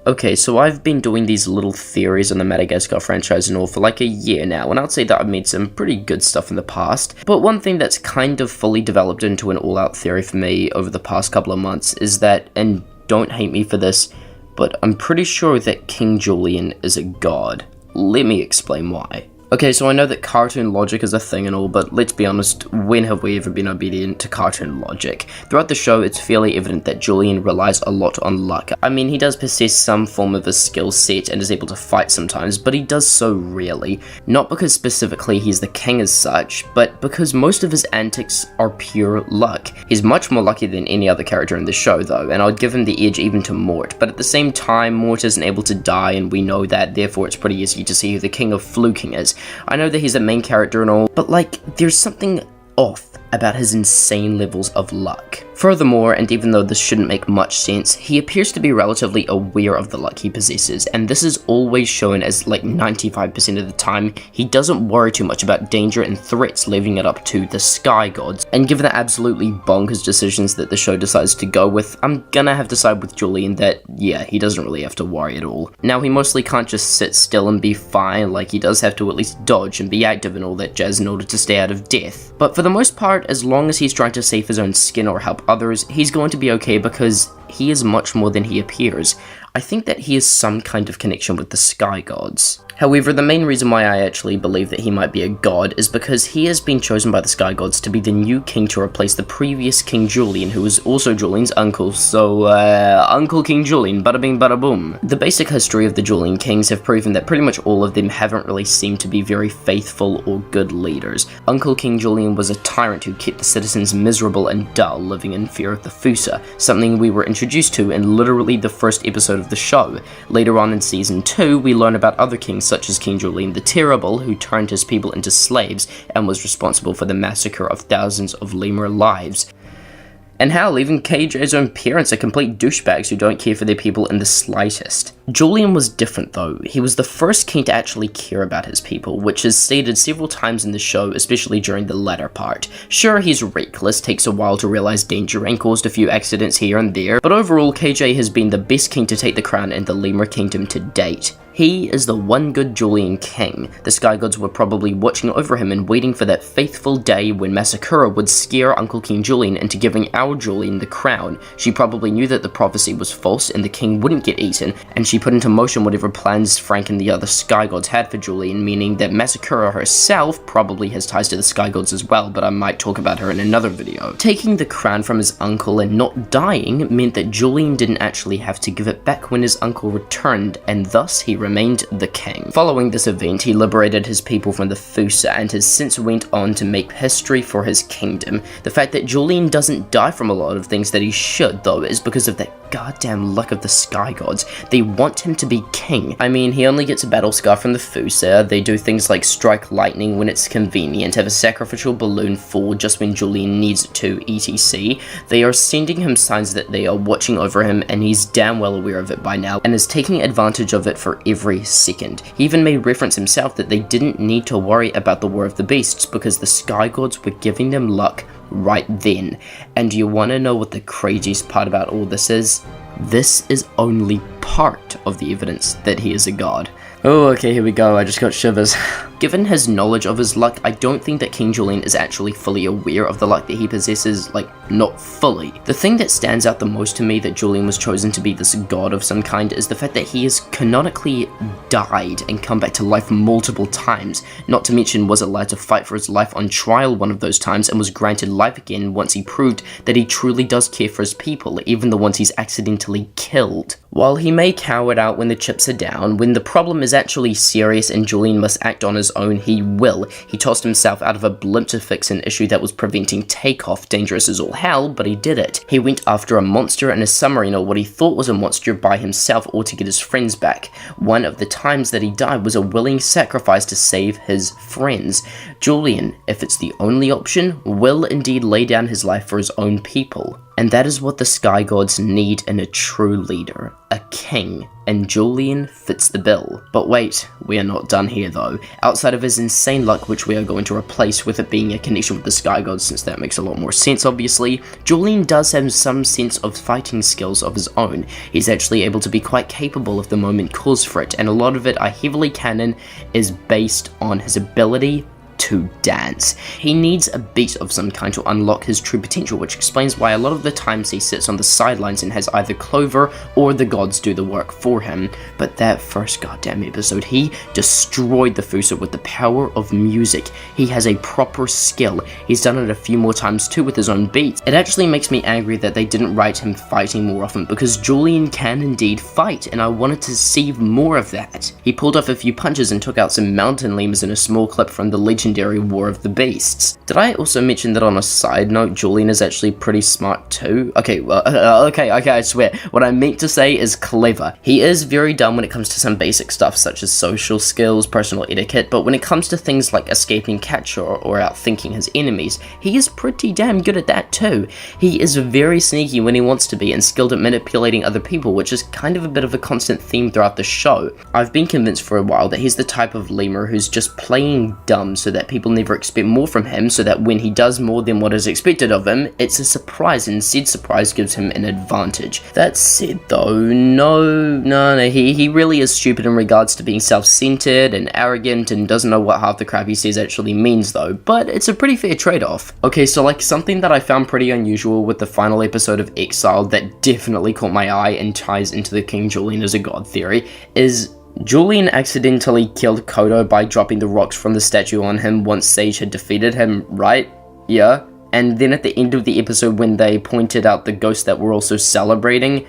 Okay, so I've been doing these little theories on the Madagascar franchise and all for like a year now, and I'd say that I've made some pretty good stuff in the past. But one thing that's kind of fully developed into an all-out theory for me over the past couple of months is that, and don't hate me for this, but I'm pretty sure that King Julien is a god. Let me explain why. Okay, so I know that cartoon logic is a thing and all, but let's be honest, when have we ever been obedient to cartoon logic? Throughout the show, it's fairly evident that Julien relies a lot on luck. I mean, he does possess some form of a skill set and is able to fight sometimes, but he does so rarely. Not because specifically he's the king as such, but because most of his antics are pure luck. He's much more lucky than any other character in the show though, and I'd give him the edge even to Mort, but at the same time, Mort isn't able to die and we know that, therefore it's pretty easy to see who the king of Fluking is. I know that he's the main character and all, but like, there's something off about his insane levels of luck. Furthermore, and even though this shouldn't make much sense, he appears to be relatively aware of the luck he possesses, and this is always shown as like 95% of the time. He doesn't worry too much about danger and threats, leaving it up to the sky gods. And given the absolutely bonkers decisions that the show decides to go with, I'm gonna have to side with Julien that, yeah, he doesn't really have to worry at all. Now, he mostly can't just sit still and be fine, like he does have to at least dodge and be active and all that jazz in order to stay out of death. But for the most part, as long as he's trying to save his own skin or help others, he's going to be okay because he is much more than he appears. I think that he has some kind of connection with the sky gods. However, the main reason why I actually believe that he might be a god is because he has been chosen by the sky gods to be the new king to replace the previous King Julien, who was also Julien's uncle, so Uncle King Julien, bada bing bada boom. The basic history of the Julien kings have proven that pretty much all of them haven't really seemed to be very faithful or good leaders. Uncle King Julien was a tyrant who kept the citizens miserable and dull, living in fear of the Fusa, something we were introduced to in literally the first episode of the show. Later on in season 2, we learn about other kings such as King Julien the Terrible, who turned his people into slaves and was responsible for the massacre of thousands of lemur lives. And hell, even KJ's own parents are complete douchebags who don't care for their people in the slightest. Julien was different though. He was the first king to actually care about his people, which is stated several times in the show, especially during the latter part. Sure, he's reckless, takes a while to realize danger, and caused a few accidents here and there, but overall KJ has been the best king to take the crown in the Lemur Kingdom to date. He is the one good Julien king. The sky gods were probably watching over him and waiting for that faithful day when Masakura would scare Uncle King Julien into giving our Julien the crown. She probably knew that the prophecy was false and the king wouldn't get eaten, and she put into motion whatever plans Frank and the other sky gods had for Julien, meaning that Masakura herself probably has ties to the sky gods as well, but I might talk about her in another video. Taking the crown from his uncle and not dying meant that Julien didn't actually have to give it back when his uncle returned, and thus he remained the king. Following this event, he liberated his people from the Fusa and has since went on to make history for his kingdom. The fact that Julien doesn't die from a lot of things that he should, though, is because of that goddamn luck of the sky gods. They want him to be king. I mean, he only gets a battle scar from the Fusa. They do things like strike lightning when it's convenient, have a sacrificial balloon fall just when Julien needs it to, etc. They are sending him signs that they are watching over him, and he's damn well aware of it by now, and is taking advantage of it for every second. He even made reference himself that they didn't need to worry about the War of the Beasts because the sky gods were giving them luck right then. And you want to know what the craziest part about all this is? This is only part of the evidence that he is a god. Oh, okay, here we go, I just got shivers. Given his knowledge of his luck, I don't think that King Julien is actually fully aware of the luck that he possesses, like, not fully. The thing that stands out the most to me that Julien was chosen to be this god of some kind is the fact that he has canonically died and come back to life multiple times, not to mention was allowed to fight for his life on trial one of those times and was granted life again once he proved that he truly does care for his people, even the ones he's accidentally killed. While he may cower it out when the chips are down, when the problem is actually serious and Julien must act on his own, he will. He tossed himself out of a blimp to fix an issue that was preventing takeoff, dangerous as all hell, but he did it. He went after a monster in a submarine, or what he thought was a monster, by himself or to get his friends back. One of the times that he died was a willing sacrifice to save his friends. Julien, if it's the only option, will indeed lay down his life for his own people. And that is what the Sky Gods need in a true leader, a king, and Julien fits the bill. But wait, we are not done here though. Outside of his insane luck, which we are going to replace with it being a connection with the Sky Gods, since that makes a lot more sense obviously, Julien does have some sense of fighting skills of his own. He's actually able to be quite capable if the moment calls for it, and a lot of it I heavily canon is based on his ability to dance. He needs a beat of some kind to unlock his true potential, which explains why a lot of the times he sits on the sidelines and has either Clover or the gods do the work for him. But that first goddamn episode, he destroyed the Fusa with the power of music. He has a proper skill. He's done it a few more times too with his own beats. It actually makes me angry that they didn't write him fighting more often, because Julien can indeed fight, and I wanted to see more of that. He pulled off a few punches and took out some mountain lemurs in a small clip from the legendary War of the Beasts. Did I also mention that on a side note, Julien is actually pretty smart too? Okay, I swear. What I meant to say is clever. He is very dumb when it comes to some basic stuff such as social skills, personal etiquette, but when it comes to things like escaping capture or outthinking his enemies, he is pretty damn good at that too. He is very sneaky when he wants to be and skilled at manipulating other people, which is kind of a bit of a constant theme throughout the show. I've been convinced for a while that he's the type of lemur who's just playing dumb so that people never expect more from him, so that when he does more than what is expected of him, it's a surprise, and said surprise gives him an advantage. That said though, no, he really is stupid in regards to being self-centered and arrogant and doesn't know what half the crap he says actually means though, but it's a pretty fair trade-off. Okay, so like something that I found pretty unusual with the final episode of Exiled that definitely caught my eye and ties into the King Julien as a god theory is Julien accidentally killed Kodo by dropping the rocks from the statue on him once Sage had defeated him, right? Yeah. And then at the end of the episode when they pointed out the ghosts that were also celebrating,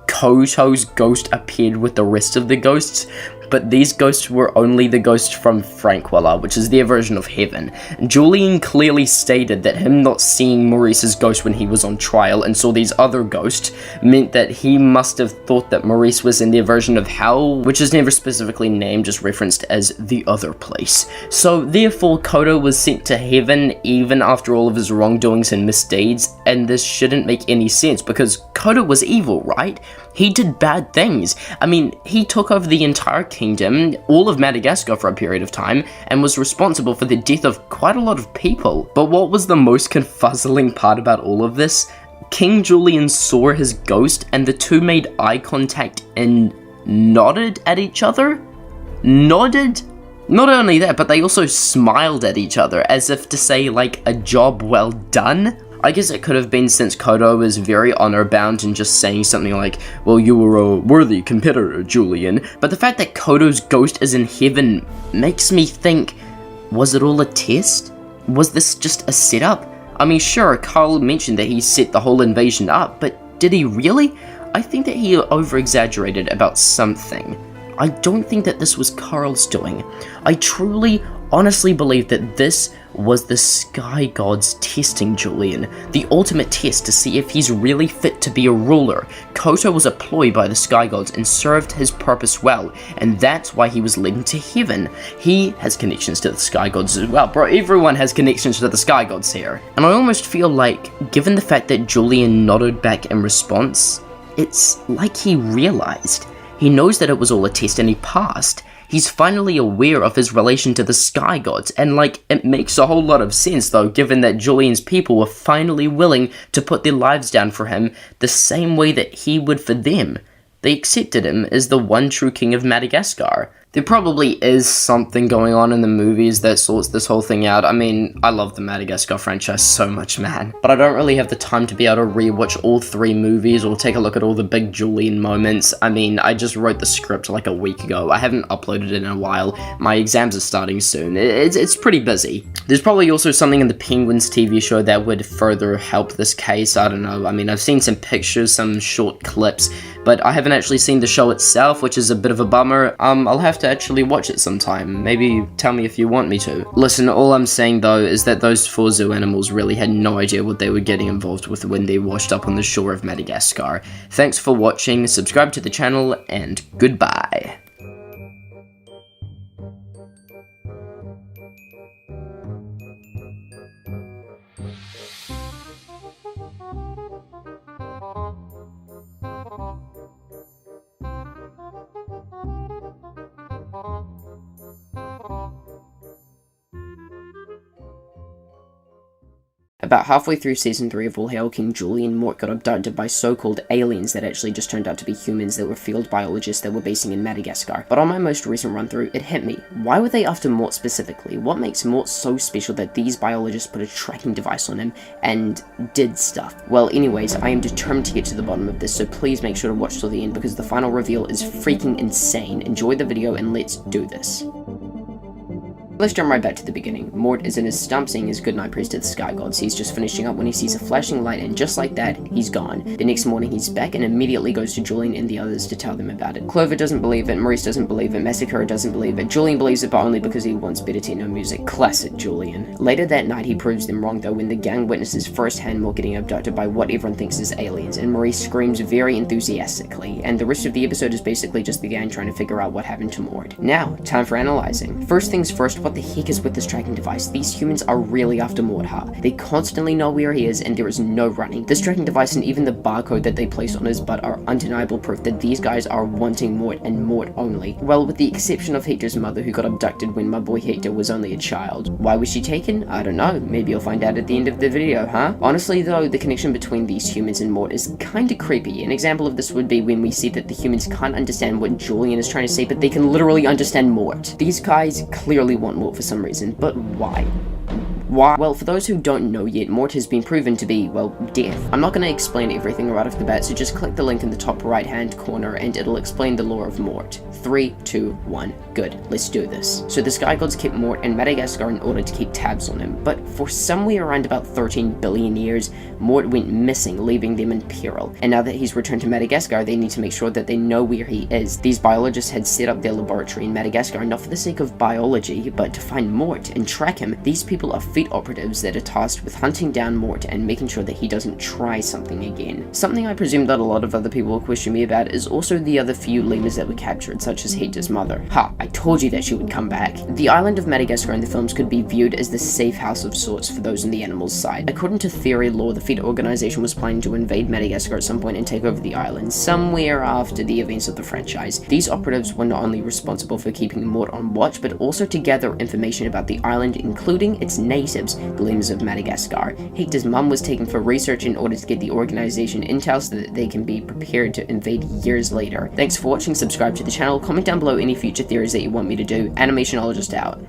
Koto's ghost appeared with the rest of the ghosts, but these ghosts were only the ghosts from Franquilla, which is their version of heaven. Julien clearly stated that him not seeing Maurice's ghost when he was on trial and saw these other ghosts meant that he must have thought that Maurice was in their version of hell, which is never specifically named, just referenced as the other place. So therefore Kodo was sent to heaven even after all of his wrongdoings and misdeeds, and this shouldn't make any sense because Kodo was evil, right? He did bad things. I mean, he took over the entire kingdom, all of Madagascar for a period of time, and was responsible for the death of quite a lot of people. But what was the most confuzzling part about all of this? King Julien saw his ghost, and the two made eye contact and nodded at each other? Nodded? Not only that, but they also smiled at each other, as if to say, like, a job well done. I guess it could have been since Kodo was very honor-bound and just saying something like, well, you were a worthy competitor, Julien. But the fact that Kodo's ghost is in heaven makes me think, was it all a test? Was this just a setup? I mean, sure, Carl mentioned that he set the whole invasion up, but did he really? I think that he over-exaggerated about something. I don't think that this was Carl's doing. I truly, honestly believe that this was the Sky Gods testing Julien, the ultimate test to see if he's really fit to be a ruler. Koto was a ploy by the Sky Gods and served his purpose well, and that's why he was led to heaven. He has connections to the Sky Gods as well. Bro, everyone has connections to the Sky Gods here. And I almost feel like, given the fact that Julien nodded back in response, it's like he realized. He knows that it was all a test and he passed. He's finally aware of his relation to the Sky Gods, and like, it makes a whole lot of sense though, given that Julien's people were finally willing to put their lives down for him the same way that he would for them. They accepted him as the one true king of Madagascar. There probably is something going on in the movies that sorts this whole thing out. I mean, I love the Madagascar franchise so much, man. But I don't really have the time to be able to rewatch all 3 movies or take a look at all the big Julien moments. I mean, I just wrote the script like a week ago. I haven't uploaded it in a while. My exams are starting soon. It's pretty busy. There's probably also something in the Penguins TV show that would further help this case. I don't know. I mean, I've seen some pictures, some short clips, but I haven't actually seen the show itself, which is a bit of a bummer. I'll have to actually watch it sometime. Maybe tell me if you want me to. Listen, all I'm saying though is that those 4 zoo animals really had no idea what they were getting involved with when they washed up on the shore of Madagascar. Thanks for watching, subscribe to the channel, and goodbye. About halfway through season 3 of All Hail King Julien, Mort got abducted by so-called aliens that actually just turned out to be humans that were field biologists that were basing in Madagascar. But on my most recent run through, it hit me. Why were they after Mort specifically? What makes Mort so special that these biologists put a tracking device on him and did stuff? Well, anyways, I am determined to get to the bottom of this, so please make sure to watch till the end because the final reveal is freaking insane. Enjoy the video and let's do this. Let's jump right back to the beginning. Mort is in his stump saying his goodnight prayers to the sky gods. He's just finishing up when he sees a flashing light, and just like that, he's gone. The next morning he's back and immediately goes to Julien and the others to tell them about it. Clover doesn't believe it, Maurice doesn't believe it, Masakura doesn't believe it, Julien believes it but only because he wants better techno music. Classic Julien. Later that night he proves them wrong though when the gang witnesses firsthand Mort getting abducted by what everyone thinks is aliens, and Maurice screams very enthusiastically, and the rest of the episode is basically just the gang trying to figure out what happened to Mort. Now, time for analyzing. First things first, what the heck is with this tracking device? These humans are really after Mort, huh? They constantly know where he is and there is no running. This tracking device and even the barcode that they place on his butt are undeniable proof that these guys are wanting Mort and Mort only. Well, with the exception of Hector's mother who got abducted when my boy Hector was only a child. Why was she taken? I don't know. Maybe you'll find out at the end of the video, huh? Honestly though, the connection between these humans and Mort is kinda creepy. An example of this would be when we see that the humans can't understand what Julien is trying to say, but they can literally understand Mort. These guys clearly want Mort for some reason, but why? Why? Well, for those who don't know yet, Mort has been proven to be, well, death. I'm not going to explain everything right off the bat, so just click the link in the top right hand corner and it'll explain the lore of Mort. 3, 2, 1. Good, let's do this. So the Sky Gods kept Mort in Madagascar in order to keep tabs on him, but for somewhere around about 13 billion years, Mort went missing, leaving them in peril. And now that he's returned to Madagascar, they need to make sure that they know where he is. These biologists had set up their laboratory in Madagascar, not for the sake of biology, but to find Mort and track him. These people are fleet operatives that are tasked with hunting down Mort and making sure that he doesn't try something again. Something I presume that a lot of other people will question me about is also the other few lemurs that were captured, such as Hector's mother. Ha, I told you that she would come back. The island of Madagascar in the films could be viewed as the safe house of sorts for those on the animals' side. According to theory lore, the Fed organization was planning to invade Madagascar at some point and take over the island, somewhere after the events of the franchise. These operatives were not only responsible for keeping Mort on watch, but also to gather information about the island, including its natives, the lemurs of Madagascar. Hector's mum was taken for research in order to get the organization intel so that they can be prepared to invade years later. Thanks for watching, subscribe to the channel, comment down below any future theories that you want me to do. Animationologist out.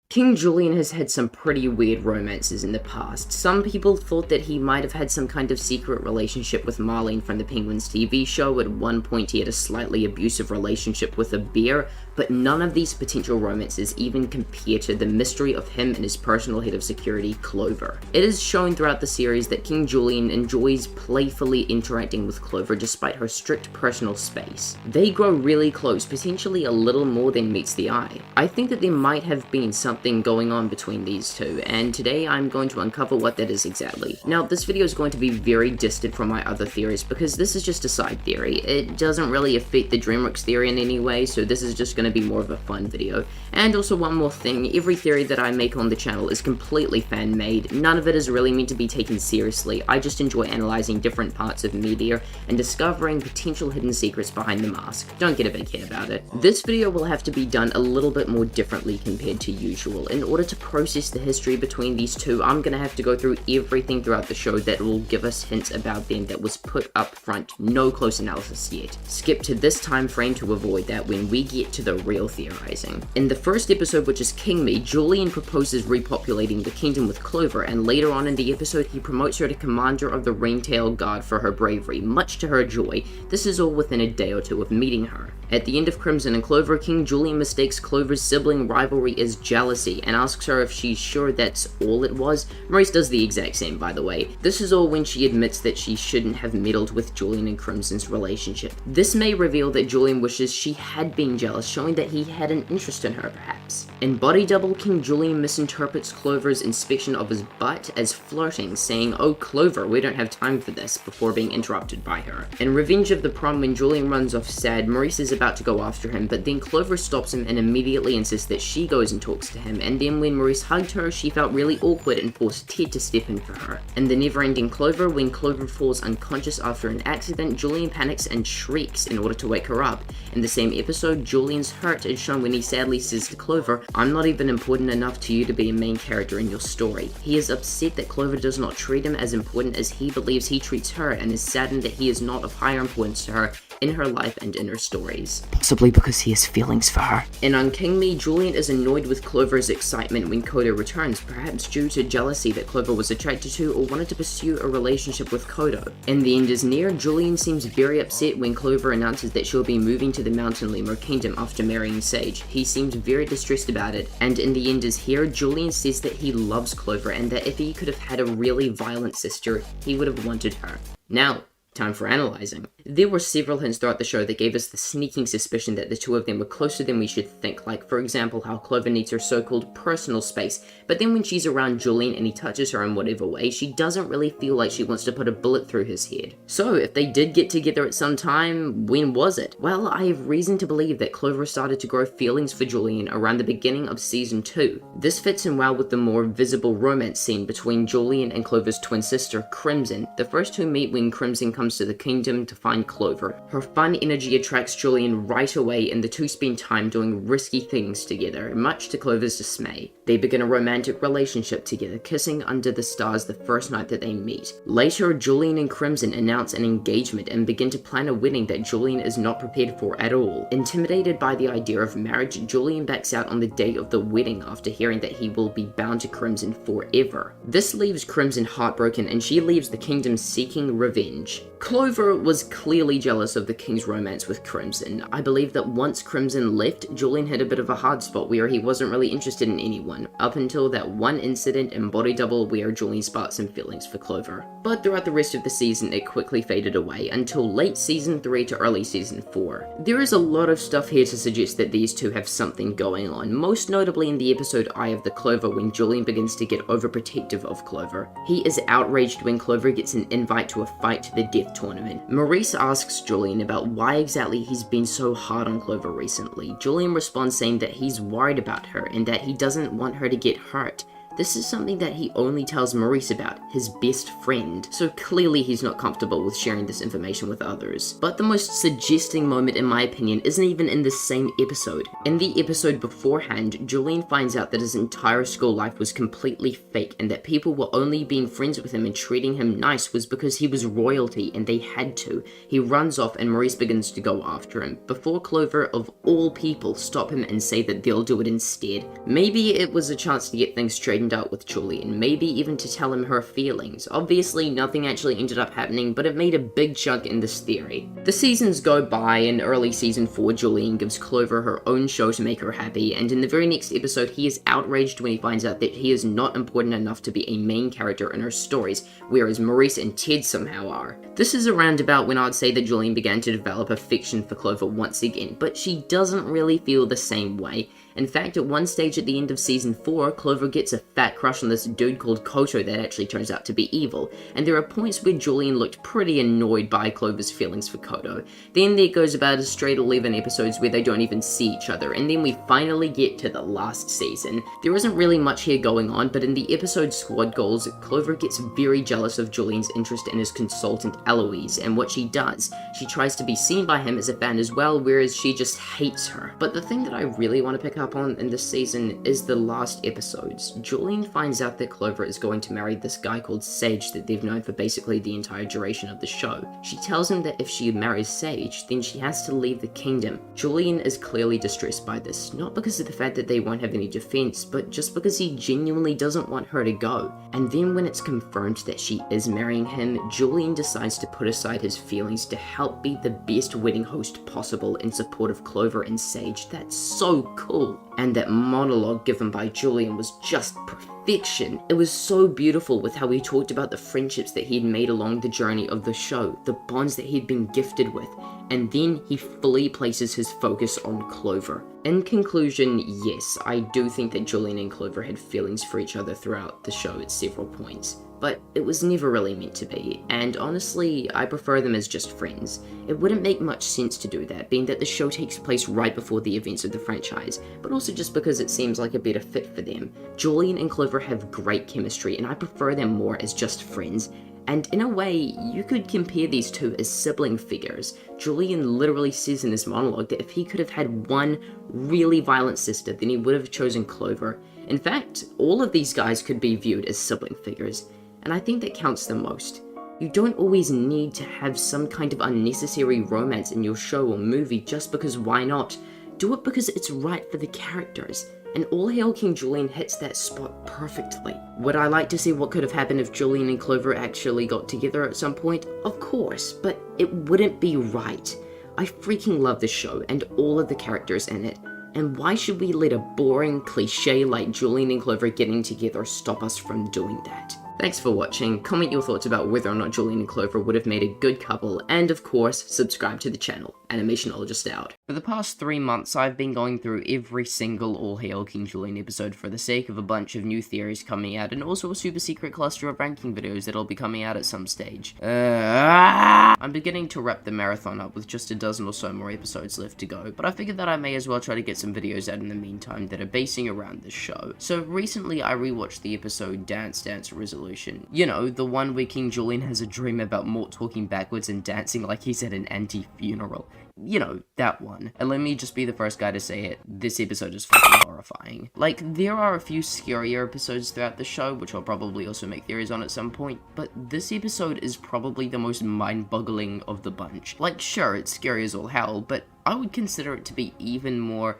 King Julien has had some pretty weird romances in the past. Some people thought that he might have had some kind of secret relationship with Marlene from the Penguins TV show. At one point he had a slightly abusive relationship with a bear, but none of these potential romances even compare to the mystery of him and his personal head of security, Clover. It is shown throughout the series that King Julien enjoys playfully interacting with Clover despite her strict personal space. They grow really close, potentially a little more than meets the eye. I think that there might have been something going on between these two, and today I'm going to uncover what that is exactly. Now, this video is going to be very distant from my other theories because this is just a side theory. It doesn't really affect the DreamWorks theory in any way, so this is just going to be more of a fun video. And also one more thing, every theory that I make on the channel is completely fan-made. None of it is really meant to be taken seriously. I just enjoy analyzing different parts of media and discovering potential hidden secrets behind the mask. Don't get a big head about it. This video will have to be done a little bit more differently compared to usual. In order to process the history between these two, I'm gonna have to go through everything throughout the show that will give us hints about them that was put up front, no close analysis yet. Skip to this time frame to avoid that when we get to the real theorizing. In the first episode, which is King Me, Julien proposes repopulating the kingdom with Clover, and later on in the episode he promotes her to commander of the Raintail Guard for her bravery, much to her joy. This is all within a day or two of meeting her. At the end of Crimson and Clover King, Julien mistakes Clover's sibling rivalry as jealousy and asks her if she's sure that's all it was. Maurice does the exact same, by the way. This is all when she admits that she shouldn't have meddled with Julien and Crimson's relationship. This may reveal that Julien wishes she had been jealous, showing showing that he had an interest in her perhaps. In Body Double, King Julien misinterprets Clover's inspection of his butt as flirting, saying, "Oh Clover, we don't have time for this," before being interrupted by her. In Revenge of the Prom, when Julien runs off sad, Maurice is about to go after him, but then Clover stops him and immediately insists that she goes and talks to him, and then when Maurice hugged her, she felt really awkward and forced Ted to step in for her. In The Never-Ending Clover, when Clover falls unconscious after an accident, Julien panics and shrieks in order to wake her up. In the same episode, Julien's hurt is shown when he sadly says to Clover, "I'm not even important enough to you to be a main character in your story." He is upset that Clover does not treat him as important as he believes he treats her, and is saddened that he is not of higher importance to her in her life and in her stories. Possibly because he has feelings for her. In Unking Me, Julien is annoyed with Clover's excitement when Kodo returns, perhaps due to jealousy that Clover was attracted to or wanted to pursue a relationship with Kodo. In The End Is Near, Julien seems very upset when Clover announces that she'll be moving to the Mountain Lemur Kingdom after marrying Sage. He seems very distressed about it, and in The End Is Here, Julien says that he loves Clover and that if he could have had a really violent sister, he would have wanted her. Now, time for analyzing. There were several hints throughout the show that gave us the sneaking suspicion that the two of them were closer than we should think, like for example how Clover needs her so-called personal space, but then when she's around Julien and he touches her in whatever way, she doesn't really feel like she wants to put a bullet through his head. So if they did get together at some time, when was it? Well, I have reason to believe that Clover started to grow feelings for Julien around the beginning of season 2. This fits in well with the more visible romance scene between Julien and Clover's twin sister, Crimson. The first two meet when Crimson comes to the kingdom to find Clover. Her fun energy attracts Julien right away, and the two spend time doing risky things together, much to Clover's dismay. They begin a romantic relationship together, kissing under the stars the first night that they meet. Later, Julien and Crimson announce an engagement and begin to plan a wedding that Julien is not prepared for at all. Intimidated by the idea of marriage, Julien backs out on the day of the wedding after hearing that he will be bound to Crimson forever. This leaves Crimson heartbroken, and she leaves the kingdom seeking revenge. Clover was clearly jealous of the king's romance with Crimson. I believe that once Crimson left, Julien had a bit of a hard spot where he wasn't really interested in anyone, up until that one incident in Body Double where Julien sparked some feelings for Clover. But throughout the rest of the season, it quickly faded away until late season 3 to early season 4. There is a lot of stuff here to suggest that these two have something going on, most notably in the episode Eye of the Clover when Julien begins to get overprotective of Clover. He is outraged when Clover gets an invite to a fight to the death tournament. Maurice asks Julien about why exactly he's been so hard on Clover recently. Julien responds saying that he's worried about her and that he doesn't want her to get hurt. This is something that he only tells Maurice about, his best friend, so clearly he's not comfortable with sharing this information with others. But the most suggesting moment in my opinion isn't even in the same episode. In the episode beforehand, Julien finds out that his entire school life was completely fake and that people were only being friends with him and treating him nice was because he was royalty and they had to. He runs off and Maurice begins to go after him, before Clover, of all people, stop him and say that they'll do it instead. Maybe it was a chance to get things straightened out with Julien, maybe even to tell him her feelings. Obviously, nothing actually ended up happening, but it made a big chunk in this theory. The seasons go by, and early season 4, Julien gives Clover her own show to make her happy, and in the very next episode, he is outraged when he finds out that he is not important enough to be a main character in her stories, whereas Maurice and Ted somehow are. This is around about when I'd say that Julien began to develop affection for Clover once again, but she doesn't really feel the same way. In fact, at one stage at the end of season 4, Clover gets a fat crush on this dude called Koto that actually turns out to be evil, and there are points where Julien looked pretty annoyed by Clover's feelings for Koto. Then there goes about a straight 11 episodes where they don't even see each other, and then we finally get to the last season. There isn't really much here going on, but in the episode Squad Goals, Clover gets very jealous of Julien's interest in his consultant Eloise, and what she does, she tries to be seen by him as a fan as well, whereas she just hates her. But the thing that I really want to pick up on in this season is the last episodes. Julien finds out that Clover is going to marry this guy called Sage that they've known for basically the entire duration of the show. She tells him that if she marries Sage, then she has to leave the kingdom. Julien is clearly distressed by this, not because of the fact that they won't have any defense, but just because he genuinely doesn't want her to go. And then when it's confirmed that she is marrying him, Julien decides to put aside his feelings to help be the best wedding host possible in support of Clover and Sage. That's so cool. beautiful. And that monologue given by Julien was just perfection. It was so beautiful with how he talked about the friendships that he'd made along the journey of the show, the bonds that he'd been gifted with, and then he fully places his focus on Clover. In conclusion, yes, I do think that Julien and Clover had feelings for each other throughout the show at several points, but it was never really meant to be, and honestly, I prefer them as just friends. It wouldn't make much sense to do that, being that the show takes place right before the events of the franchise, but also just because it seems like a better fit for them. Julien and Clover have great chemistry, and I prefer them more as just friends. And in a way, you could compare these two as sibling figures. Julien literally says in this monologue that if he could have had one really violent sister, then he would have chosen Clover. In fact, all of these guys could be viewed as sibling figures, and I think that counts the most. You don't always need to have some kind of unnecessary romance in your show or movie just because why not? Do it because it's right for the characters. And All Hail King Julien hits that spot perfectly. Would I like to see what could have happened if Julien and Clover actually got together at some point? Of course, but it wouldn't be right. I freaking love this show and all of the characters in it. And why should we let a boring cliche like Julien and Clover getting together stop us from doing that? Thanks for watching, comment your thoughts about whether or not Julien and Clover would have made a good couple, and of course, subscribe to the channel. Animationologist out. For the past 3 months, I've been going through every single All Hail King Julien episode for the sake of a bunch of new theories coming out, and also a super secret cluster of ranking videos that'll be coming out at some stage. I'm beginning to wrap the marathon up with just a dozen or so more episodes left to go, but I figured that I may as well try to get some videos out in the meantime that are basing around this show. So recently I rewatched the episode Dance Dance Resolution. You know, the one where King Julien has a dream about Mort talking backwards and dancing like he's at an anti-funeral. You know, that one. And let me just be the first guy to say it, this episode is fucking horrifying. Like, there are a few scarier episodes throughout the show, which I'll probably also make theories on at some point, but this episode is probably the most mind-boggling of the bunch. Like, sure, it's scary as all hell, but I would consider it to be even more...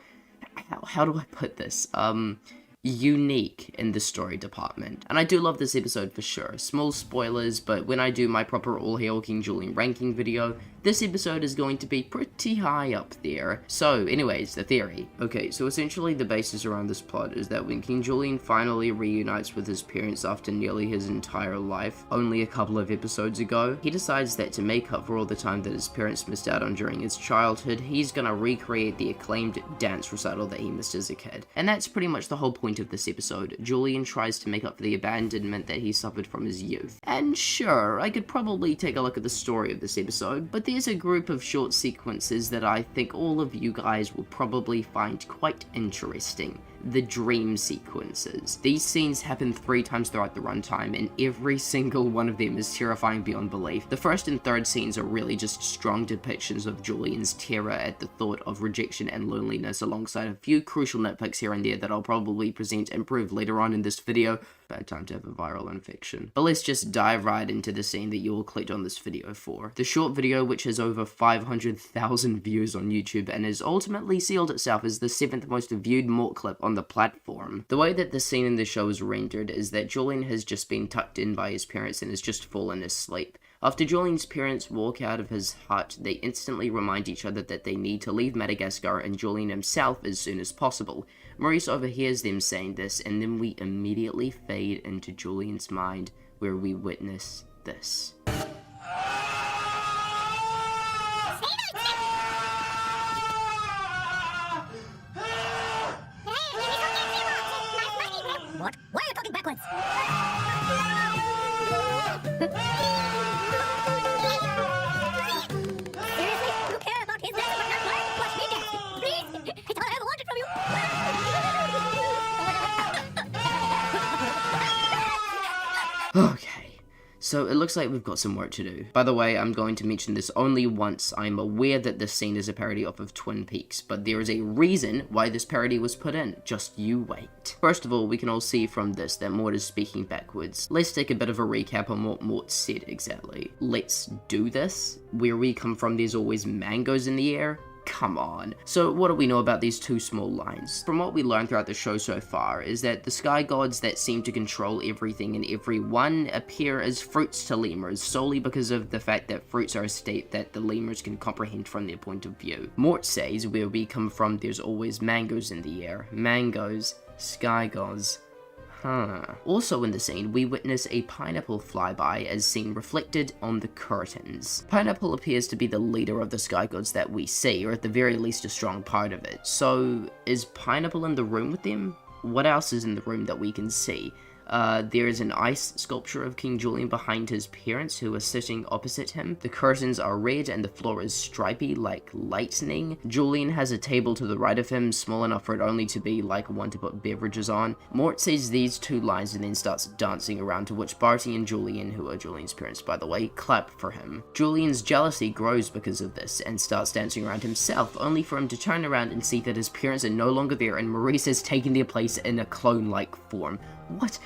How do I put this? Unique in the story department. And I do love this episode for sure. Small spoilers, but when I do my proper All Hail King Julien ranking video, this episode is going to be pretty high up there. So, anyways, the theory. Okay, so essentially the basis around this plot is that when King Julien finally reunites with his parents after nearly his entire life, only a couple of episodes ago, he decides that to make up for all the time that his parents missed out on during his childhood, he's gonna recreate the acclaimed dance recital that he missed as a kid. And that's pretty much the whole point of this episode. Julien tries to make up for the abandonment that he suffered from his youth. And sure, I could probably take a look at the story of this episode, but there's a group of short sequences that I think all of you guys will probably find quite interesting. The dream sequences. These scenes happen 3 times throughout the runtime, and every single one of them is terrifying beyond belief. The first and third scenes are really just strong depictions of Julien's terror at the thought of rejection and loneliness, alongside a few crucial nitpicks here and there that I'll probably present and prove later on in this video. Bad time to have a viral infection. But let's just dive right into the scene that you all clicked on this video for. The short video, which has over 500,000 views on YouTube and has ultimately sealed itself as the 7th most viewed Mort clip on the platform. The way that the scene in the show is rendered is that Julien has just been tucked in by his parents and has just fallen asleep. After Julien's parents walk out of his hut, they instantly remind each other that they need to leave Madagascar and Julien himself as soon as possible. Maurice overhears them saying this, and then we immediately fade into Julien's mind, where we witness this. What? Why are you talking backwards? Seriously? You care about his dance but not mine? Watch me dance. Please? It's all I ever wanted from you. Okay, so it looks like we've got some work to do. By the way, I'm going to mention this only once. I'm aware that this scene is a parody off of Twin Peaks, but there is a reason why this parody was put in. Just you wait. First of all, we can all see from this that Mort is speaking backwards. Let's take a bit of a recap on what Mort said exactly. Let's do this. Where we come from, there's always mangoes in the air. come on. So what do we know about these two small lines? From what we learned throughout the show so far is that the sky gods that seem to control everything and everyone appear as fruits to lemurs solely because of the fact that fruits are a state that the lemurs can comprehend from their point of view. Mort says where we come from there's always mangoes in the air. Mangoes, sky gods. Also in the scene, we witness a pineapple flyby as seen reflected on the curtains. Pineapple appears to be the leader of the sky gods that we see, or at the very least a strong part of it. So, is Pineapple in the room with them? What else is in the room that we can see? There is an ice sculpture of King Julien behind his parents who are sitting opposite him. The curtains are red and the floor is stripy like lightning. Julien has a table to the right of him, small enough for it only to be like one to put beverages on. Mort says these two lines and then starts dancing around, to which Barty and Julien, who are Julien's parents by the way, clap for him. Julien's jealousy grows because of this and starts dancing around himself, only for him to turn around and see that his parents are no longer there and Maurice has taken their place in a clone-like form. What?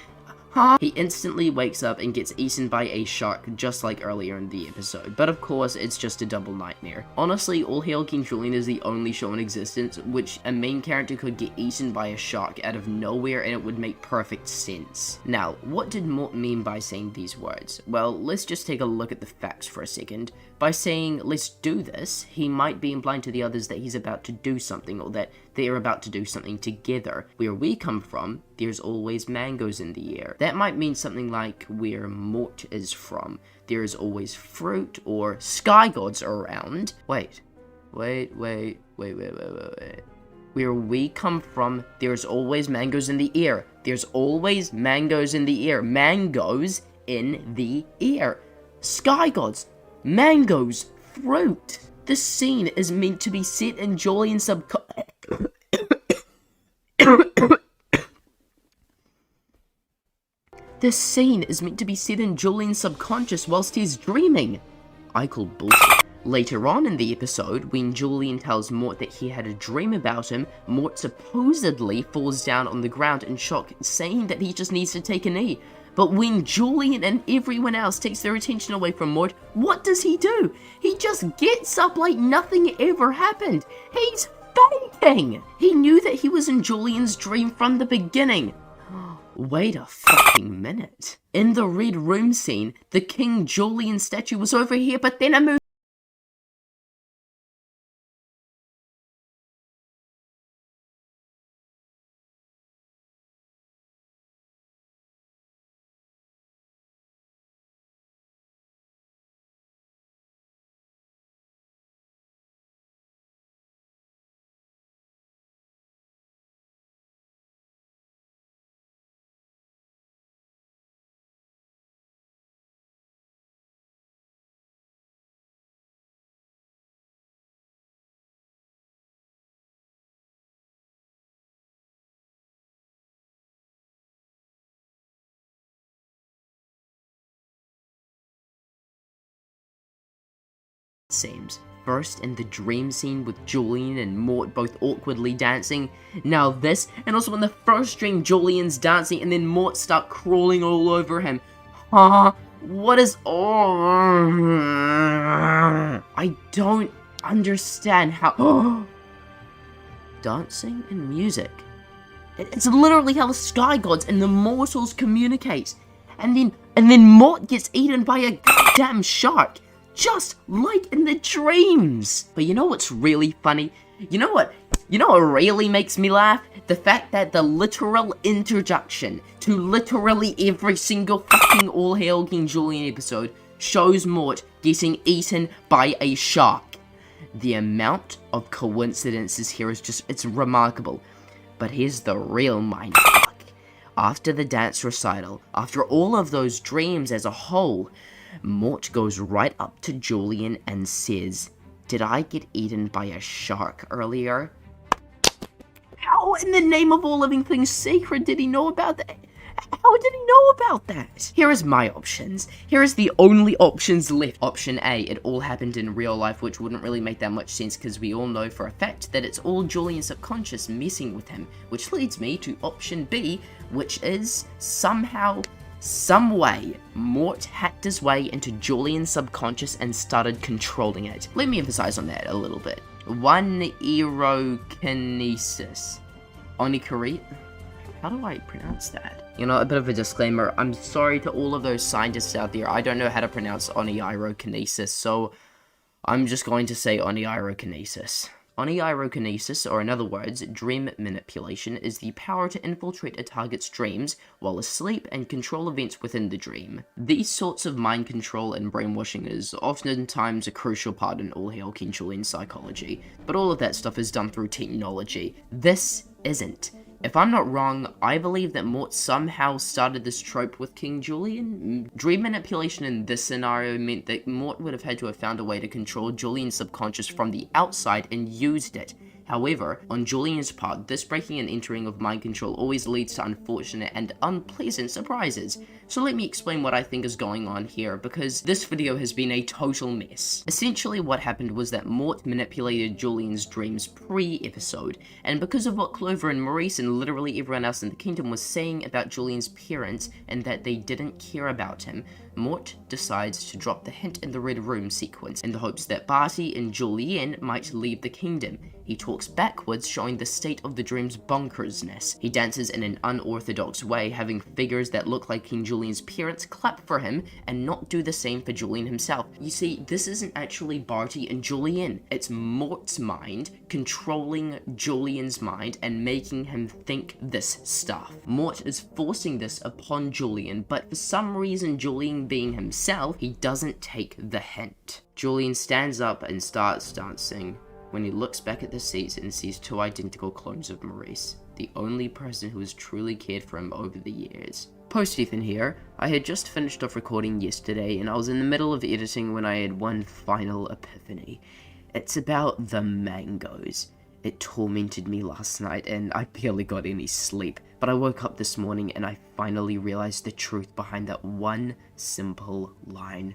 Huh? He instantly wakes up and gets eaten by a shark just like earlier in the episode, but of course it's just a double nightmare. Honestly, All Hail King Julien is the only show in existence which a main character could get eaten by a shark out of nowhere and it would make perfect sense. Now, what did Mort mean by saying these words? Well, let's just take a look at the facts for a second. By saying, let's do this, he might be implying to the others that he's about to do something, or that they are about to do something together. Where we come from, there's always mangoes in the air. That might mean something like where Mort is from. There is always fruit, or sky gods around. Wait. Where we come from, there's always mangoes in the air. There's always mangoes in the air. Mangoes in the air. Sky gods. Mangoes, fruit. The scene is meant to be set in Julien's The scene is meant to be set in Julien's subconscious whilst he's dreaming. I call bullshit. Later on in the episode, when Julien tells Mort that he had a dream about him, Mort supposedly falls down on the ground in shock, saying that he just needs to take a knee. But when Julien and everyone else takes their attention away from Mort, what does he do? He just gets up like nothing ever happened. He's fainting! He knew that he was in Julien's dream from the beginning. Wait a fucking minute. In the Red Room scene, the King Julien statue was over here, but then a movie seems. First in the dream scene with Julien and Mort both awkwardly dancing. Now this, and also in the first dream Julien's dancing and then Mort start crawling all over him. Huh? What is I don't understand how dancing and music. It's literally how the sky gods and the mortals communicate. And then Mort gets eaten by a goddamn shark. Just like in the dreams. But you know what's really funny? You know what really makes me laugh? The fact that the literal introduction to literally every single fucking All Hail King Julien episode shows Mort getting eaten by a shark. The amount of coincidences here is just, it's remarkable. But here's the real mindfuck. After the dance recital, after all of those dreams as a whole, Mort goes right up to Julien and says, "Did I get eaten by a shark earlier?" How in the name of all living things sacred did he know about that? How did he know about that? Here is my options. Here is the only options left. Option A, it all happened in real life, which wouldn't really make that much sense because we all know for a fact that it's all Julien's subconscious messing with him. Which leads me to option B, which is somehow some way, Mort hacked his way into Julien's subconscious and started controlling it. Let me emphasize on that a little bit. One aerokinesis. Onikari? How do I pronounce that? You know, a bit of a disclaimer. I'm sorry to all of those scientists out there. I don't know how to pronounce onirokinesis, so I'm just going to say onirokinesis. Onirokinesis, or in other words, dream manipulation, is the power to infiltrate a target's dreams while asleep and control events within the dream. These sorts of mind control and brainwashing is oftentimes a crucial part in all hail King Julien's psychology, but all of that stuff is done through technology. This isn't. If I'm not wrong, I believe that Mort somehow started this trope with King Julien. Dream manipulation in this scenario meant that Mort would have had to have found a way to control Julien's subconscious from the outside and used it. However, on Julien's part, this breaking and entering of mind control always leads to unfortunate and unpleasant surprises. So let me explain what I think is going on here, because this video has been a total mess. Essentially what happened was that Mort manipulated Julien's dreams pre-episode, and because of what Clover and Maurice and literally everyone else in the kingdom was saying about Julien's parents and that they didn't care about him, Mort decides to drop the hint in the Red Room sequence in the hopes that Barty and Julien might leave the kingdom. He talks backwards, showing the state of the dream's bonkersness. He dances in an unorthodox way, having figures that look like King Julien's parents clap for him and not do the same for Julien himself. You see, this isn't actually Barty and Julien. It's Mort's mind controlling Julien's mind and making him think this stuff. Mort is forcing this upon Julien, but for some reason Julien being himself, he doesn't take the hint. Julien stands up and starts dancing when he looks back at the seats and sees two identical clones of Maurice, the only person who has truly cared for him over the years. Post-Ethan here, I had just finished off recording yesterday and I was in the middle of editing when I had one final epiphany. It's about the mangoes. It tormented me last night and I barely got any sleep, but I woke up this morning and I finally realized the truth behind that one simple line.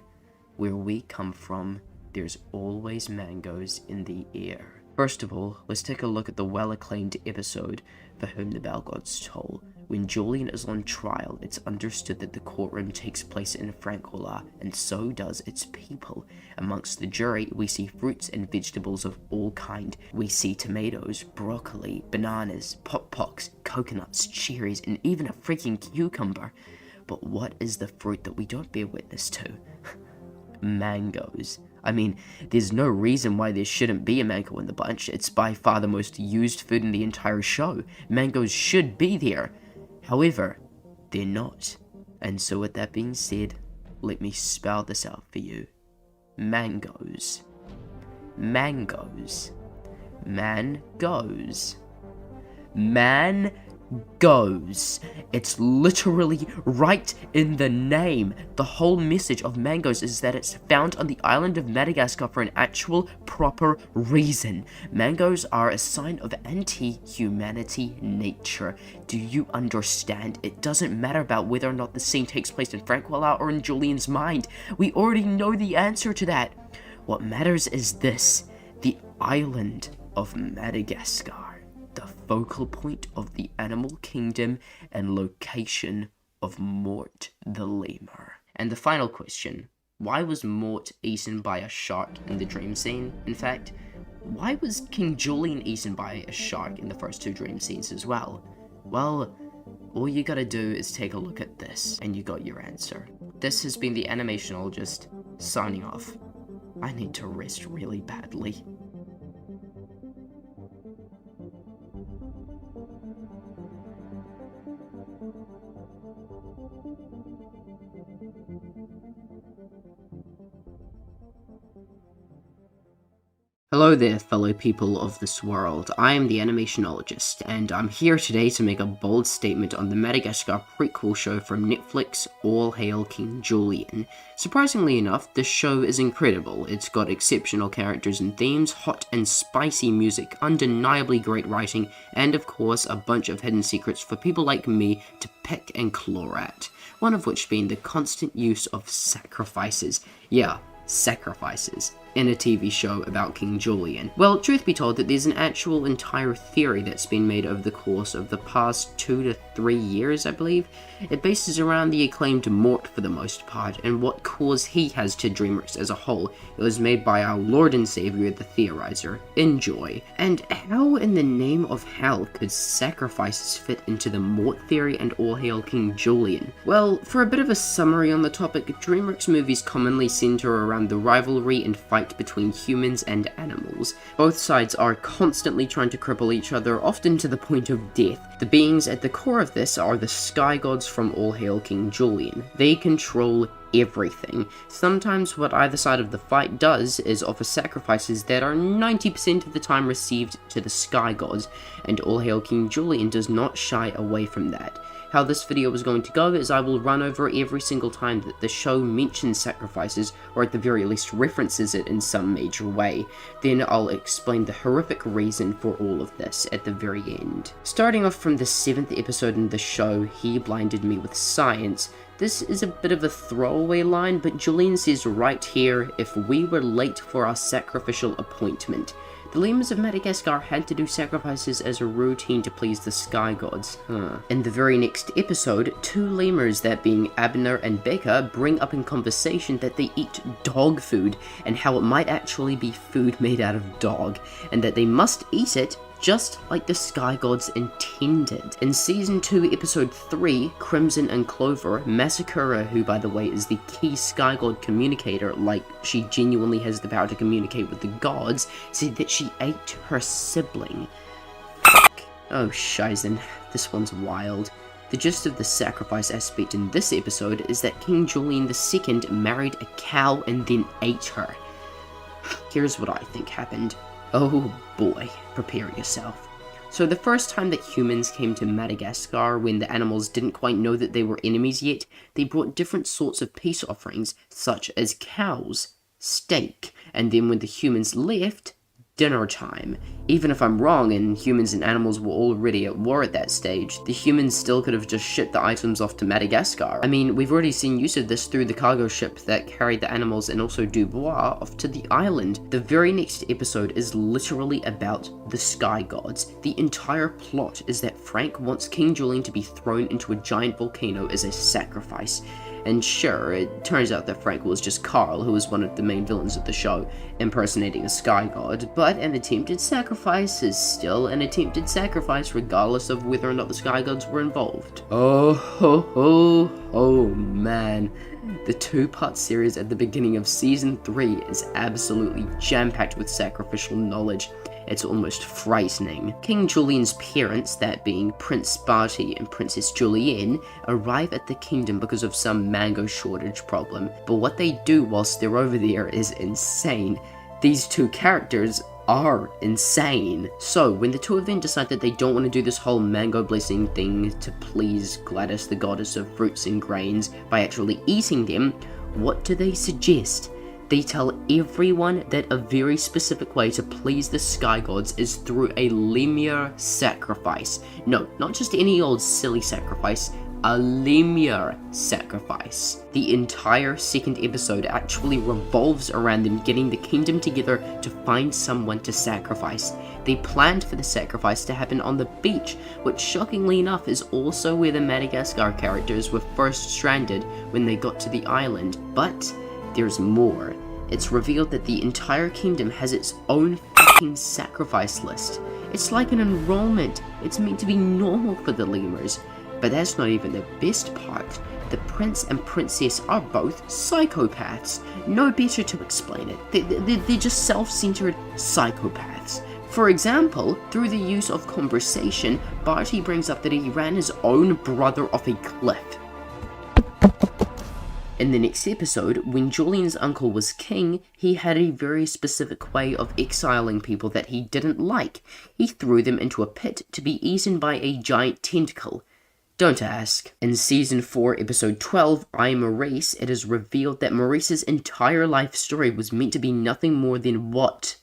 Where we come from, there's always mangoes in the air. First of all, let's take a look at the well-acclaimed episode, For Whom the Bell Gods Toll. When Julien is on trial, it's understood that the courtroom takes place in Francois, and so does its people. Amongst the jury, we see fruits and vegetables of all kind. We see tomatoes, broccoli, bananas, pop-pocks, coconuts, cherries, and even a freaking cucumber. But what is the fruit that we don't bear witness to? Mangoes. I mean, there's no reason why there shouldn't be a mango in the bunch. It's by far the most used food in the entire show. Mangoes should be there. However, they're not. And so with that being said, let me spell this out for you. Mangoes. Mangoes. Man goes. Man goes. It's literally right in the name. The whole message of mangoes is that it's found on the island of Madagascar for an actual proper reason. Mangoes are a sign of anti-humanity nature. Do you understand? It doesn't matter about whether or not the scene takes place in Francois or in Julien's mind. We already know the answer to that. What matters is this: the island of Madagascar. The focal point of the animal kingdom and location of Mort the lemur. And the final question, why was Mort eaten by a shark in the dream scene? In fact, why was King Julien eaten by a shark in the first two dream scenes as well? Well, all you gotta do is take a look at this and you got your answer. This has been the Animationologist signing off. I need to rest really badly. Hello there, fellow people of this world. I am the Animationologist, and I'm here today to make a bold statement on the Madagascar prequel show from Netflix, All Hail King Julien. Surprisingly enough, this show is incredible. It's got exceptional characters and themes, hot and spicy music, undeniably great writing, and of course a bunch of hidden secrets for people like me to pick and claw at. One of which being the constant use of sacrifices. Yeah, sacrifices. in a TV show about King Julien? Well, truth be told, that there's an actual entire theory that's been made over the course of the past 2 to 3 years, I believe. It bases around the acclaimed Mort for the most part, and what cause he has to DreamWorks as a whole. It was made by our Lord and Savior, the Theorizer. Enjoy. And how in the name of hell could sacrifices fit into the Mort theory and all hail King Julien? Well, for a bit of a summary on the topic, DreamWorks movies commonly center around the rivalry and fight between humans and animals. Both sides are constantly trying to cripple each other, often to the point of death. The beings at the core of this are the sky gods from All Hail King Julien. They control everything. Sometimes what either side of the fight does is offer sacrifices that are 90% of the time received to the sky gods, and All Hail King Julien does not shy away from that. How this video is going to go is I will run over every single time that the show mentions sacrifices, or at the very least references it in some major way. Then I'll explain the horrific reason for all of this at the very end. Starting off from the 7th episode in the show, He Blinded Me with Science. This is a bit of a throwaway line, but Julien says right here, if we were late for our sacrificial appointment. The lemurs of Madagascar had to do sacrifices as a routine to please the sky gods. In the very next episode, 2 lemurs, that being Abner and Becca, bring up in conversation that they eat dog food, and how it might actually be food made out of dog, and that they must eat it just like the sky gods intended. In season 2, episode 3, Crimson and Clover, Masakura, who by the way is the key sky god communicator, like she genuinely has the power to communicate with the gods, said that she ate her sibling. Fuck. Oh shizen, this one's wild. The gist of the sacrifice aspect in this episode is that King Julien II married a cow and then ate her. Here's what I think happened. Oh boy, prepare yourself. So the first time that humans came to Madagascar, when the animals didn't quite know that they were enemies yet, they brought different sorts of peace offerings, such as cows, steak, and then when the humans left, dinner time. Even if I'm wrong and humans and animals were already at war at that stage, the humans still could have just shipped the items off to Madagascar. I mean, we've already seen use of this through the cargo ship that carried the animals and also Dubois off to the island. The very next episode is literally about the sky gods. The entire plot is that Frank wants King Julien to be thrown into a giant volcano as a sacrifice. And sure, it turns out that Frank was just Carl, who was one of the main villains of the show, impersonating a sky god, but an attempted sacrifice is still an attempted sacrifice regardless of whether or not the sky gods were involved. Oh man. The 2-part series at the beginning of season 3 is absolutely jam-packed with sacrificial knowledge. It's almost frightening. King Julien's parents, that being Prince Barty and Princess Julienne, arrive at the kingdom because of some mango shortage problem. But what they do whilst they're over there is insane. These 2 characters are insane. So, when the 2 of them decide that they don't want to do this whole mango blessing thing to please Gladys, the goddess of fruits and grains, by actually eating them, what do they suggest? They tell everyone that a very specific way to please the sky gods is through a lemur sacrifice. No, not just any old silly sacrifice, a lemur sacrifice. The entire second episode actually revolves around them getting the kingdom together to find someone to sacrifice. They planned for the sacrifice to happen on the beach, which shockingly enough is also where the Madagascar characters were first stranded when they got to the island. But there's more. It's revealed that the entire kingdom has its own fucking sacrifice list. It's like an enrollment. It's meant to be normal for the lemurs. But that's not even the best part. The prince and princess are both psychopaths. No better to explain it. They're just self-centered psychopaths. For example, through the use of conversation, Barty brings up that he ran his own brother off a cliff. In the next episode, when Julien's uncle was king, he had a very specific way of exiling people that he didn't like. He threw them into a pit to be eaten by a giant tentacle. Don't ask. In season 4, episode 12, I, Maurice, it is revealed that Maurice's entire life story was meant to be nothing more than what?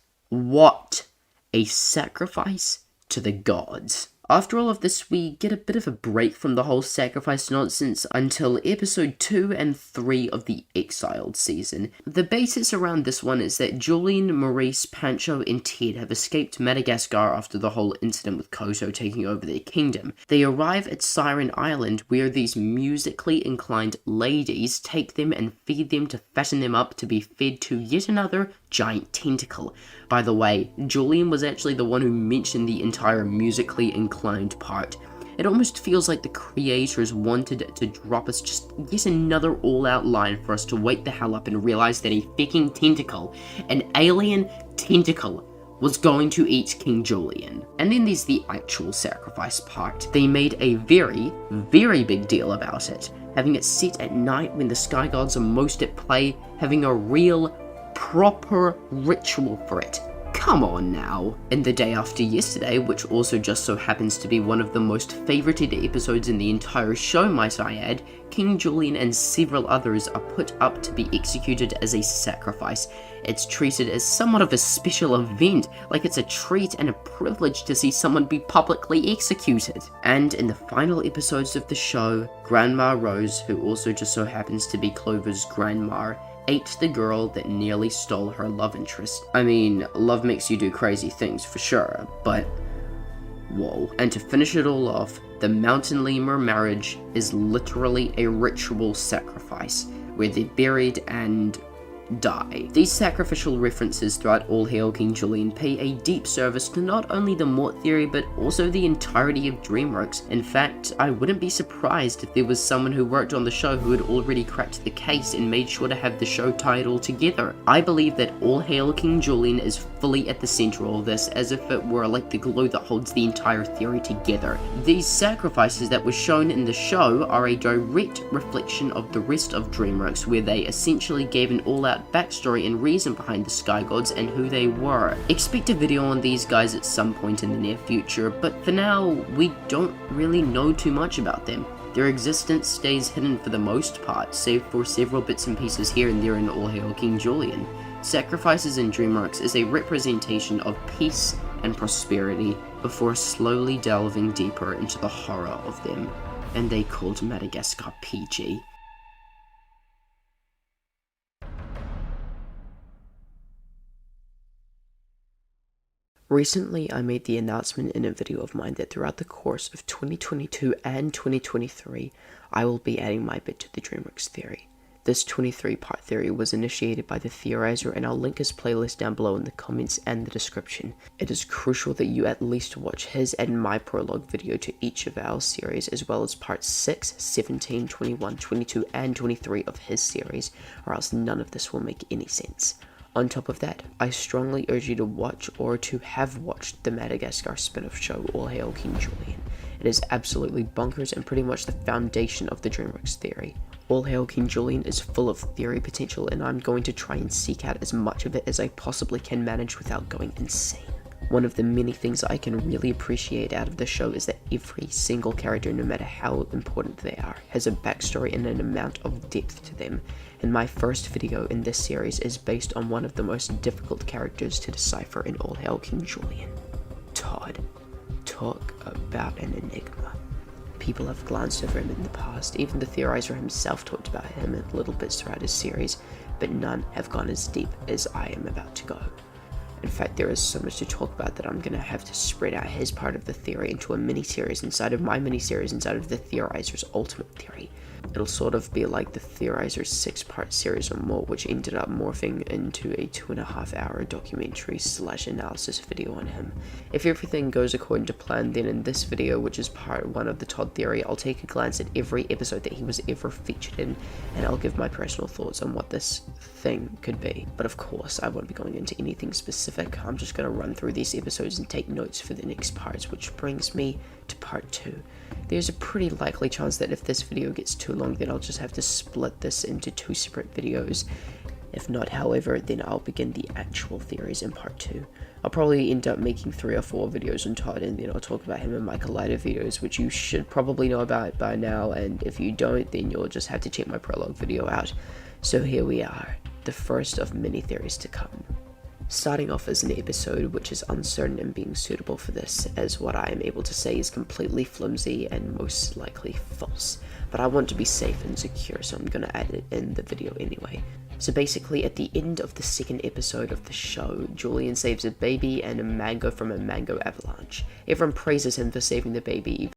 A sacrifice to the gods. After all of this, we get a bit of a break from the whole sacrifice nonsense until episode 2 and 3 of the Exiled season. The basis around this one is that Julien, Maurice, Pancho, and Ted have escaped Madagascar after the whole incident with Koto taking over their kingdom. They arrive at Siren Island, where these musically inclined ladies take them and feed them to fatten them up to be fed to yet another giant tentacle. By the way, Julien was actually the one who mentioned the entire musically inclined part. It almost feels like the creators wanted to drop us just yet another all-out line for us to wake the hell up and realize that a fucking tentacle, an alien tentacle, was going to eat King Julien. And then there's the actual sacrifice part. They made a very, very big deal about it, having it set at night when the sky gods are most at play, having a real, proper ritual for it. Come on now. And the day after yesterday, which also just so happens to be one of the most favorited episodes in the entire show, might I add, King Julien and several others are put up to be executed as a sacrifice. It's treated as somewhat of a special event, like it's a treat and a privilege to see someone be publicly executed. And in the final episodes of the show, Grandma Rose, who also just so happens to be Clover's grandma, ate the girl that nearly stole her love interest. I mean, love makes you do crazy things for sure, but whoa. And to finish it all off, the mountain lemur marriage is literally a ritual sacrifice, where they're buried and die. These sacrificial references throughout All Hail King Julien pay a deep service to not only the Mort theory but also the entirety of DreamWorks. In fact, I wouldn't be surprised if there was someone who worked on the show who had already cracked the case and made sure to have the show tie it all together. I believe that All Hail King Julien is fully at the center of all this, as if it were like the glue that holds the entire theory together. These sacrifices that were shown in the show are a direct reflection of the rest of DreamWorks, where they essentially gave an all-out backstory and reason behind the Sky Gods and who they were. Expect a video on these guys at some point in the near future, but for now, we don't really know too much about them. Their existence stays hidden for the most part, save for several bits and pieces here and there in All Hail King Julien. Sacrifices in DreamWorks is a representation of peace and prosperity before slowly delving deeper into the horror of them, and they called Madagascar PG. Recently, I made the announcement in a video of mine that throughout the course of 2022 and 2023, I will be adding my bit to the DreamWorks theory. This 23-part theory was initiated by the theorizer, and I'll link his playlist down below in the comments and the description. It is crucial that you at least watch his and my prologue video to each of our series, as well as parts 6, 17, 21, 22, and 23 of his series, or else none of this will make any sense. On top of that, I strongly urge you to watch or to have watched the Madagascar spin-off show All Hail King Julien. It is absolutely bonkers and pretty much the foundation of the DreamWorks theory. All Hail King Julien is full of theory potential, and I'm going to try and seek out as much of it as I possibly can manage without going insane. One of the many things I can really appreciate out of the show is that every single character, no matter how important they are, has a backstory and an amount of depth to them, and my first video in this series is based on one of the most difficult characters to decipher in All Hail King Julien. Todd. Talk about an enigma. People have glanced over him in the past, even the theorizer himself talked about him in little bits throughout his series, but none have gone as deep as I am about to go. In fact, there is so much to talk about that I'm going to have to spread out his part of the theory into a mini-series inside of my mini-series inside of the theorizer's ultimate theory. It'll sort of be like the theorizer's 6-part series or more, which ended up morphing into a 2.5-hour documentary / analysis video on him. If everything goes according to plan, then in this video, which is part 1 of the Todd theory, I'll take a glance at every episode that he was ever featured in, and I'll give my personal thoughts on what this thing could be. But of course, I won't be going into anything specific. I'm just going to run through these episodes and take notes for the next parts, which brings me to part 2. There's a pretty likely chance that if this video gets too long, then I'll just have to split this into 2 separate videos. If not, however, then I'll begin the actual theories in part 2. I'll probably end up making 3 or 4 videos on Todd, and then I'll talk about him in my Collider videos, which you should probably know about by now, and if you don't, then you'll just have to check my prologue video out. So here we are, the first of many theories to come. Starting off as an episode which is uncertain in being suitable for this, as what I am able to say is completely flimsy and most likely false. But I want to be safe and secure, so I'm going to add it in the video anyway. So basically, at the end of the second episode of the show, Julien saves a baby and a mango from a mango avalanche. Everyone praises him for saving the baby.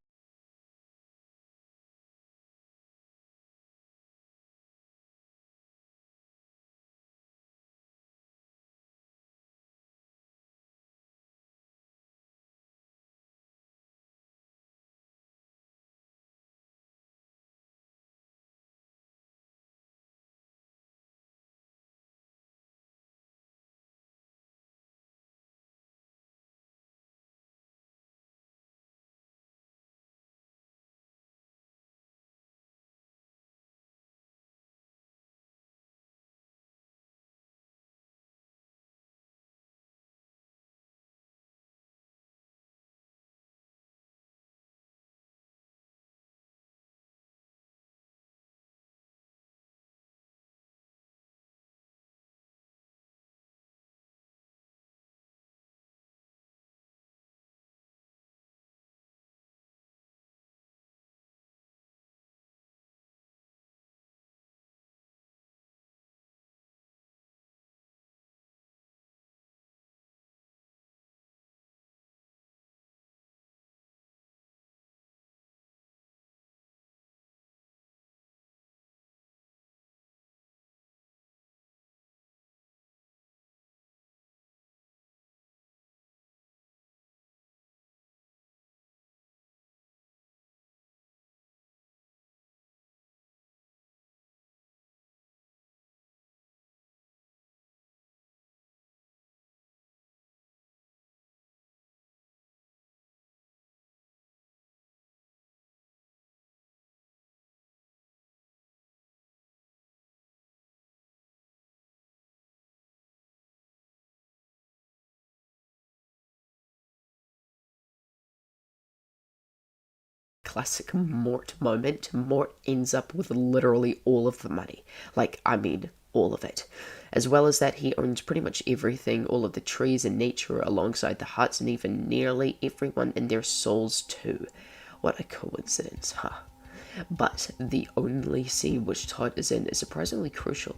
Classic Mort moment. Mort ends up with literally all of the money. All of it. As well as that, he owns pretty much everything, all of the trees and nature alongside the huts, and even nearly everyone in their souls too. What a coincidence, huh? But the only scene which Todd is in is surprisingly crucial.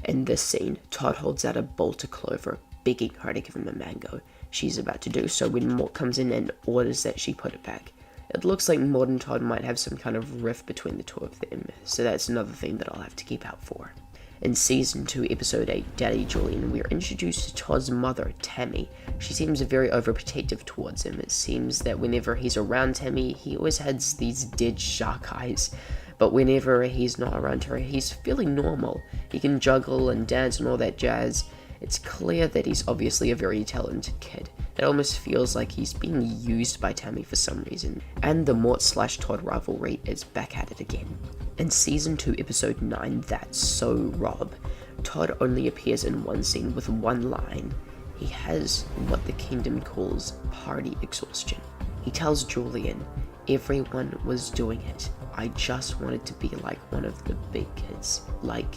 In this scene, Todd holds out a bowl to Clover, begging her to give him a mango. She's about to do so when Mort comes in and orders that she put it back. It looks like Mort and Todd might have some kind of rift between the two of them, so that's another thing that I'll have to keep out for. In Season 2, Episode 8, Daddy Julien, we are introduced to Todd's mother, Tammy. She seems very overprotective towards him. It seems that whenever he's around Tammy, he always has these dead shark eyes. But whenever he's not around her, he's feeling normal. He can juggle and dance and all that jazz. It's clear that he's obviously a very talented kid. It almost feels like he's being used by Tammy for some reason. And the Mort/Todd rivalry is back at it again. In Season 2, Episode 9, That's So Rob, Todd only appears in one scene with one line. He has what the kingdom calls party exhaustion. He tells Julien, everyone was doing it. I just wanted to be like one of the big kids. Like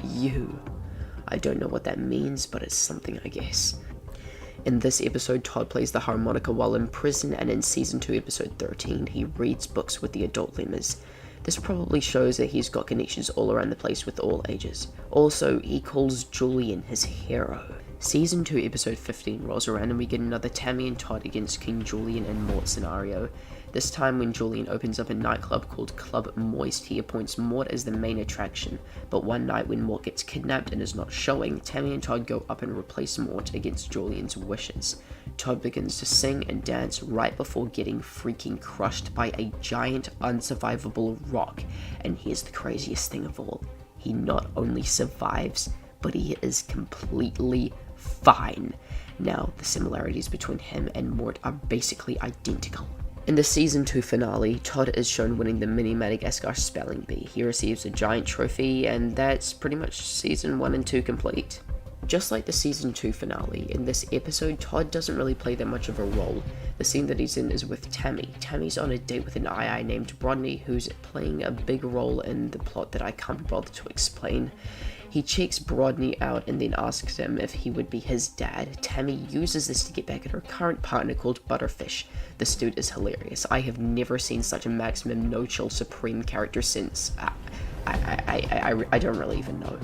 you. I don't know what that means, but it's something, I guess. In this episode, Todd plays the harmonica while in prison, and in Season 2, Episode 13, he reads books with the adult lemurs. This probably shows that he's got connections all around the place with all ages. Also, he calls Julien his hero. Season 2, Episode 15 rolls around and we get another Tammy and Todd against King Julien and Mort scenario. This time when Julien opens up a nightclub called Club Moist, he appoints Mort as the main attraction, but one night when Mort gets kidnapped and is not showing, Tammy and Todd go up and replace Mort against Julien's wishes. Todd begins to sing and dance right before getting freaking crushed by a giant unsurvivable rock, and here's the craziest thing of all, he not only survives, but he is completely fine. Now, the similarities between him and Mort are basically identical. In the Season 2 finale, Todd is shown winning the Mini Madagascar Spelling Bee. He receives a giant trophy, and that's pretty much Season 1 and 2 complete. Just like the Season 2 finale, in this episode, Todd doesn't really play that much of a role. The scene that he's in is with Tammy. Tammy's on a date with an ahkj named Brodney, who's playing a big role in the plot that I can't be bothered to explain. He checks Brodney out and then asks him if he would be his dad. Tammy uses this to get back at her current partner called Butterfish. This dude is hilarious. I have never seen such a maximum no-chill supreme character since... I don't really even know.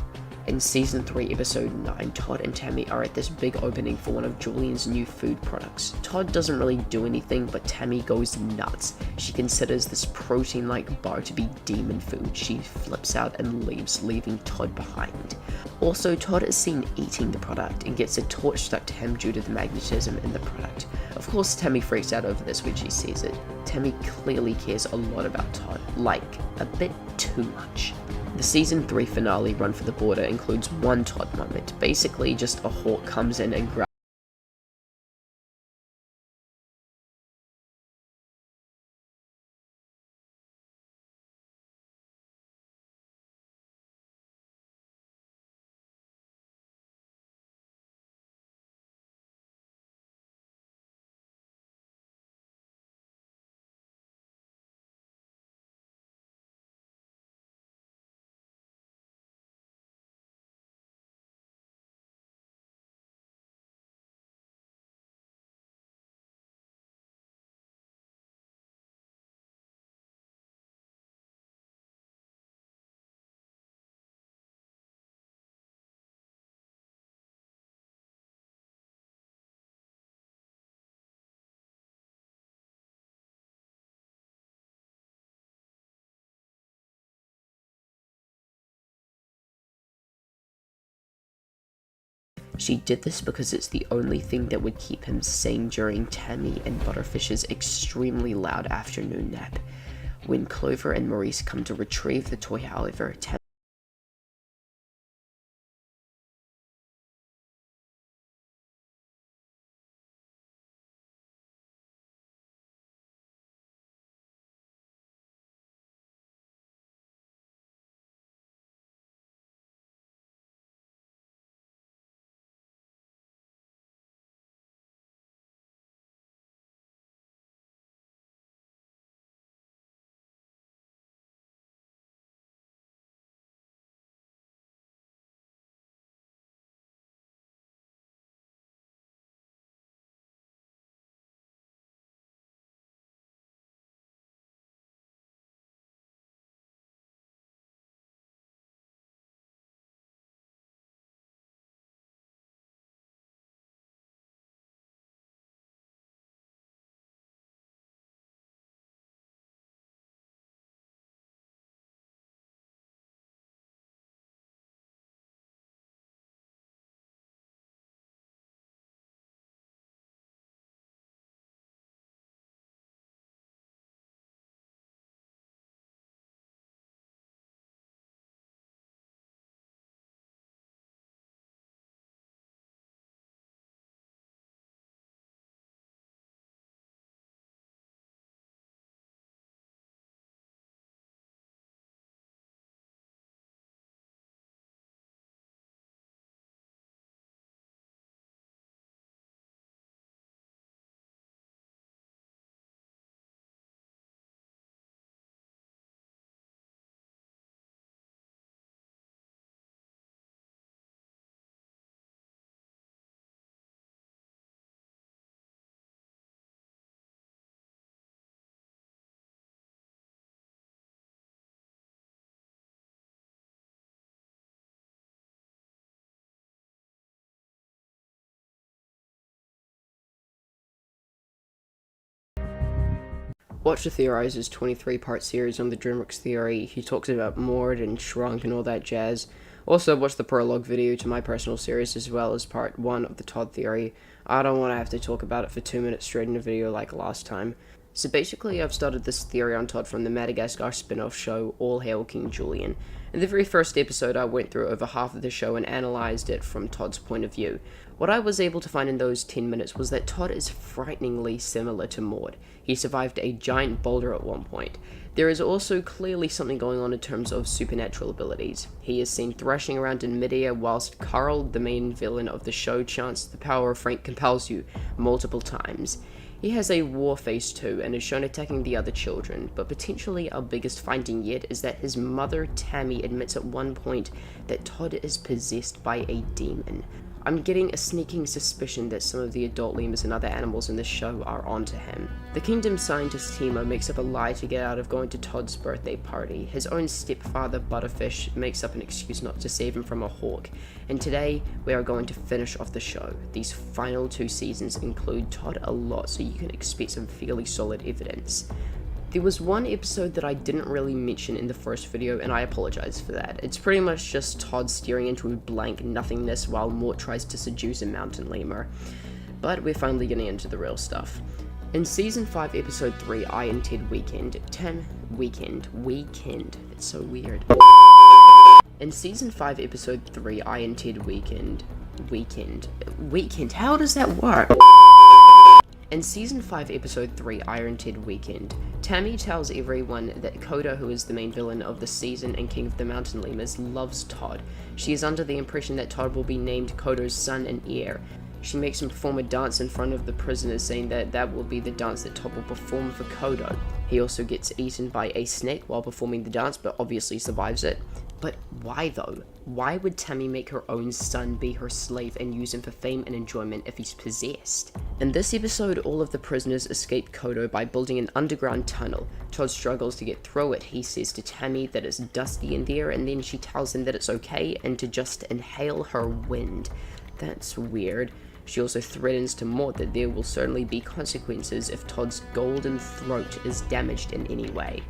In Season 3, Episode 9, Todd and Tammy are at this big opening for one of Julian's new food products. Todd doesn't really do anything, but Tammy goes nuts. She considers this protein-like bar to be demon food. She flips out and leaves, leaving Todd behind. Also, Todd is seen eating the product and gets a torch stuck to him due to the magnetism in the product. Of course, Tammy freaks out over this when she sees it. Tammy clearly cares a lot about Todd, like, a bit too much. The Season 3 finale Run for the Border includes one Todd moment, basically just a hawk comes in and grabs She did this because it's the only thing that would keep him sane during Tammy and Butterfish's extremely loud afternoon nap. When Clover and Maurice come to retrieve the toy, however, Tammy Watch the Theorizer's 23-part series on the DreamWorks theory. He talks about Mort and Shrunk and all that jazz. Also, watch the prologue video to my personal series as well as part 1 of the Todd theory. I don't want to have to talk about it for 2 minutes straight in a video like last time. So basically, I've started this theory on Todd from the Madagascar spin-off show All Hail King Julien. In the very first episode, I went through over half of the show and analysed it from Todd's point of view. What I was able to find in those 10 minutes was that Todd is frighteningly similar to Mort. He survived a giant boulder at one point. There is also clearly something going on in terms of supernatural abilities. He is seen thrashing around in midair whilst Carl, the main villain of the show, chants "The power of Frank compels you" multiple times. He has a war face too and is shown attacking the other children, but potentially our biggest finding yet is that his mother Tammy admits at one point that Todd is possessed by a demon. I'm getting a sneaking suspicion that some of the adult lemurs and other animals in this show are onto him. The Kingdom scientist Timo makes up a lie to get out of going to Todd's birthday party. His own stepfather Butterfish makes up an excuse not to save him from a hawk. And today we are going to finish off the show. These final 2 seasons include Todd a lot, so you can expect some fairly solid evidence. There was one episode that I didn't really mention in the first video, and I apologize for that. It's pretty much just Todd staring into a blank nothingness while Mort tries to seduce a mountain lemur. But we're finally getting into the real stuff. In Season 5, Episode 3, I and Ted Weekend, it's so weird. In Season 5, Episode 3, I and Ted Weekend, how does that work? In Season 5, Episode 3, Iron Ted Weekend, Tammy tells everyone that Kodo, who is the main villain of the season and king of the mountain lemurs, loves Todd. She is under the impression that Todd will be named Kodo's son and heir. She makes him perform a dance in front of the prisoners, saying that that will be the dance that Todd will perform for Kodo. He also gets eaten by a snake while performing the dance, but obviously survives it. But why though? Why would Tammy make her own son be her slave and use him for fame and enjoyment if he's possessed? In this episode, all of the prisoners escape Kodo by building an underground tunnel. Todd struggles to get through it. He says to Tammy that it's dusty in there, and then she tells him that it's okay and to just inhale her wind. That's weird. She also threatens to Mort that there will certainly be consequences if Todd's golden throat is damaged in any way.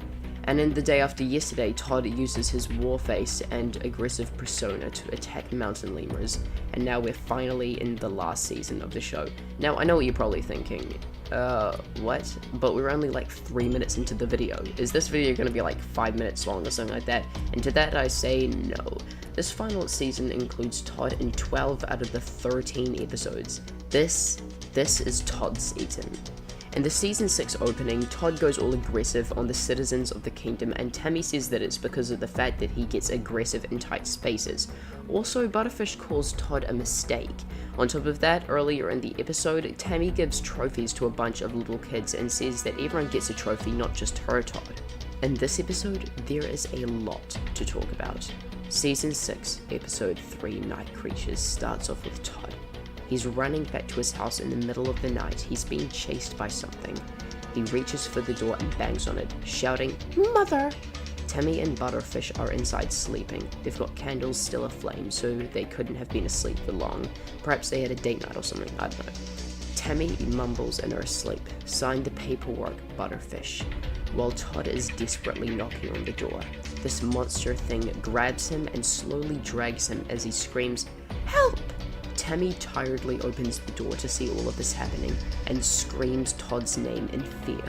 And in the day after yesterday, Todd uses his war face and aggressive persona to attack mountain lemurs, and now we're finally in the last season of the show. Now, I know what you're probably thinking, what? But we're only like 3 minutes into the video. Is this video gonna be like 5 minutes long or something like that? And to that I say no. This final season includes Todd in 12 out of the 13 episodes. This is Todd's season. In the Season 6 opening, Todd goes all aggressive on the citizens of the kingdom, and Tammy says that it's because of the fact that he gets aggressive in tight spaces. Also, Butterfish calls Todd a mistake. On top of that, earlier in the episode, Tammy gives trophies to a bunch of little kids and says that everyone gets a trophy, not just her Todd. In this episode, there is a lot to talk about. Season 6, Episode 3, Night Creatures, starts off with Todd. He's running back to his house in the middle of the night. He's being chased by something. He reaches for the door and bangs on it, shouting, "Mother!" Tammy and Butterfish are inside sleeping. They've got candles still aflame, so they couldn't have been asleep for long. Perhaps they had a date night or something, I don't know. Tammy mumbles in her sleep, "Sign the paperwork, Butterfish," while Todd is desperately knocking on the door. This monster thing grabs him and slowly drags him as he screams, "Help!" Tammy tiredly opens the door to see all of this happening and screams Todd's name in fear.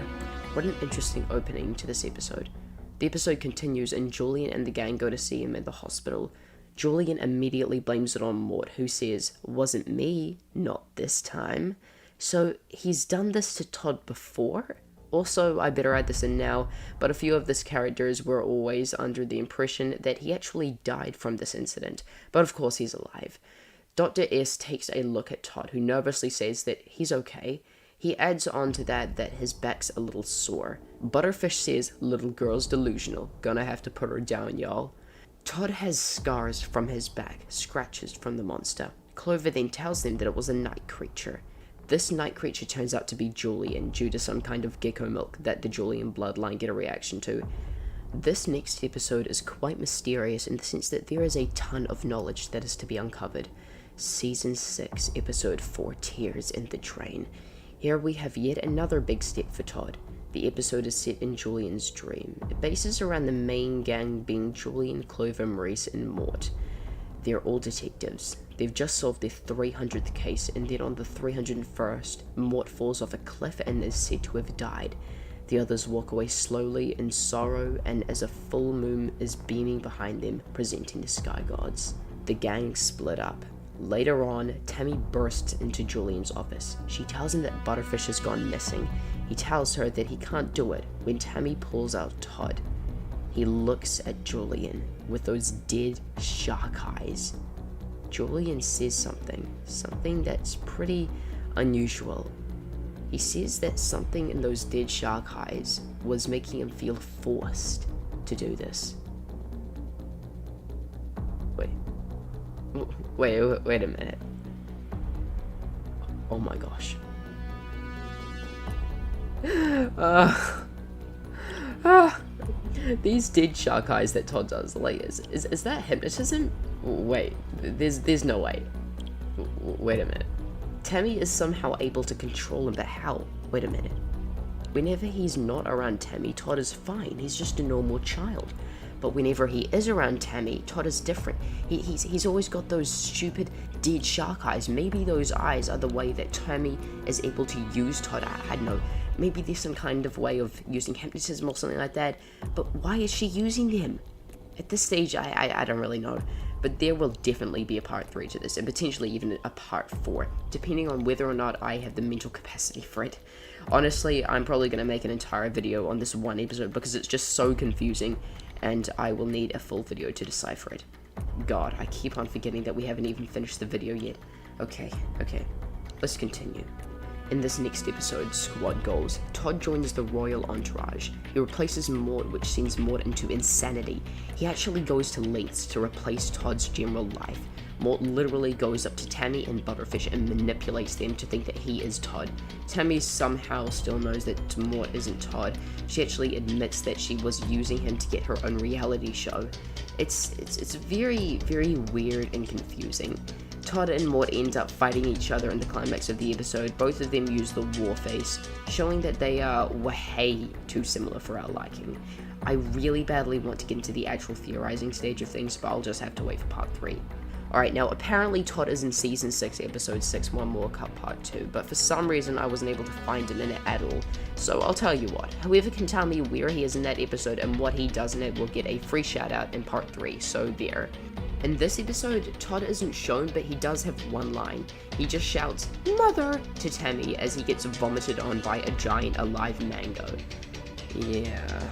What an interesting opening to this episode. The episode continues and Julien and the gang go to see him at the hospital. Julien immediately blames it on Mort, who says, "Wasn't me, not this time." So he's done this to Todd before? Also, I better add this in now, but a few of these characters were always under the impression that he actually died from this incident, but of course he's alive. Dr. S takes a look at Todd, who nervously says that he's okay. He adds on to that his back's a little sore. Butterfish says, "Little girl's delusional. Gonna have to put her down, y'all." Todd has scars from his back, scratches from the monster. Clover then tells them that it was a night creature. This night creature turns out to be Julien, due to some kind of gecko milk that the Julien bloodline get a reaction to. This next episode is quite mysterious in the sense that there is a ton of knowledge that is to be uncovered. Season 6, Episode 4, Tears in the Drain. Here we have yet another big step for Todd. The episode is set in Julien's dream. It bases around the main gang being Julien, Clover, Maurice, and Mort. They're all detectives. They've just solved their 300th case, and then on the 301st, Mort falls off a cliff and is said to have died. The others walk away slowly in sorrow, and as a full moon is beaming behind them, presenting the sky gods. The gang split up. Later on, Tammy bursts into Julien's office. She tells him that Butterfish has gone missing. He tells her that he can't do it when Tammy pulls out Todd. He looks at Julien with those dead shark eyes. Julien says something that's pretty unusual. He says that something in those dead shark eyes was making him feel forced to do this. Wait a minute. Oh my gosh. These dead shark eyes that Todd does, like, is that hypnotism? Wait, there's no way. Wait a minute. Tammy is somehow able to control him, but how? Wait a minute. Whenever he's not around Tammy, Todd is fine. He's just a normal child. But whenever he is around Tammy, Todd is different. He's always got those stupid dead shark eyes. Maybe those eyes are the way that Tammy is able to use Todd. I don't know. Maybe there's some kind of way of using hypnotism or something like that. But why is she using them? At this stage, I don't really know. But there will definitely be a part 3 to this, and potentially even a part 4, depending on whether or not I have the mental capacity for it. Honestly, I'm probably going to make an entire video on this one episode because it's just so confusing, and I will need a full video to decipher it. God, I keep on forgetting that we haven't even finished the video yet. Okay, let's continue. In this next episode, Squad Goals, Todd joins the Royal Entourage. He replaces Mort, which sends Mort into insanity. He actually goes to lengths to replace Todd's general life. Mort literally goes up to Tammy and Butterfish and manipulates them to think that he is Todd. Tammy somehow still knows that Mort isn't Todd. She actually admits that she was using him to get her own reality show. It's very, very weird and confusing. Todd and Mort end up fighting each other in the climax of the episode. Both of them use the war face, showing that they are way too similar for our liking. I really badly want to get into the actual theorizing stage of things, but I'll just have to wait for part 3. Alright, now apparently Todd is in Season 6, Episode 6, One More Cup Part 2, but for some reason I wasn't able to find him in it at all, so I'll tell you what, whoever can tell me where he is in that episode and what he does in it will get a free shout out in Part 3, so there. In this episode, Todd isn't shown, but he does have one line. He just shouts, "Mother!" to Tammy as he gets vomited on by a giant alive mango. Yeah.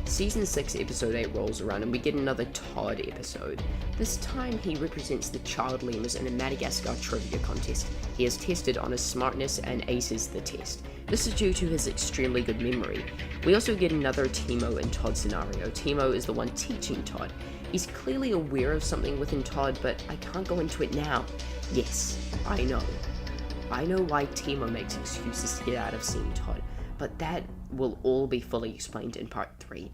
Season 6, Episode 8 rolls around and we get another Todd episode. This time he represents the child lemurs in a Madagascar trivia contest. He is tested on his smartness and aces the test. This is due to his extremely good memory. We also get another Timo and Todd scenario. Timo is the one teaching Todd. He's clearly aware of something within Todd, but I can't go into it now. Yes, I know. I know why Timo makes excuses to get out of seeing Todd, but that will all be fully explained in part 3.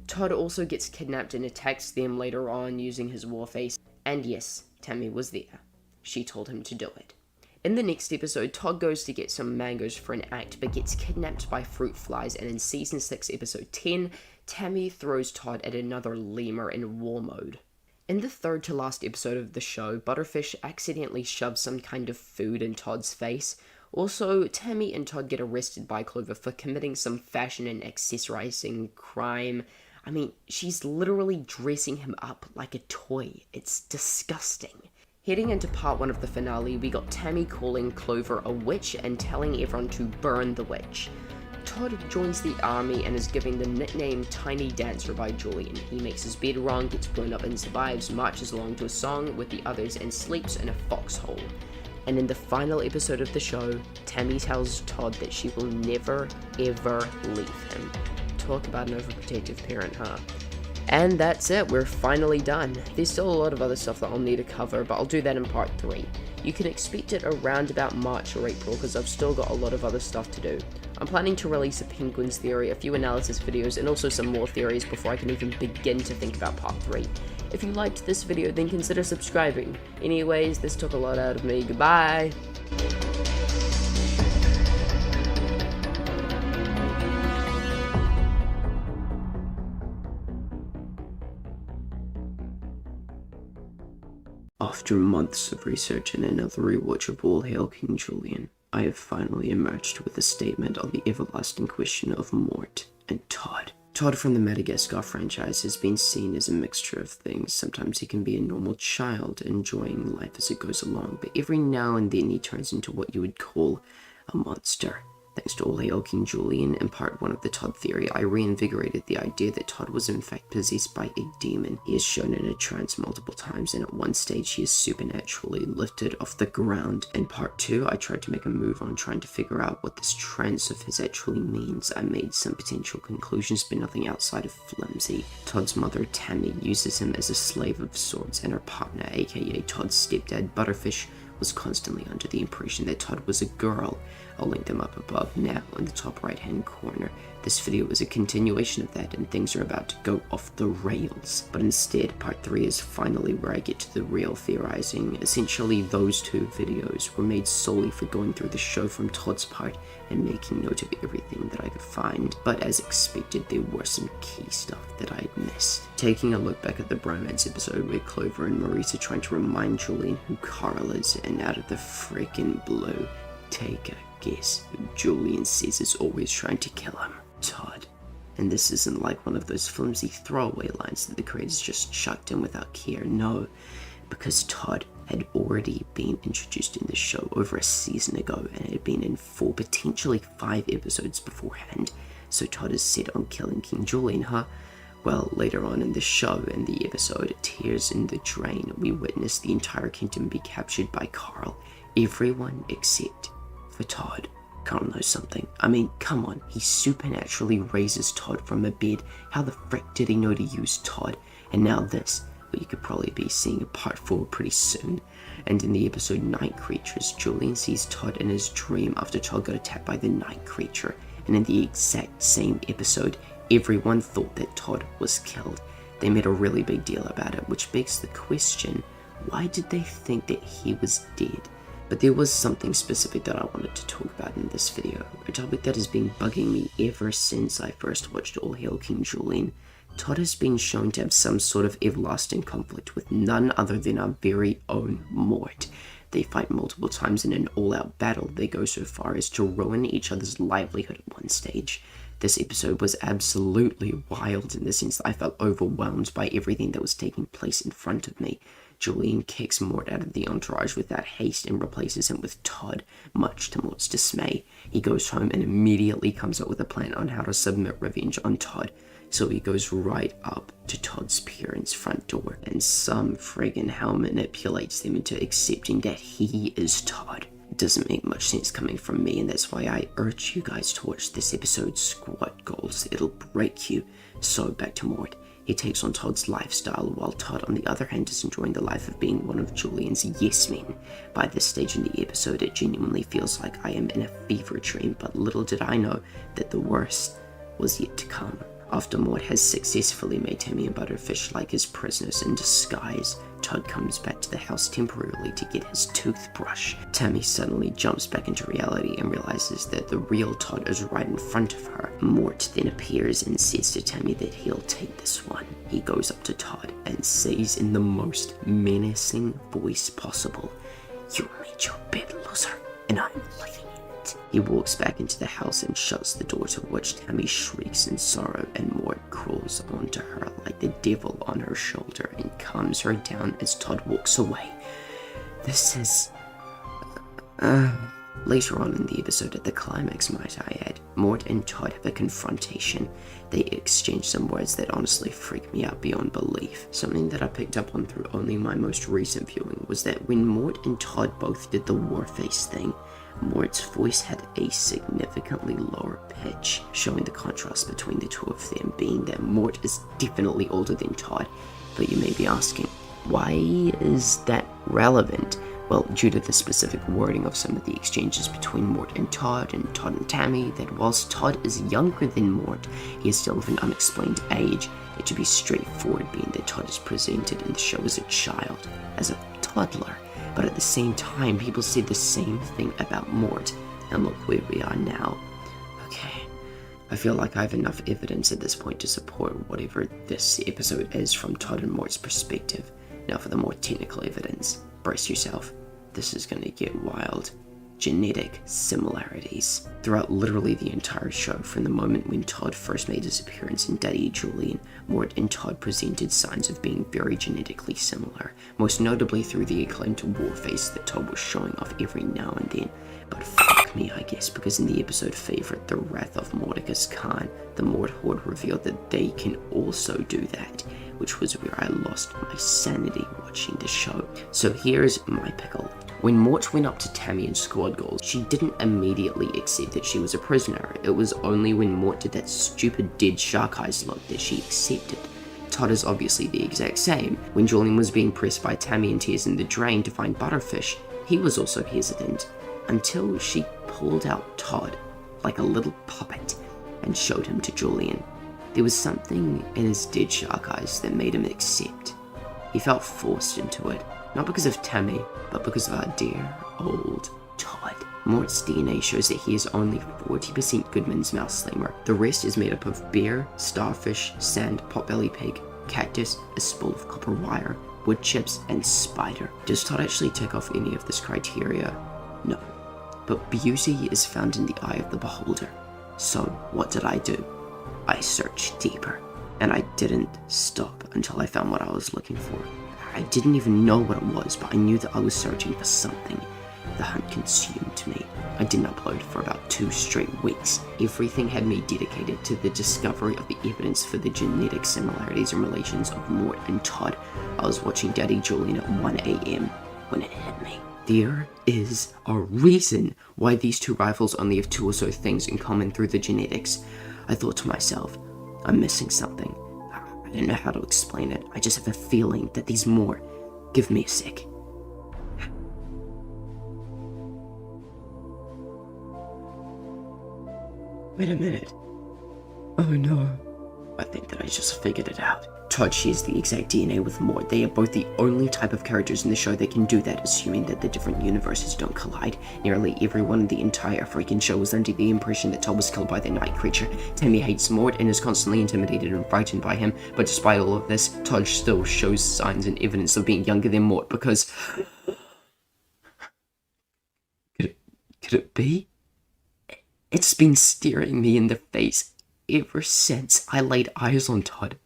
Todd also gets kidnapped and attacks them later on using his war face, and yes, Tammy was there. She told him to do it. In the next episode, Todd goes to get some mangoes for an act, but gets kidnapped by fruit flies, and in Season 6, Episode 10, Tammy throws Todd at another lemur in war mode. In the third to last episode of the show, Butterfish accidentally shoves some kind of food in Todd's face. Also, Tammy and Todd get arrested by Clover for committing some fashion and accessorizing crime. I mean, she's literally dressing him up like a toy. It's disgusting. Heading into part 1 of the finale, we got Tammy calling Clover a witch and telling everyone to burn the witch. Todd joins the army and is given the nickname Tiny Dancer by Julien. He makes his bed wrong, gets blown up and survives, marches along to a song with the others and sleeps in a foxhole. And in the final episode of the show, Tammy tells Todd that she will never, ever leave him. Talk about an overprotective parent, huh? And that's it, we're finally done. There's still a lot of other stuff that I'll need to cover, but I'll do that in part 3. You can expect it around about March or April, because I've still got a lot of other stuff to do. I'm planning to release a Penguins theory, a few analysis videos, and also some more theories before I can even begin to think about part 3. If you liked this video, then consider subscribing. Anyways, this took a lot out of me. Goodbye! After months of research and another rewatch of All Hail King Julien, I have finally emerged with a statement on the everlasting question of Mort and Todd. Todd from the Madagascar franchise has been seen as a mixture of things. Sometimes he can be a normal child, enjoying life as it goes along, but every now and then he turns into what you would call a monster. Thanks to All Hail King Julien in part 1 of the Todd theory, I reinvigorated the idea that Todd was in fact possessed by a demon. He is shown in a trance multiple times, and at one stage he is supernaturally lifted off the ground. In part 2, I tried to make a move on trying to figure out what this trance of his actually means. I made some potential conclusions, but nothing outside of flimsy. Todd's mother, Tammy, uses him as a slave of sorts, and her partner, aka Todd's stepdad, Butterfish, was constantly under the impression that Todd was a girl. I'll link them up above now in the top right hand corner. This video is a continuation of that, and things are about to go off the rails. But instead, part 3 is finally where I get to the real theorizing. Essentially, those two videos were made solely for going through the show from Todd's part and making note of everything that I could find. But as expected, there were some key stuff that I had missed. Taking a look back at the bromance episode where Clover and Maurice are trying to remind Julien who Carl is, and out of the freaking blue, take a guess who Julien says is always trying to kill him. Todd. And this isn't like one of those flimsy throwaway lines that the creators just chucked in without care. No, because Todd had already been introduced in the show over a season ago, and it had been in 4, potentially 5 episodes beforehand. So Todd is set on killing King Julien, huh? Well, later on in the show, in the episode Tears in the Drain, we witness the entire kingdom be captured by Carl. Everyone except for Todd. Carl knows something. I mean, come on, he supernaturally raises Todd from a bed. How the frick did he know to use Todd? And now this. Well, you could probably be seeing a part 4 pretty soon. And in the episode Night Creatures, Julien sees Todd in his dream after Todd got attacked by the Night Creature. And in the exact same episode, everyone thought that Todd was killed. They made a really big deal about it, which begs the question, why did they think that he was dead? But there was something specific that I wanted to talk about in this video, a topic that has been bugging me ever since I first watched All Hail King Julien. Todd has been shown to have some sort of everlasting conflict with none other than our very own Mort. They fight multiple times in an all-out battle. They go so far as to ruin each other's livelihood at one stage. This episode was absolutely wild in the sense that I felt overwhelmed by everything that was taking place in front of me. Julien kicks Mort out of the entourage without haste and replaces him with Todd, much to Mort's dismay. He goes home and immediately comes up with a plan on how to submit revenge on Todd. So he goes right up to Todd's parents' front door, and some friggin' hell manipulates them into accepting that he is Todd. It doesn't make much sense coming from me, and that's why I urge you guys to watch this episode's squad goals. It'll break you. So back to Mort. He takes on Todd's lifestyle, while Todd, on the other hand, is enjoying the life of being one of Julien's yes men. By this stage in the episode, it genuinely feels like I am in a fever dream, but little did I know that the worst was yet to come. After Mort has successfully made Tammy and Butterfish like his prisoners in disguise, Todd comes back to the house temporarily to get his toothbrush. Tammy suddenly jumps back into reality and realizes that the real Todd is right in front of her. Mort then appears and says to Tammy that he'll take this one. He goes up to Todd and says in the most menacing voice possible, "You made your bed, loser, and I'm leaving it." He walks back into the house and shuts the door, to which Tammy shrieks in sorrow, and Mort crawls onto her like the devil on her shoulder and calms her down as Todd walks away. This is... Later on in the episode, at the climax, might I add, Mort and Todd have a confrontation. They exchange some words that honestly freak me out beyond belief. Something that I picked up on through only my most recent viewing was that when Mort and Todd both did the Warface thing, Mort's voice had a significantly lower pitch, showing the contrast between the two of them, being that Mort is definitely older than Todd. But you may be asking, why is that relevant? Well, due to the specific wording of some of the exchanges between Mort and Todd and Tammy, that whilst Todd is younger than Mort, he is still of an unexplained age. It should be straightforward, being that Todd is presented in the show as a child, as a toddler. But at the same time, people said the same thing about Mort, and look where we are now. Okay, I feel like I have enough evidence at this point to support whatever this episode is from Todd and Mort's perspective. Now for the more technical evidence. Brace yourself, this is gonna get wild. Genetic similarities. Throughout literally the entire show, from the moment when Todd first made his appearance in Daddy Julien, Mort and Todd presented signs of being very genetically similar, most notably through the acclaimed Warface that Todd was showing off every now and then. But fuck me, I guess, because in the episode Favorite, The Wrath of Mordecai's Khan, the Mort Horde revealed that they can also do that, which was where I lost my sanity watching the show. So here's my pickle. When Mort went up to Tammy and scored goals, she didn't immediately accept that she was a prisoner. It was only when Mort did that stupid dead shark eyes look that she accepted. Todd is obviously the exact same. When Julien was being pressed by Tammy and Tess in the drain to find butterfish, he was also hesitant, until she pulled out Todd like a little puppet and showed him to Julien. There was something in his dead shark eyes that made him accept. He felt forced into it, not because of Tammy, but because of our dear old Todd. Mort's DNA shows that he is only 40% Goodman's mouse lemur. The rest is made up of bear, starfish, sand, potbelly pig, cactus, a spool of copper wire, wood chips, and spider. Does Todd actually tick off any of this criteria? No. But beauty is found in the eye of the beholder. So what did I do? I searched deeper, and I didn't stop until I found what I was looking for. I didn't even know what it was, but I knew that I was searching for something. The hunt consumed me. I didn't upload for about 2 straight weeks. Everything had me dedicated to the discovery of the evidence for the genetic similarities and relations of Mort and Todd. I was watching Daddy Julien at 1 a.m. when it hit me. There is a reason why these two rivals only have 2 or so things in common through the genetics. I thought to myself, I'm missing something. I don't know how to explain it. I just have a feeling that there's more. Give me a sec. Wait a minute. Oh no. I think that I just figured it out. Todd shares the exact DNA with Mort. They are both the only type of characters in the show that can do that, assuming that the different universes don't collide. Nearly everyone in the entire freaking show was under the impression that Todd was killed by the night creature. Tammy hates Mort and is constantly intimidated and frightened by him, but despite all of this, Todd still shows signs and evidence of being younger than Mort because... Could it be? It's been staring me in the face ever since I laid eyes on Todd.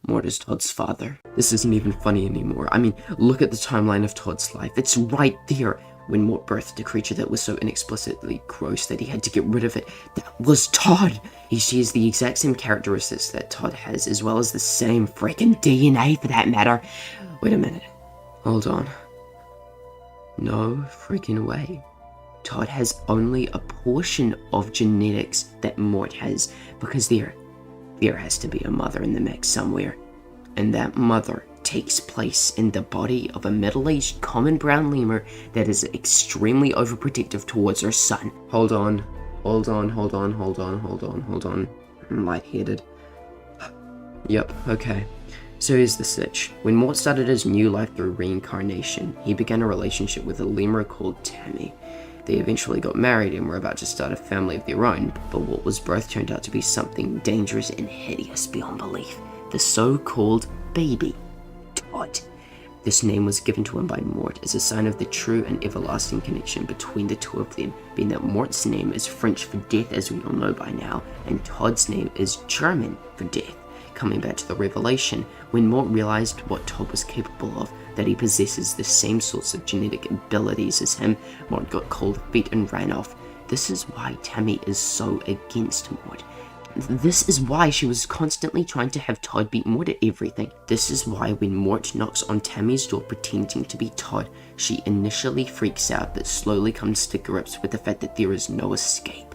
Mort is Todd's father. This isn't even funny anymore. I mean, look at the timeline of Todd's life. It's right there. When Mort birthed a creature that was so inexplicably gross that he had to get rid of it, that was Todd. He shares the exact same characteristics that Todd has, as well as the same freaking DNA for that matter. Wait a minute. Hold on. No freaking way. Todd has only a portion of genetics that Mort has, because there has to be a mother in the mix somewhere. And that mother takes place in the body of a middle-aged common brown lemur that is extremely overprotective towards her son. Hold on. I'm lightheaded. Yep, okay. So here's the sitch. When Mort started his new life through reincarnation, he began a relationship with a lemur called Tammy. They eventually got married and were about to start a family of their own, but what was birthed turned out to be something dangerous and hideous beyond belief. The so-called baby, Todd. This name was given to him by Mort as a sign of the true and everlasting connection between the two of them, being that Mort's name is French for death, as we all know by now, and Todd's name is German for death. Coming back to the revelation, when Mort realized what Todd was capable of, that he possesses the same sorts of genetic abilities as him, Mort got cold feet and ran off. This is why Tammy is so against Mort. This is why she was constantly trying to have Todd beat Mort at everything. This is why when Mort knocks on Tammy's door pretending to be Todd, she initially freaks out but slowly comes to grips with the fact that there is no escape.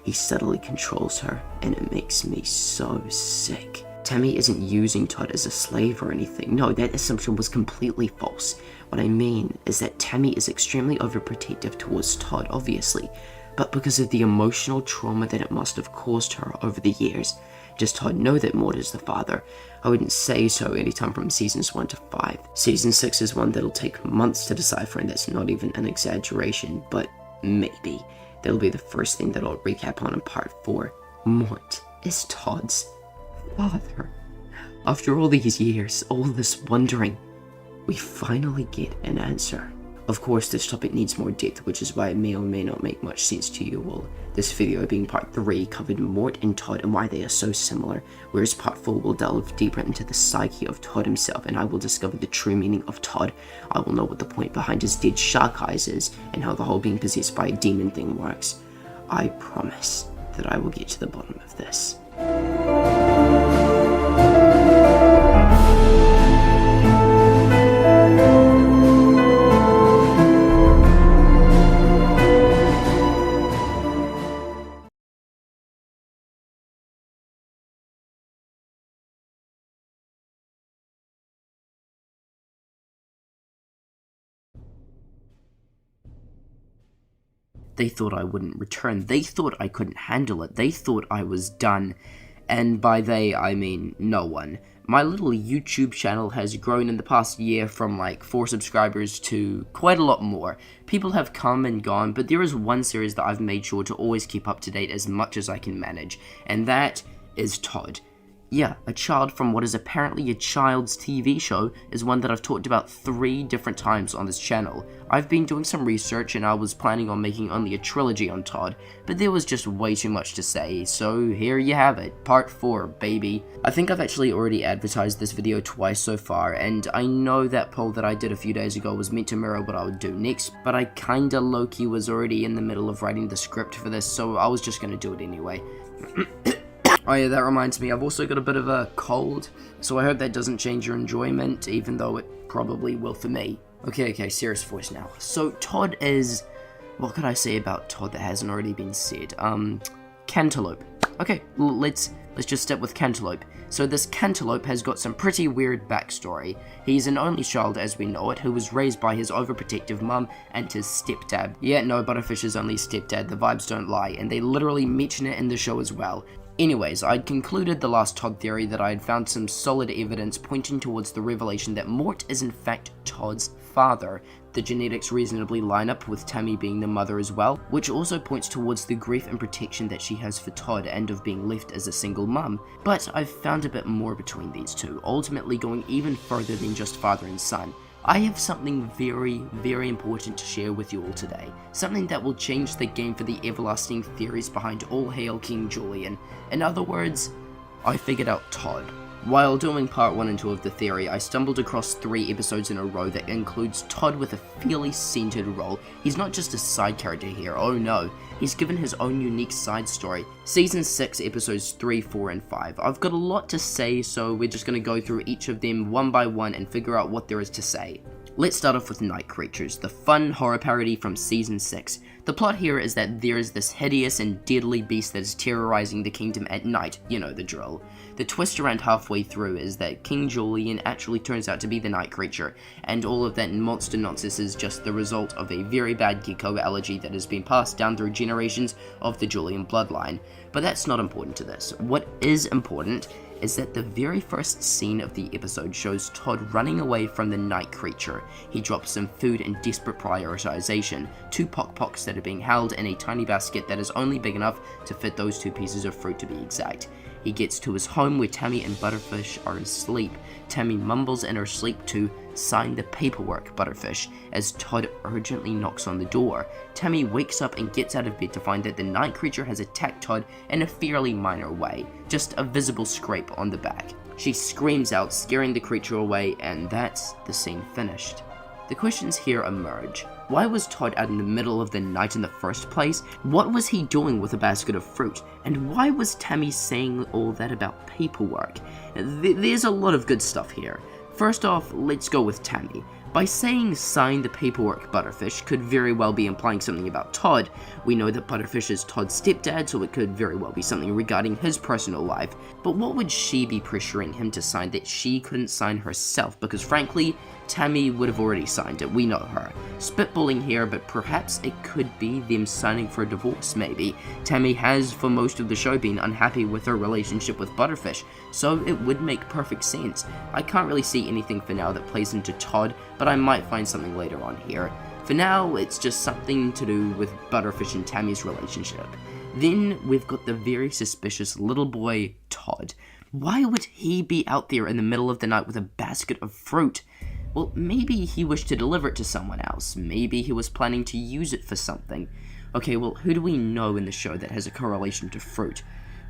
He subtly controls her, and it makes me so sick. Tammy isn't using Todd as a slave or anything. No, that assumption was completely false. What I mean is that Tammy is extremely overprotective towards Todd, obviously, but because of the emotional trauma that it must have caused her over the years. Does Todd know that Mort is the father? I wouldn't say so anytime from seasons 1 to 5. Season 6 is one that'll take months to decipher, and that's not even an exaggeration, but maybe. That'll be the first thing that I'll recap on in part 4. Mort is Todd's father. After all these years, all this wondering, we finally get an answer. Of course, this topic needs more depth, which is why it may or may not make much sense to you all. This video, being part 3, covered Mort and Todd and why they are so similar, whereas part 4 will delve deeper into the psyche of Todd himself, and I will discover the true meaning of Todd. I will know what the point behind his dead shark eyes is, and how the whole being possessed by a demon thing works. I promise that I will get to the bottom of this. They thought I wouldn't return. They thought I couldn't handle it. They thought I was done. And by they, I mean no one. My little YouTube channel has grown in the past year from like 4 subscribers to quite a lot more. People have come and gone, but there is one series that I've made sure to always keep up to date as much as I can manage, and that is Todd. Yeah, a child from what is apparently a child's TV show is one that I've talked about 3 different times on this channel. I've been doing some research and I was planning on making only a trilogy on Todd, but there was just way too much to say, so here you have it, part 4, baby. I think I've actually already advertised this video twice so far, and I know that poll that I did a few days ago was meant to mirror what I would do next, but I kinda low-key was already in the middle of writing the script for this, so I was just gonna do it anyway. Oh yeah, that reminds me, I've also got a bit of a cold, so I hope that doesn't change your enjoyment, even though it probably will for me. Okay, serious voice now. So, Todd is... what could I say about Todd that hasn't already been said? Cantaloupe. Okay, let's just stick with Cantaloupe. So this Cantaloupe has got some pretty weird backstory. He's an only child as we know it, who was raised by his overprotective mum and his stepdad. Yeah, no, Butterfish's only stepdad, the vibes don't lie, and they literally mention it in the show as well. Anyways, I'd concluded the last Todd theory that I had found some solid evidence pointing towards the revelation that Mort is in fact Todd's father. The genetics reasonably line up with Tammy being the mother as well, which also points towards the grief and protection that she has for Todd and of being left as a single mum. But I've found a bit more between these two, ultimately going even further than just father and son. I have something very, very important to share with you all today. Something that will change the game for the everlasting theories behind All Hail King Julien. In other words, I figured out Todd. While doing part 1 and 2 of the theory, I stumbled across 3 episodes in a row that includes Todd with a fairly centered role. He's not just a side character here, oh no. He's given his own unique side story. Season 6, episodes 3, 4, and 5. I've got a lot to say, so we're just going to go through each of them one by one and figure out what there is to say. Let's start off with Night Creatures, the fun horror parody from Season 6. The plot here is that there is this hideous and deadly beast that is terrorizing the kingdom at night, you know the drill. The twist around halfway through is that King Julien actually turns out to be the Night Creature, and all of that monster nonsense is just the result of a very bad gecko allergy that has been passed down through generations of the Julien bloodline. But that's not important to this. What is important is that the very first scene of the episode shows Todd running away from the Night Creature. He drops some food in desperate prioritization, 2 pock-pocks that are being held in a tiny basket that is only big enough to fit those 2 pieces of fruit to be exact. He gets to his home where Tammy and Butterfish are asleep. Tammy mumbles in her sleep to sign the paperwork, Butterfish, as Todd urgently knocks on the door. Tammy wakes up and gets out of bed to find that the Night Creature has attacked Todd in a fairly minor way, just a visible scrape on the back. She screams out, scaring the creature away, and that's the scene finished. The questions here emerge. Why was Todd out in the middle of the night in the first place? What was he doing with a basket of fruit? And why was Tammy saying all that about paperwork? There's a lot of good stuff here. First off, let's go with Tammy. By saying sign the paperwork, Butterfish could very well be implying something about Todd. We know that Butterfish is Todd's stepdad, so it could very well be something regarding his personal life. But what would she be pressuring him to sign that she couldn't sign herself? Because frankly, Tammy would have already signed it, we know her. Spitballing here, but perhaps it could be them signing for a divorce, maybe. Tammy has, for most of the show, been unhappy with her relationship with Butterfish, so it would make perfect sense. I can't really see anything for now that plays into Todd, but I might find something later on here. For now, it's just something to do with Butterfish and Tammy's relationship. Then we've got the very suspicious little boy, Todd. Why would he be out there in the middle of the night with a basket of fruit? Well, maybe he wished to deliver it to someone else. Maybe he was planning to use it for something. Okay, well, who do we know in the show that has a correlation to fruit?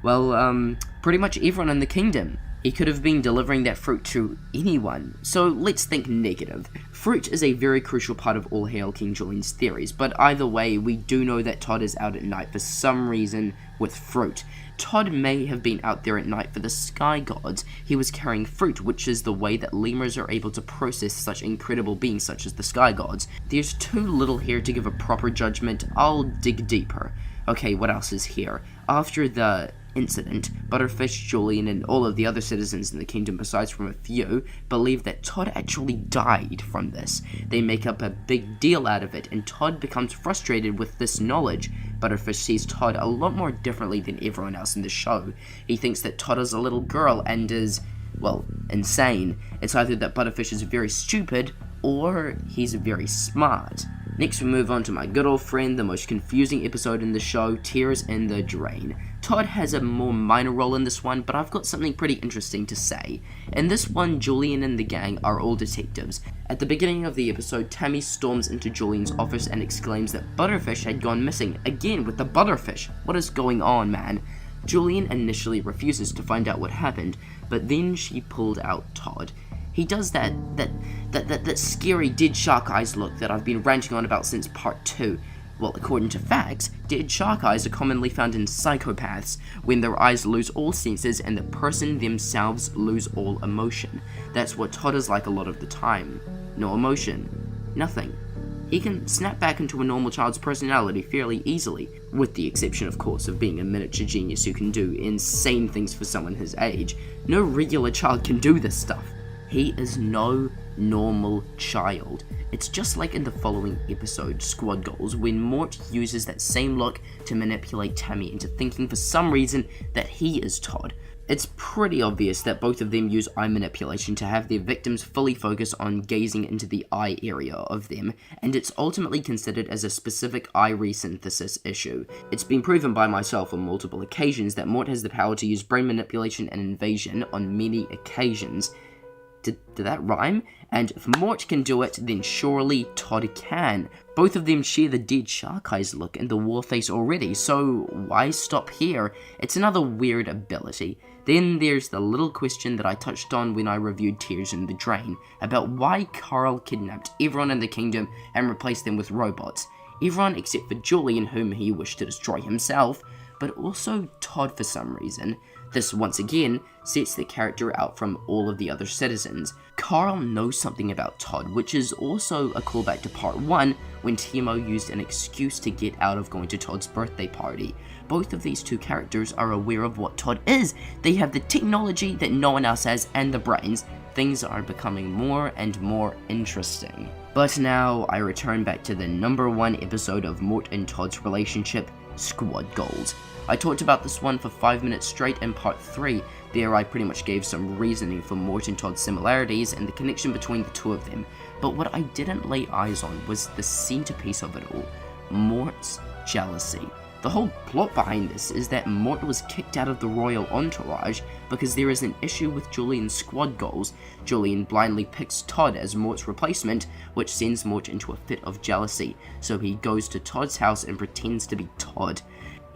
Well, pretty much everyone in the kingdom. He could have been delivering that fruit to anyone. So let's think negative. Fruit is a very crucial part of all Hail King Julien's theories, but either way, we do know that Todd is out at night for some reason with fruit. Todd may have been out there at night for the sky gods. He was carrying fruit, which is the way that lemurs are able to process such incredible beings such as the sky gods. There's too little here to give a proper judgment. I'll dig deeper. Okay, what else is here? After the incident, Butterfish, Julien, and all of the other citizens in the kingdom, besides from a few, believe that Todd actually died from this. They make up a big deal out of it, and Todd becomes frustrated with this knowledge. Butterfish sees Todd a lot more differently than everyone else in the show. He thinks that Todd is a little girl and is, well, insane. It's either that Butterfish is very stupid, or he's very smart. Next we move on to my good old friend, the most confusing episode in the show, Tears in the Drain. Todd has a more minor role in this one, but I've got something pretty interesting to say. In this one, Julien and the gang are all detectives. At the beginning of the episode, Tammy storms into Julien's office and exclaims that Butterfish had gone missing, again with the Butterfish. What is going on, man? Julien initially refuses to find out what happened, but then she pulled out Todd. He does that scary dead shark eyes look that I've been ranting on about since part 2. Well, according to facts, dead shark eyes are commonly found in psychopaths, when their eyes lose all senses and the person themselves lose all emotion. That's what Todd is like a lot of the time. No emotion. Nothing. He can snap back into a normal child's personality fairly easily, with the exception, of course, of being a miniature genius who can do insane things for someone his age. No regular child can do this stuff. He is no normal child. It's just like in the following episode, Squad Goals, when Mort uses that same look to manipulate Tammy into thinking for some reason that he is Todd. It's pretty obvious that both of them use eye manipulation to have their victims fully focus on gazing into the eye area of them, and it's ultimately considered as a specific eye resynthesis issue. It's been proven by myself on multiple occasions that Mort has the power to use brain manipulation and invasion on many occasions. Did that rhyme? And if Mort can do it, then surely Todd can. Both of them share the dead shark eyes look and the war face already, so why stop here? It's another weird ability. Then there's the little question that I touched on when I reviewed Tears in the Drain, about why Carl kidnapped everyone in the kingdom and replaced them with robots. Everyone except for Julien, whom he wished to destroy himself, but also Todd for some reason. This, once again, sets the character out from all of the other citizens. Carl knows something about Todd, which is also a callback to part 1, when Timo used an excuse to get out of going to Todd's birthday party. Both of these two characters are aware of what Todd is. They have the technology that no one else has and the brains. Things are becoming more and more interesting. But now, I return back to the number 1 episode of Mort and Todd's relationship, Squad Goals. I talked about this one for 5 minutes straight in part 3. There I pretty much gave some reasoning for Mort and Todd's similarities and the connection between the two of them. But what I didn't lay eyes on was the centerpiece of it all, Mort's jealousy. The whole plot behind this is that Mort was kicked out of the royal entourage because there is an issue with Julien's Squad Goals. Julien blindly picks Todd as Mort's replacement, which sends Mort into a fit of jealousy, so he goes to Todd's house and pretends to be Todd.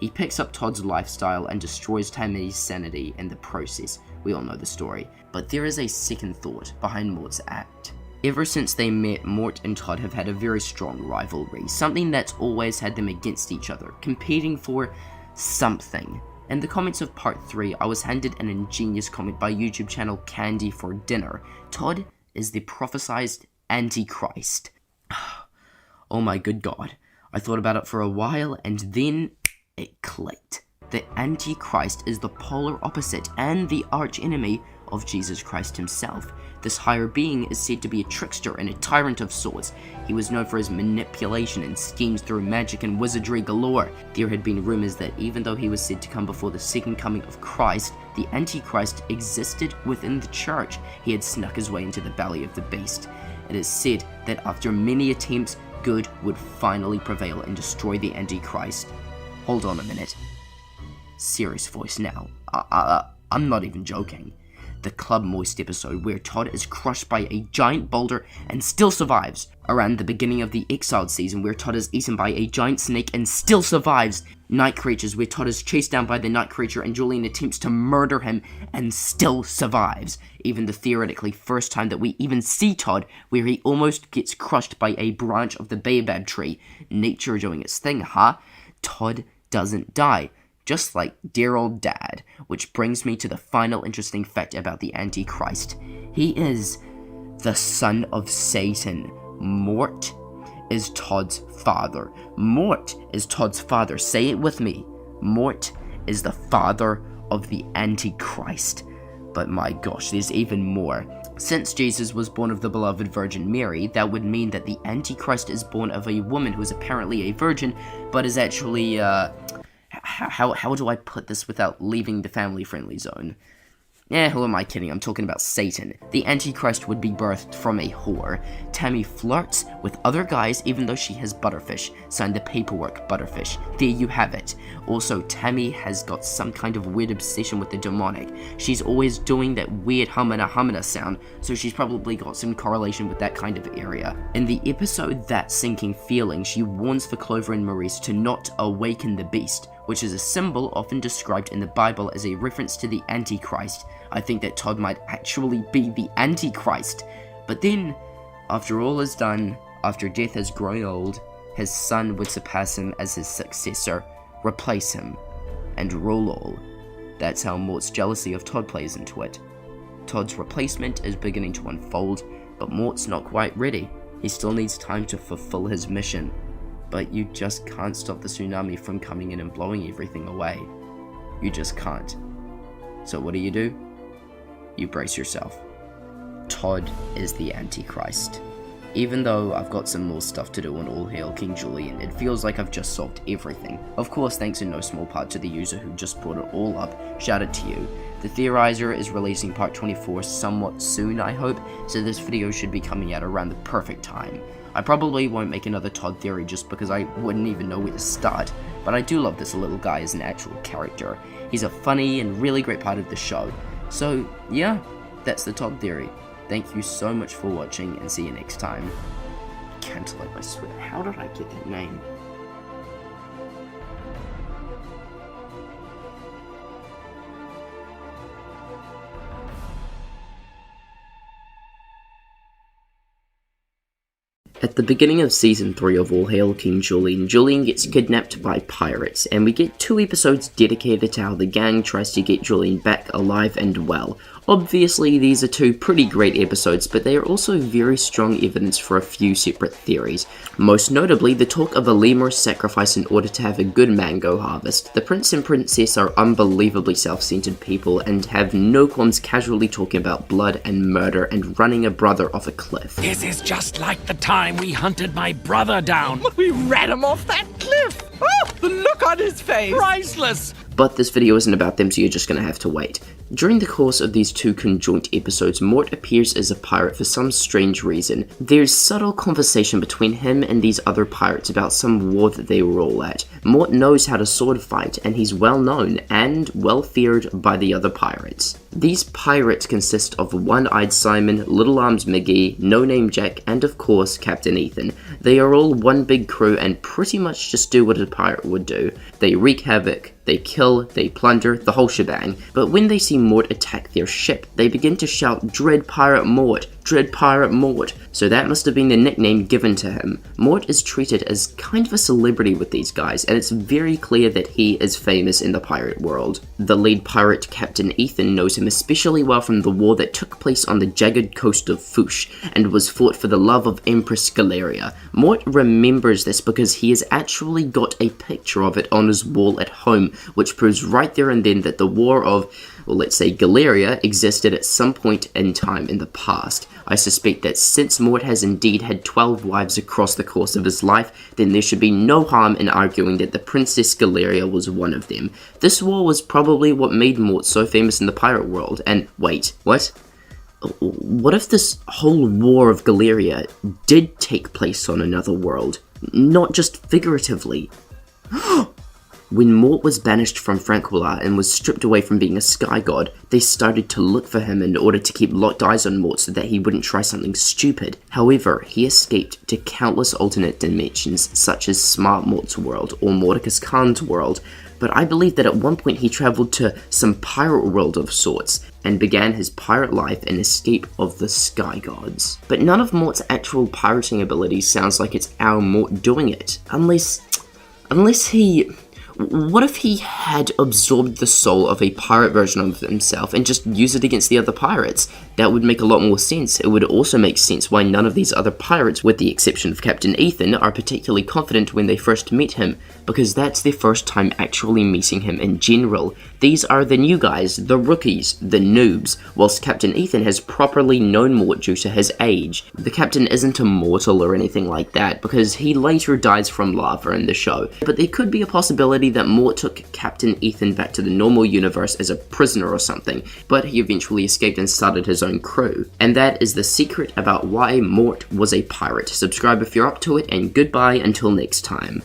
He picks up Todd's lifestyle and destroys Tammy's sanity in the process. We all know the story. But there is a second thought behind Mort's act. Ever since they met, Mort and Todd have had a very strong rivalry, something that's always had them against each other, competing for something. In the comments of part 3, I was handed an ingenious comment by YouTube channel Candy for Dinner. Todd is the prophesized Antichrist. Oh my good god. I thought about it for a while and then it clicked. The Antichrist is the polar opposite and the archenemy of Jesus Christ himself. This higher being is said to be a trickster and a tyrant of sorts. He was known for his manipulation and schemes through magic and wizardry galore. There had been rumors that even though he was said to come before the second coming of Christ, the Antichrist existed within the church. He had snuck his way into the belly of the beast. It is said that after many attempts, good would finally prevail and destroy the Antichrist. Hold on a minute. Serious voice now. I'm not even joking. the Club Moist episode where Todd is crushed by a giant boulder and still survives, around the beginning of the Exiled season where Todd is eaten by a giant snake and still survives, Night Creatures where Todd is chased down by the Night Creature and Julien attempts to murder him and still survives, even the theoretically first time that we even see Todd where he almost gets crushed by a branch of the baobab tree. Nature doing its thing, huh? Todd doesn't die, just like dear old dad, which brings me to the final interesting fact about the Antichrist. He is the son of Satan. Mort is Todd's father. Mort is Todd's father. Say it with me. Mort is the father of the Antichrist. But my gosh, there's even more. Since Jesus was born of the beloved Virgin Mary, that would mean that the Antichrist is born of a woman who is apparently a virgin, but is actually, how do I put this without leaving the family-friendly zone? Who am I kidding? I'm talking about Satan. The Antichrist would be birthed from a whore. Tammy flirts with other guys even though she has Butterfish. Signed the paperwork, Butterfish. There you have it. Also, Tammy has got some kind of weird obsession with the demonic. She's always doing that weird humana sound, so she's probably got some correlation with that kind of area. In the episode That Sinking Feeling, she warns for Clover and Maurice to not awaken the beast, which is a symbol often described in the Bible as a reference to the Antichrist. I think that Todd might actually be the Antichrist. But then, after all is done, after death has grown old, his son would surpass him as his successor, replace him, and rule all. That's how Mort's jealousy of Todd plays into it. Todd's replacement is beginning to unfold, but Mort's not quite ready. He still needs time to fulfill his mission. But you just can't stop the tsunami from coming in and blowing everything away. You just can't. So what do? You brace yourself. Todd is the Antichrist. Even though I've got some more stuff to do on All Hail King Julien, it feels like I've just solved everything. Of course, thanks in no small part to the user who just brought it all up. Shout out to you. The Theorizer is releasing part 24 somewhat soon, I hope, so this video should be coming out around the perfect time. I probably won't make another Todd theory just because I wouldn't even know where to start, but I do love this little guy as an actual character. He's a funny and really great part of the show. So yeah, that's the Todd theory. Thank you so much for watching and see you next time. Can't let my sweat. How did I get that name? At the beginning of Season 3 of All Hail King Julien, Julien gets kidnapped by pirates, and we get 2 episodes dedicated to how the gang tries to get Julien back alive and well. Obviously, these are 2 pretty great episodes, but they are also very strong evidence for a few separate theories. Most notably, the talk of a lemur's sacrifice in order to have a good mango harvest. The prince and princess are unbelievably self-centered people and have no qualms casually talking about blood and murder and running a brother off a cliff. This is just like the time we hunted my brother down. We ran him off that cliff! Oh, the look on his face! Priceless! But this video isn't about them, so you're just gonna have to wait. During the course of these 2 conjoint episodes, Mort appears as a pirate for some strange reason. There's subtle conversation between him and these other pirates about some war that they were all at. Mort knows how to sword fight, and he's well known and well feared by the other pirates. These pirates consist of One-Eyed Simon, Little Arms Miggy, No Name Jack, and of course Captain Ethan. They are all one big crew and pretty much just do what a pirate would do. They wreak havoc, they kill, they plunder, the whole shebang. But when they see Mort attack their ship, they begin to shout, "Dread Pirate Mort! Dread Pirate Mort!" So that must have been the nickname given to him. Mort is treated as kind of a celebrity with these guys, and it's very clear that he is famous in the pirate world. The lead pirate, Captain Ethan, knows him especially well from the war that took place on the jagged coast of Fouche, and was fought for the love of Empress Galeria. Mort remembers this because he has actually got a picture of it on his wall at home, which proves right there and then that the war of, well, let's say Galeria, existed at some point in time in the past. I suspect that since Mort has indeed had 12 wives across the course of his life, then there should be no harm in arguing that the Princess Galeria was one of them. This war was probably what made Mort so famous in the pirate world, and wait, what? What if this whole war of Galeria did take place on another world, not just figuratively? When Mort was banished from Franquilla and was stripped away from being a sky god, they started to look for him in order to keep locked eyes on Mort so that he wouldn't try something stupid. However, he escaped to countless alternate dimensions such as Smart Mort's world or Mordecus Khan's world, but I believe that at one point he travelled to some pirate world of sorts and began his pirate life and escape of the sky gods. But none of Mort's actual pirating abilities sounds like it's our Mort doing it, unless he... What if he had absorbed the soul of a pirate version of himself and just used it against the other pirates? That would make a lot more sense. It would also make sense why none of these other pirates, with the exception of Captain Ethan, are particularly confident when they first meet him, because that's their first time actually meeting him in general. These are the new guys, the rookies, the noobs, whilst Captain Ethan has properly known Mort due to his age. The captain isn't immortal or anything like that, because he later dies from lava in the show, but there could be a possibility that Mort took Captain Ethan back to the normal universe as a prisoner or something, but he eventually escaped and started his own crew. And that is the secret about why Mort was a pirate. Subscribe if you're up to it, and goodbye until next time.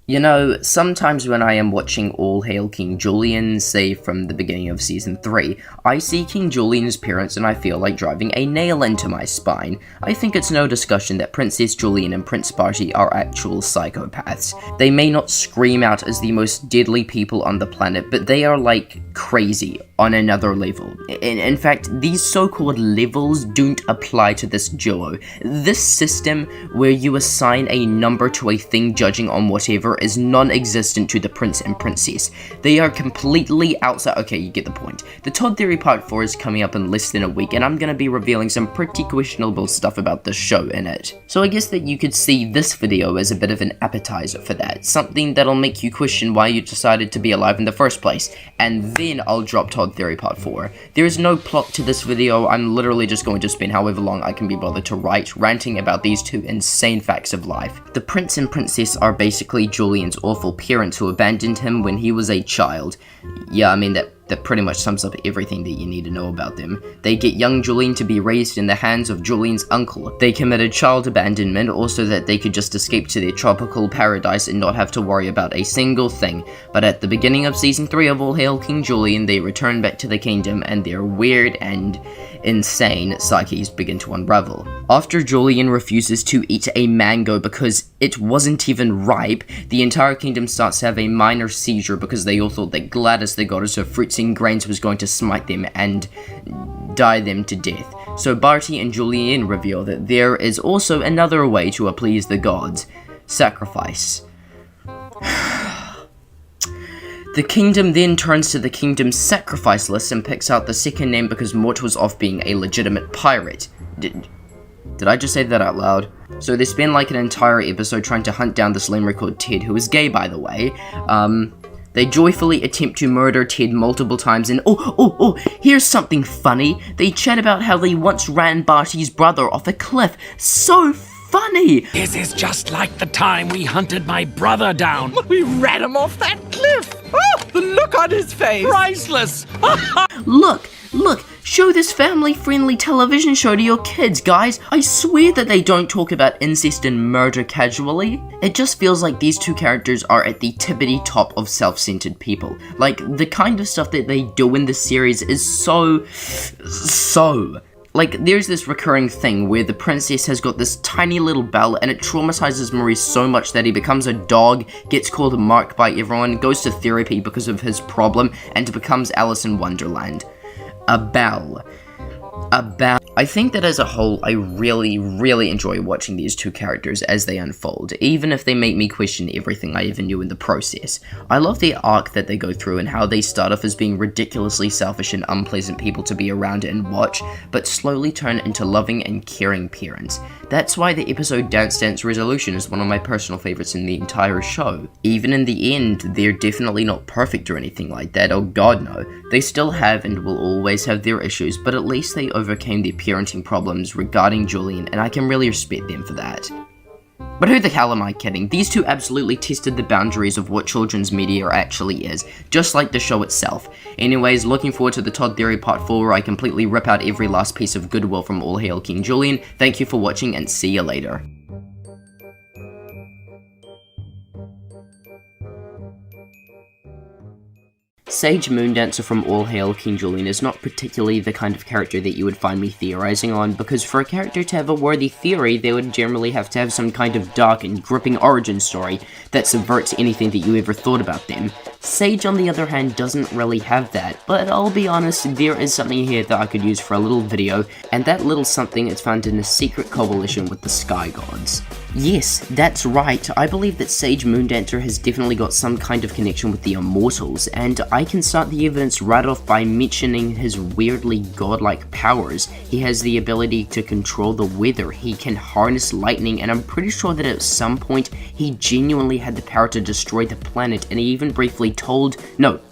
You know, sometimes when I am watching All Hail King Julien, say from the beginning of Season 3, I see King Julien's parents and I feel like driving a nail into my spine. I think it's no discussion that Princess Julien and Prince Barty are actual psychopaths. They may not scream out as the most deadly people on the planet, but they are like crazy on another level. In fact, these so-called levels don't apply to this duo. This system where you assign a number to a thing judging on whatever is non-existent to the prince and princess. They are completely outside. Okay, you get the point. The Todd Theory Part 4 is coming up in less than a week, and I'm gonna be revealing some pretty questionable stuff about the show in it. So I guess that you could see this video as a bit of an appetizer for that. Something that'll make you question why you decided to be alive in the first place. And then I'll drop Todd Theory Part 4. There is no plot to this video. I'm literally just going to spend however long I can be bothered to write, ranting about these two insane facts of life. The prince and princess are basically Julien's awful parents who abandoned him when he was a child. Yeah, I mean, that pretty much sums up everything that you need to know about them. They get young Julien to be raised in the hands of Julien's uncle. They committed child abandonment also that they could just escape to their tropical paradise and not have to worry about a single thing. But at the beginning of Season 3 of All Hail King Julien, they return back to the kingdom and their weird and insane psyches begin to unravel. After Julien refuses to eat a mango because it wasn't even ripe, the entire kingdom starts to have a minor seizure because they all thought that Gladys, the goddess of fruits and grains, was going to smite them and die them to death. So Barty and Julien reveal that there is also another way to appease the gods: sacrifice. The kingdom then turns to the kingdom's sacrifice list and picks out the second name because Mort was off being a legitimate pirate. Did I just say that out loud? So they spend like an entire episode trying to hunt down this lemur called Ted, who is gay by the way. They joyfully attempt to murder Ted multiple times and here's something funny. They chat about how they once ran Barty's brother off a cliff. So funny! This is just like the time we hunted my brother down. We ran him off that cliff. Oh, the look on his face. Priceless! Look, show this family-friendly television show to your kids, guys. I swear that they don't talk about incest and murder casually. It just feels like these two characters are at the tippity top of self-centered people. Like, the kind of stuff that they do in this series is so... Like, there's this recurring thing where the princess has got this tiny little bell and it traumatizes Maurice so much that he becomes a dog, gets called Mark by everyone, goes to therapy because of his problem, and becomes Alice in Wonderland. A bell. I think that as a whole, I really enjoy watching these two characters as they unfold, even if they make me question everything I ever knew in the process. I love the arc that they go through and how they start off as being ridiculously selfish and unpleasant people to be around and watch, but slowly turn into loving and caring parents. That's why the episode Dance Dance Resolution is one of my personal favorites in the entire show. Even in the end, they're definitely not perfect or anything like that, oh god no. They still have and will always have their issues, but at least they overcame their parenting problems regarding Julien, and I can really respect them for that. But who the hell am I kidding? These two absolutely tested the boundaries of what children's media actually is, just like the show itself. Anyways, looking forward to the Todd Theory Part 4 where I completely rip out every last piece of goodwill from All Hail King Julien. Thank you for watching and see you later. Sage Moondancer from All Hail King Julien is not particularly the kind of character that you would find me theorizing on, because for a character to have a worthy theory, they would generally have to have some kind of dark and gripping origin story that subverts anything that you ever thought about them. Sage, on the other hand, doesn't really have that, but I'll be honest, there is something here that I could use for a little video, and that little something is found in a secret coalition with the Sky Gods. Yes, that's right, I believe that Sage Moondancer has definitely got some kind of connection with the Immortals, and I can start the evidence right off by mentioning his weirdly godlike powers. He has the ability to control the weather, he can harness lightning, and I'm pretty sure that at some point he genuinely had the power to destroy the planet, and he even briefly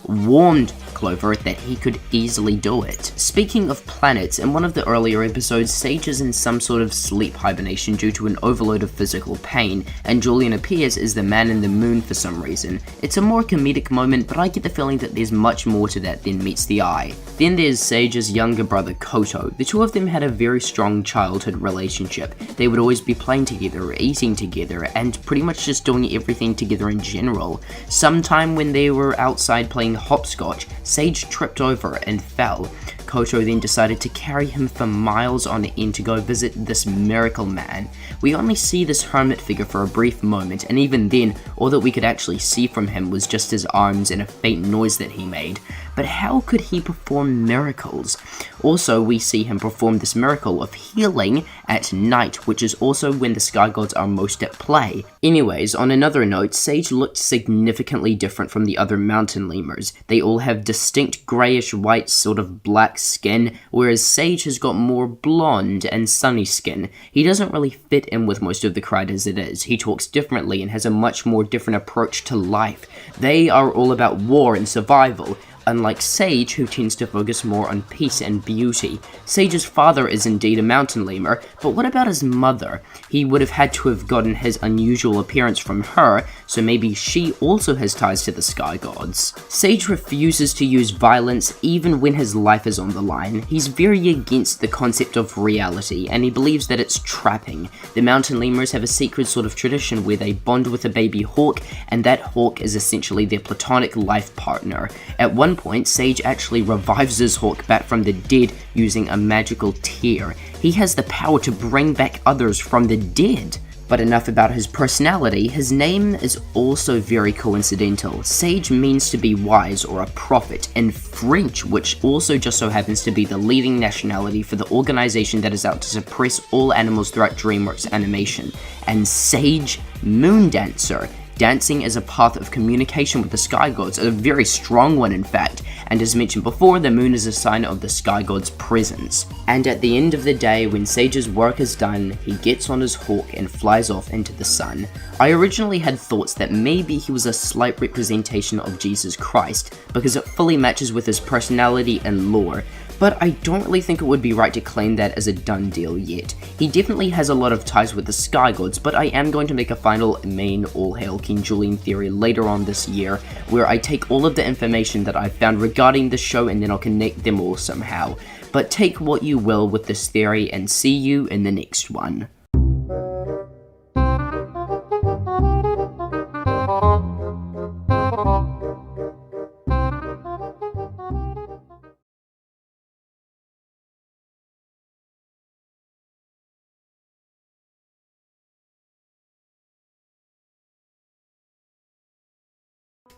warned Clover that he could easily do it. Speaking of planets, in one of the earlier episodes, Sage is in some sort of sleep hibernation due to an overload of physical pain, and Julien appears as the man in the moon for some reason. It's a more comedic moment, but I get the feeling that there's much more to that than meets the eye. Then there's Sage's younger brother Koto. The two of them had a very strong childhood relationship. They would always be playing together, eating together, and pretty much just doing everything together in general. Sometime when they were outside playing hopscotch, Sage tripped over and fell. Koto then decided to carry him for miles on end to go visit this miracle man. We only see this hermit figure for a brief moment, and even then, all that we could actually see from him was just his arms and a faint noise that he made. But how could he perform miracles? Also, we see him perform this miracle of healing at night, which is also when the Sky Gods are most at play. Anyways, on another note, Sage looked significantly different from the other mountain lemurs. They all have distinct greyish white sort of black skin, whereas Sage has got more blonde and sunny skin. He doesn't really fit in with most of the crowd as it is. He talks differently and has a much more different approach to life. They are all about war and survival, unlike Sage, who tends to focus more on peace and beauty. Sage's father is indeed a mountain lemur, but what about his mother? He would have had to have gotten his unusual appearance from her, so maybe she also has ties to the Sky Gods. Sage refuses to use violence even when his life is on the line. He's very against the concept of reality, and he believes that it's trapping. The mountain lemurs have a secret sort of tradition where they bond with a baby hawk, and that hawk is essentially their platonic life partner. At one point, Sage actually revives his hawk back from the dead using a magical tear. He has the power to bring back others from the dead. But enough about his personality, his name is also very coincidental. Sage means to be wise or a prophet in French, which also just so happens to be the leading nationality for the organization that is out to suppress all animals throughout DreamWorks animation. And Sage Moondancer. Dancing is a path of communication with the Sky Gods, a very strong one in fact, and as mentioned before, the moon is a sign of the Sky Gods' presence. And at the end of the day, when Sage's work is done, he gets on his hawk and flies off into the sun. I originally had thoughts that maybe he was a slight representation of Jesus Christ, because it fully matches with his personality and lore, but I don't really think it would be right to claim that as a done deal yet. He definitely has a lot of ties with the Sky Gods, but I am going to make a final main All Hail King Julien theory later on this year, where I take all of the information that I've found regarding the show and then I'll connect them all somehow. But take what you will with this theory and see you in the next one.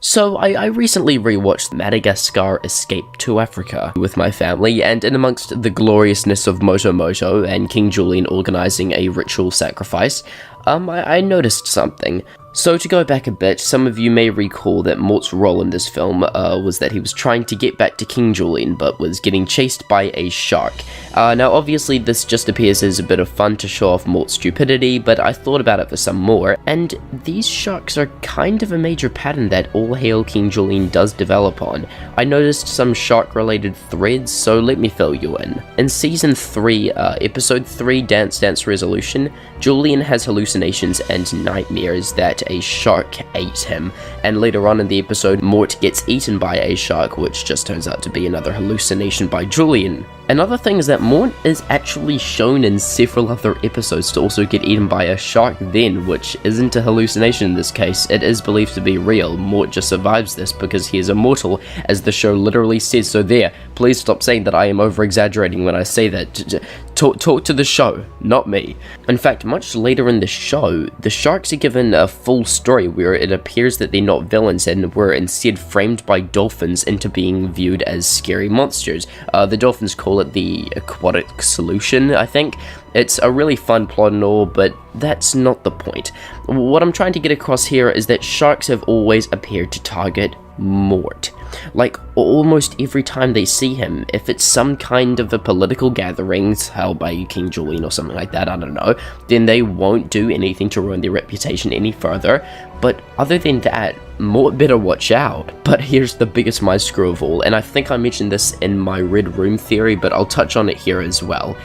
So I recently rewatched Madagascar Escape to Africa with my family, and in amongst the gloriousness of Moto Moto and King Julien organizing a ritual sacrifice, I noticed something. So to go back a bit, some of you may recall that Mort's role in this film was that he was trying to get back to King Julien, but was getting chased by a shark. Now obviously this just appears as a bit of fun to show off Mort's stupidity, but I thought about it for some more, and these sharks are kind of a major pattern that All Hail King Julien does develop on. I noticed some shark-related threads, so let me fill you in. In Season 3, Episode 3, Dance Dance Resolution, Julien has hallucinations and nightmares that a shark ate him, and later on in the episode, Mort gets eaten by a shark, which just turns out to be another hallucination by Julien. Another thing is that Mort is actually shown in several other episodes to also get eaten by a shark then, which isn't a hallucination in this case, it is believed to be real. Mort just survives this because he is immortal, as the show literally says so there. Please stop saying that I am over-exaggerating when I say that. Talk to the show, not me. In fact, much later in the show, the sharks are given a full story where it appears that they're not villains and were instead framed by dolphins into being viewed as scary monsters. The dolphins call it the aquatic solution, I think. It's a really fun plot and all, but that's not the point. What I'm trying to get across here is that sharks have always appeared to target Mort. Like, almost every time they see him, if it's some kind of a political gathering held by King Julien or something like that, I don't know, then they won't do anything to ruin their reputation any further. But other than that, Mort better watch out. But here's the biggest mind screw of all, and I think I mentioned this in my Red Room theory, but I'll touch on it here as well.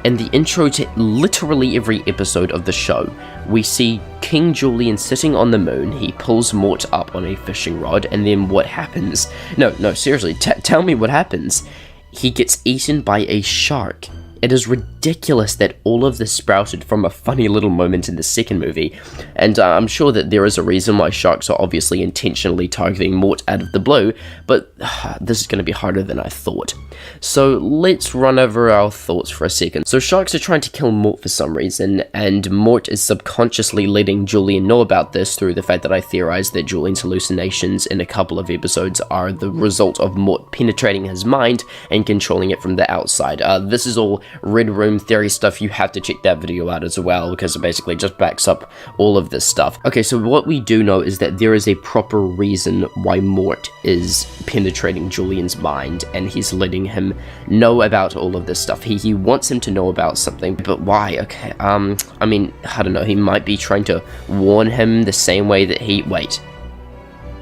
In the intro to literally every episode of the show, we see King Julien sitting on the moon. He pulls Mort up on a fishing rod, and then what happens? No, seriously, tell me what happens. He gets eaten by a shark. It is ridiculous that all of this sprouted from a funny little moment in the second movie, and I'm sure that there is a reason why sharks are obviously intentionally targeting Mort out of the blue, but this is going to be harder than I thought. So let's run over our thoughts for a second. So sharks are trying to kill Mort for some reason, and Mort is subconsciously letting Julien know about this through the fact that I theorized that Julien's hallucinations in a couple of episodes are the result of Mort penetrating his mind and controlling it from the outside. This is all Red Room theory stuff. You have to check that video out as well, because it basically just backs up all of this stuff. Okay, so what we do know is that there is a proper reason why Mort is penetrating Julien's mind, and he's letting him know about all of this stuff. He wants him to know about something, but why? Okay, I mean, I don't know, he might be trying to warn him the same way that wait.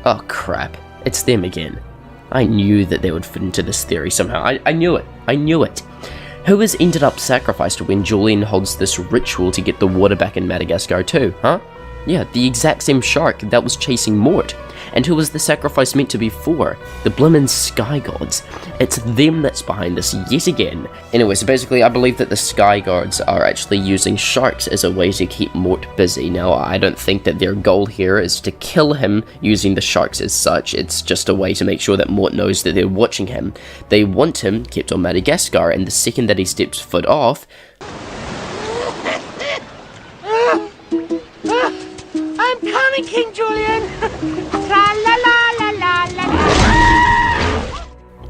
Oh crap, it's them again. I knew that they would fit into this theory somehow. I knew it. Who has ended up sacrificed when Julien holds this ritual to get the water back in Madagascar too, huh? Yeah, the exact same shark that was chasing Mort. And who was the sacrifice meant to be for? The blimmin' sky gods. It's them that's behind this yet again. Anyway, so basically I believe that the sky gods are actually using sharks as a way to keep Mort busy. Now, I don't think that their goal here is to kill him using the sharks as such. It's just a way to make sure that Mort knows that they're watching him. They want him kept on Madagascar, and the second that he steps foot off, I'm coming, King Julien! Tra-la-la-la-la-la-la.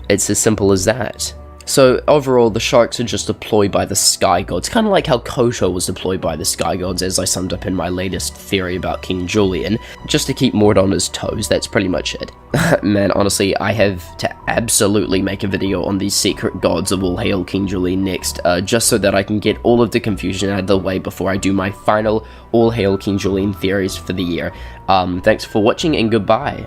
it's as simple as that. So overall, the sharks are just deployed by the sky gods, kind of like how Koto was deployed by the sky gods, as I summed up in my latest theory about King Julien, just to keep Mort on his toes. That's pretty much it. Man, honestly, I have to absolutely make a video on these secret gods of All Hail King Julien next, just so that I can get all of the confusion out of the way before I do my final All Hail King Julien theories for the year. Thanks for watching, and goodbye.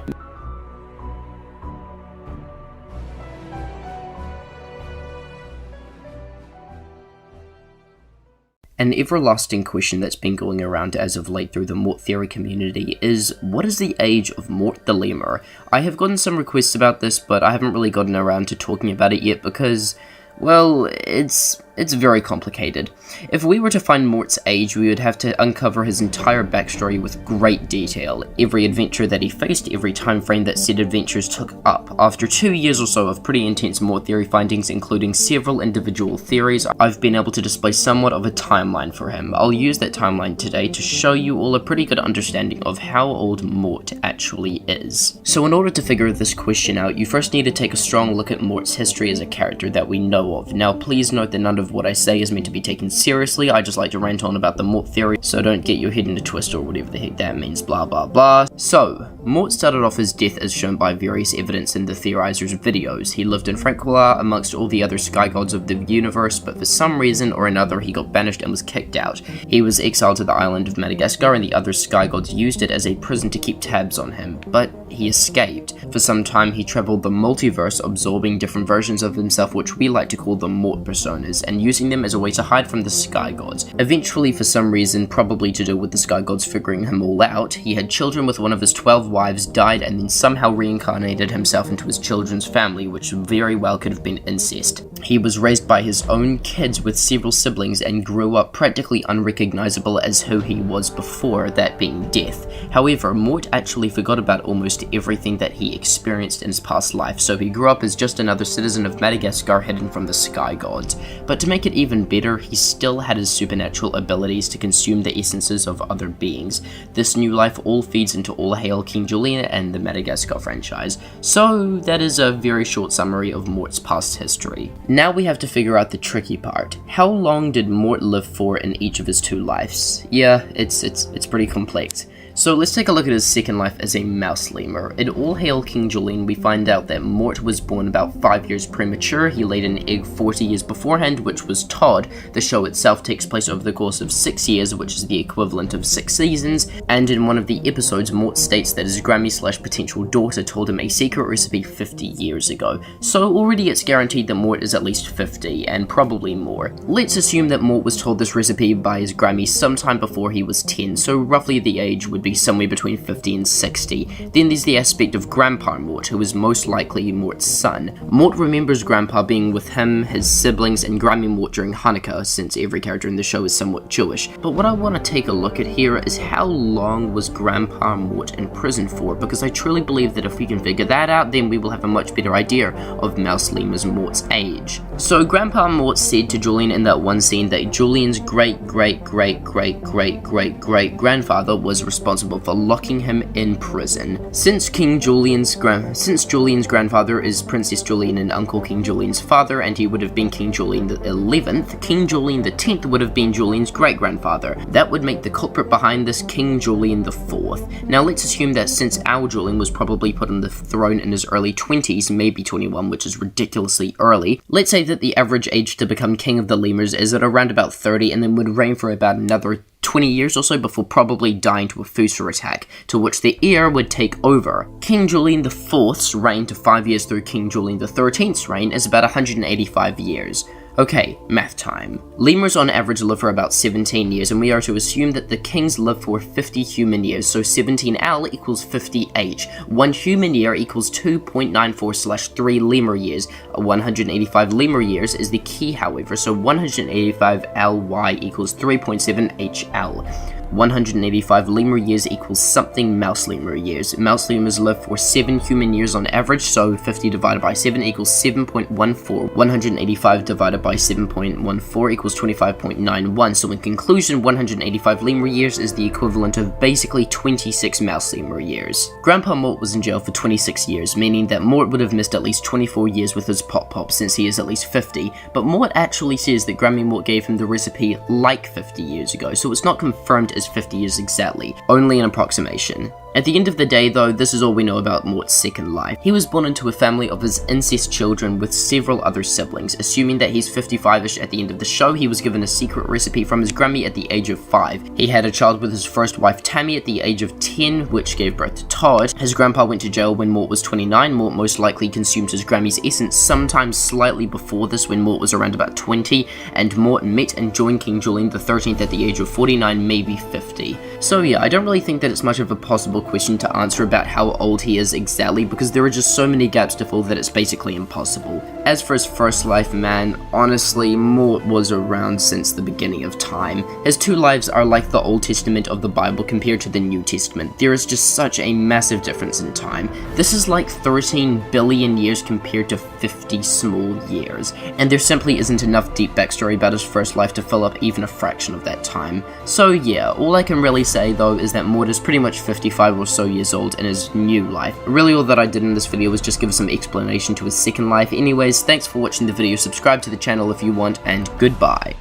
An everlasting question that's been going around as of late through the Mort theory community is, what is the age of Mort the Lemur? I have gotten some requests about this, but I haven't really gotten around to talking about it yet because, well, it's very complicated. If we were to find Mort's age, we would have to uncover his entire backstory with great detail, every adventure that he faced, every time frame that said adventures took up. After 2 years or so of pretty intense Mort theory findings, including several individual theories, I've been able to display somewhat of a timeline for him. I'll use that timeline today to show you all a pretty good understanding of how old Mort actually is. So in order to figure this question out, you first need to take a strong look at Mort's history as a character that we know of. Now please note that none of of what I say is meant to be taken seriously. I just like to rant on about the Mort theory, so don't get your head in a twist or whatever the heck that means, blah blah blah. So, Mort started off his death as shown by various evidence in the theorizers' videos. He lived in Francois amongst all the other sky gods of the universe, but for some reason or another he got banished and was kicked out. He was exiled to the island of Madagascar, and the other sky gods used it as a prison to keep tabs on him, but he escaped. For some time he traveled the multiverse, absorbing different versions of himself, which we like to call the Mort personas, and using them as a way to hide from the sky gods. Eventually, for some reason, probably to do with the sky gods figuring him all out, he had children with one of his 12 wives, died, and then somehow reincarnated himself into his children's family, which very well could have been incest. He was raised by his own kids with several siblings and grew up practically unrecognizable as who he was before, that being death. However, Mort actually forgot about almost everything that he experienced in his past life, so he grew up as just another citizen of Madagascar hidden from the sky gods. But to make it even better, he still had his supernatural abilities to consume the essences of other beings. This new life all feeds into All Hail King Julien and the Madagascar franchise. So that is a very short summary of Mort's past history. Now we have to figure out the tricky part. How long did Mort live for in each of his two lives? Yeah, it's pretty complex. So let's take a look at his second life as a mouse lemur. In All Hail King Julien, we find out that Mort was born about 5 years premature. He laid an egg 40 years beforehand, which was Todd. The show itself takes place over the course of 6 years, which is the equivalent of 6 seasons, and in one of the episodes, Mort states that his Grammy/potential daughter told him a secret recipe 50 years ago. So already it's guaranteed that Mort is at least 50, and probably more. Let's assume that Mort was told this recipe by his Grammy sometime before he was 10, so roughly the age would be somewhere between 50 and 60. Then there's the aspect of Grandpa Mort, who is most likely Mort's son. Mort remembers Grandpa being with him, his siblings, and Grammy Mort during Hanukkah, since every character in the show is somewhat Jewish. But what I want to take a look at here is how long was Grandpa Mort in prison for, because I truly believe that if we can figure that out, then we will have a much better idea of Mouse Lemur's Mort's age. So Grandpa Mort said to Julien in that one scene that Julien's great-great-great-great-great-great-great-grandfather was responsible for locking him in prison. Since Julien's grandfather is Princess Julien and Uncle King Julien's father, and he would have been King Julien the 11th, King Julien the 10th would have been Julien's great-grandfather. That would make the culprit behind this King Julien the 4th. Now let's assume that since our Julien was probably put on the throne in his early 20s, maybe 21, which is ridiculously early, let's say that the average age to become king of the lemurs is at around about 30, and then would reign for about another 20 years or so before probably dying to a Fusa attack, to which the heir would take over. King Julien IV's reign to 5 years through King Julien XIII's reign is about 185 years. Okay, math time. Lemurs on average live for about 17 years, and we are to assume that the kings live for 50 human years, so 17L equals 50H. 1 human year equals 2.94/3 lemur years. 185 lemur years is the key, however, so 185 LY equals 3.7HL. 185 lemur years equals something mouse lemur years. Mouse lemurs live for 7 human years on average, so 50 divided by 7 equals 7.14. 185 divided by 7.14 equals 25.91. So in conclusion, 185 lemur years is the equivalent of basically 26 mouse lemur years. Grandpa Mort was in jail for 26 years, meaning that Mort would have missed at least 24 years with his pop since he is at least 50, but Mort actually says that Grammy Mort gave him the recipe like 50 years ago, so it's not confirmed as 50 years exactly, only an approximation. At the end of the day though, this is all we know about Mort's second life. He was born into a family of his incest children with several other siblings. Assuming that he's 55ish at the end of the show, he was given a secret recipe from his Grammy at the age of 5. He had a child with his first wife Tammy at the age of 10, which gave birth to Todd. His grandpa went to jail when Mort was 29. Mort most likely consumed his Grammy's essence sometime slightly before this, when Mort was around about 20, and Mort met and joined King Julien XIII at the age of 49, maybe 50. So yeah, I don't really think that it's much of a possible question to answer about how old he is exactly, because there are just so many gaps to fill that it's basically impossible. As for his first life, man, honestly, Mort was around since the beginning of time. His two lives are like the Old Testament of the Bible compared to the New Testament. There is just such a massive difference in time. This is like 13 billion years compared to 50 small years, and there simply isn't enough deep backstory about his first life to fill up even a fraction of that time. So yeah, all I can really say though is that Mort is pretty much 55 5 or so years old in his new life. Really all that I did in this video was just give some explanation to his second life. Anyways, thanks for watching the video, subscribe to the channel if you want, and goodbye.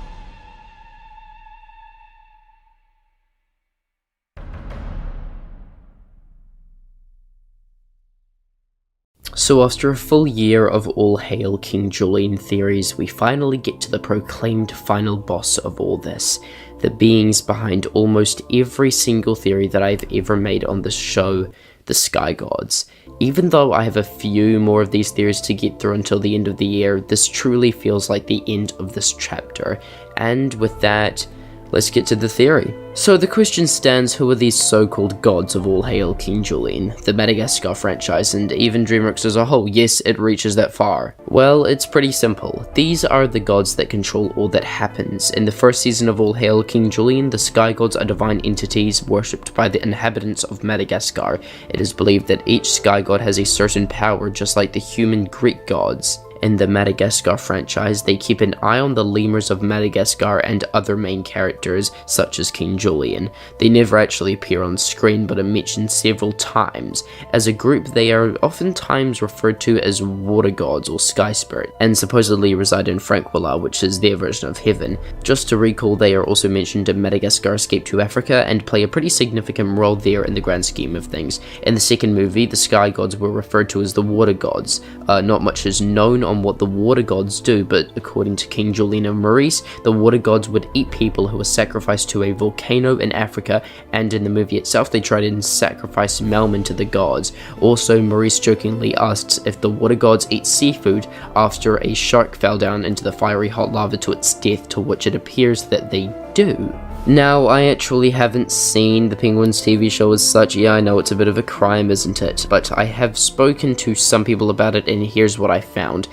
So after a full year of all hail King Julien theories, we finally get to the proclaimed final boss of all this, the beings behind almost every single theory that I've ever made on this show, the Sky Gods. Even though I have a few more of these theories to get through until the end of the year, this truly feels like the end of this chapter, and with that, let's get to the theory. So the question stands, who are these so-called gods of all hail King Julien, the Madagascar franchise, and even DreamWorks as a whole? Yes, it reaches that far. Well, it's pretty simple. These are the gods that control all that happens. In the first season of All Hail King Julien, the Sky Gods are divine entities worshipped by the inhabitants of Madagascar. It is believed that each Sky God has a certain power, just like the human Greek gods. In the Madagascar franchise, they keep an eye on the lemurs of Madagascar and other main characters, such as King Julien. They never actually appear on screen, but are mentioned several times. As a group, they are oftentimes referred to as water gods or sky spirit, and supposedly reside in Franquilla, which is their version of heaven. Just to recall, they are also mentioned in Madagascar Escape to Africa, and play a pretty significant role there in the grand scheme of things. In the second movie, the Sky Gods were referred to as the water gods. Not much is known on what the water gods do, but according to King Julien and Maurice, the water gods would eat people who were sacrificed to a volcano in Africa, and in the movie itself they tried to sacrifice Melman to the gods. Also, Maurice jokingly asks if the water gods eat seafood after a shark fell down into the fiery hot lava to its death, to which it appears that they do. Now, I actually haven't seen the Penguins TV show as such. Yeah, I know it's a bit of a crime, isn't it? But I have spoken to some people about it, and here's what I found.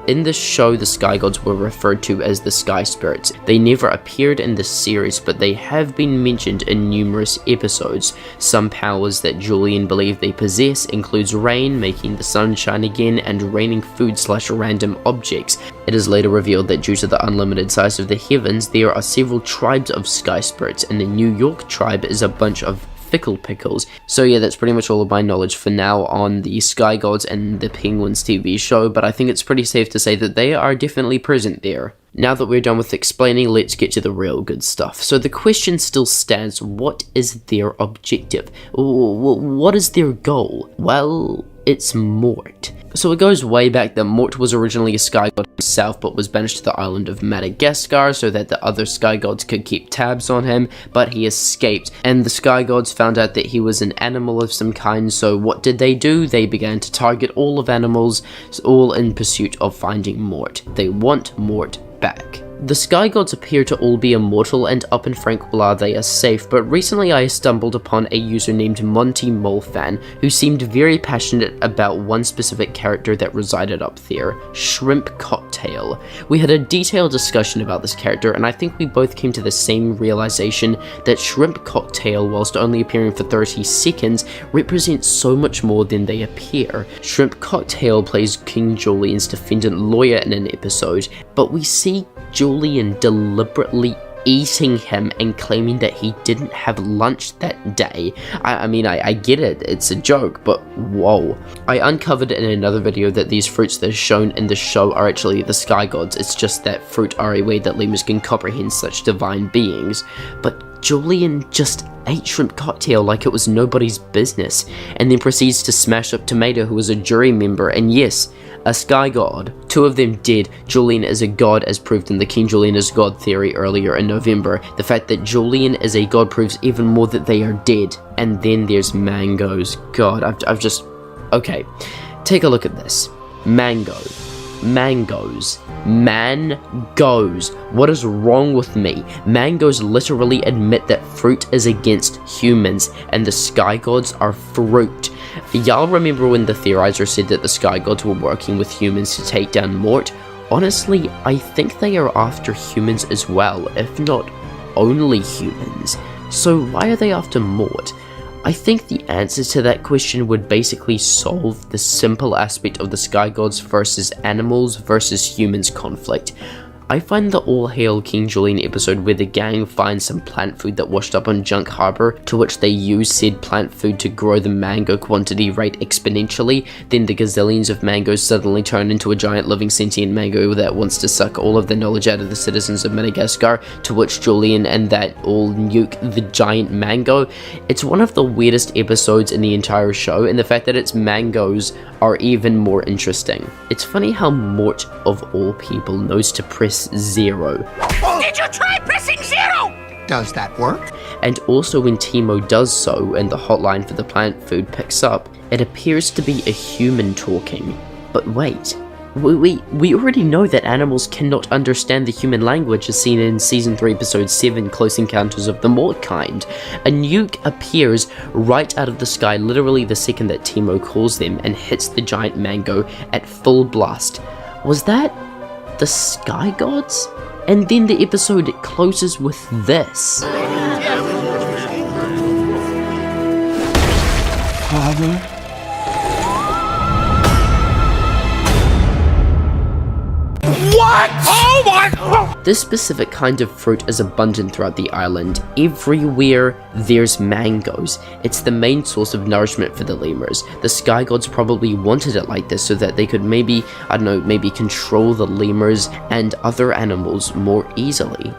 In this show, the Sky Gods were referred to as the Sky Spirits. They never appeared in the series, but they have been mentioned in numerous episodes. Some powers that Julien believed they possess includes rain, making the sun shine again, and raining food/random objects. It is later revealed that due to the unlimited size of the heavens, there are several tribes of Sky Spirits, and the New York tribe is a bunch of fickle pickles. So yeah, that's pretty much all of my knowledge for now on the Sky Gods and the Penguins TV show, but I think it's pretty safe to say that they are definitely present there. Now that we're done with explaining, let's get to the real good stuff. So the question still stands, what is their objective? What is their goal? Well, it's Mort. So it goes way back that Mort was originally a Sky God himself, but was banished to the island of Madagascar so that the other Sky Gods could keep tabs on him, but he escaped, and the Sky Gods found out that he was an animal of some kind, so what did they do? They began to target all of animals, all in pursuit of finding Mort. They want Mort back. The Sky Gods appear to all be immortal, and up in Franquilla they are safe, but recently I stumbled upon a user named Monty Molefan who seemed very passionate about one specific character that resided up there, Shrimp Cocktail. We had a detailed discussion about this character, and I think we both came to the same realization that Shrimp Cocktail, whilst only appearing for 30 seconds, represents so much more than they appear. Shrimp Cocktail plays King Julien's defendant lawyer in an episode, but we see Julien deliberately eating him and claiming that he didn't have lunch that day. I mean, I get it, it's a joke, but whoa. I uncovered in another video that these fruits that are shown in the show are actually the Sky Gods. It's just that fruit are a way that lemurs can comprehend such divine beings. But Julien just ate Shrimp Cocktail like it was nobody's business, and then proceeds to smash up Tomato, who was a jury member, and yes, a Sky God. Two of them dead. Julien is a god as proved in the King Julien is God theory earlier in November. The fact that Julien is a god proves even more that they are dead. And then there's mangoes. God, I've just... Okay, take a look at this. Mangoes. Mangoes. What is wrong with me? Mangoes literally admit that fruit is against humans, and the Sky Gods are fruit. Y'all remember when the theorizer said that the Sky Gods were working with humans to take down Mort? Honestly, I think they are after humans as well, if not only humans. So why are they after Mort? I think the answer to that question would basically solve the simple aspect of the Sky Gods versus animals versus humans conflict. I find the All Hail King Julien episode where the gang finds some plant food that washed up on Junk Harbor, to which they use said plant food to grow the mango quantity rate exponentially, then the gazillions of mangoes suddenly turn into a giant living sentient mango that wants to suck all of the knowledge out of the citizens of Madagascar, to which Julien and that all nuke the giant mango. It's one of the weirdest episodes in the entire show, and the fact that its mangoes are even more interesting. It's funny how Mort, of all people, knows to press 0. Did you try pressing 0? Does that work? And also when Timo does so and the hotline for the plant food picks up, it appears to be a human talking. But wait, we already know that animals cannot understand the human language, as seen in Season 3 Episode 7, Close Encounters of the Mort Kind. A nuke appears right out of the sky literally the second that Timo calls them and hits the giant mango at full blast. Was that the Sky Gods? And then the episode closes with this. Father? What? Oh my! This specific kind of fruit is abundant throughout the island. Everywhere there's mangoes. It's the main source of nourishment for the lemurs. The Sky Gods probably wanted it like this so that they could maybe control the lemurs and other animals more easily.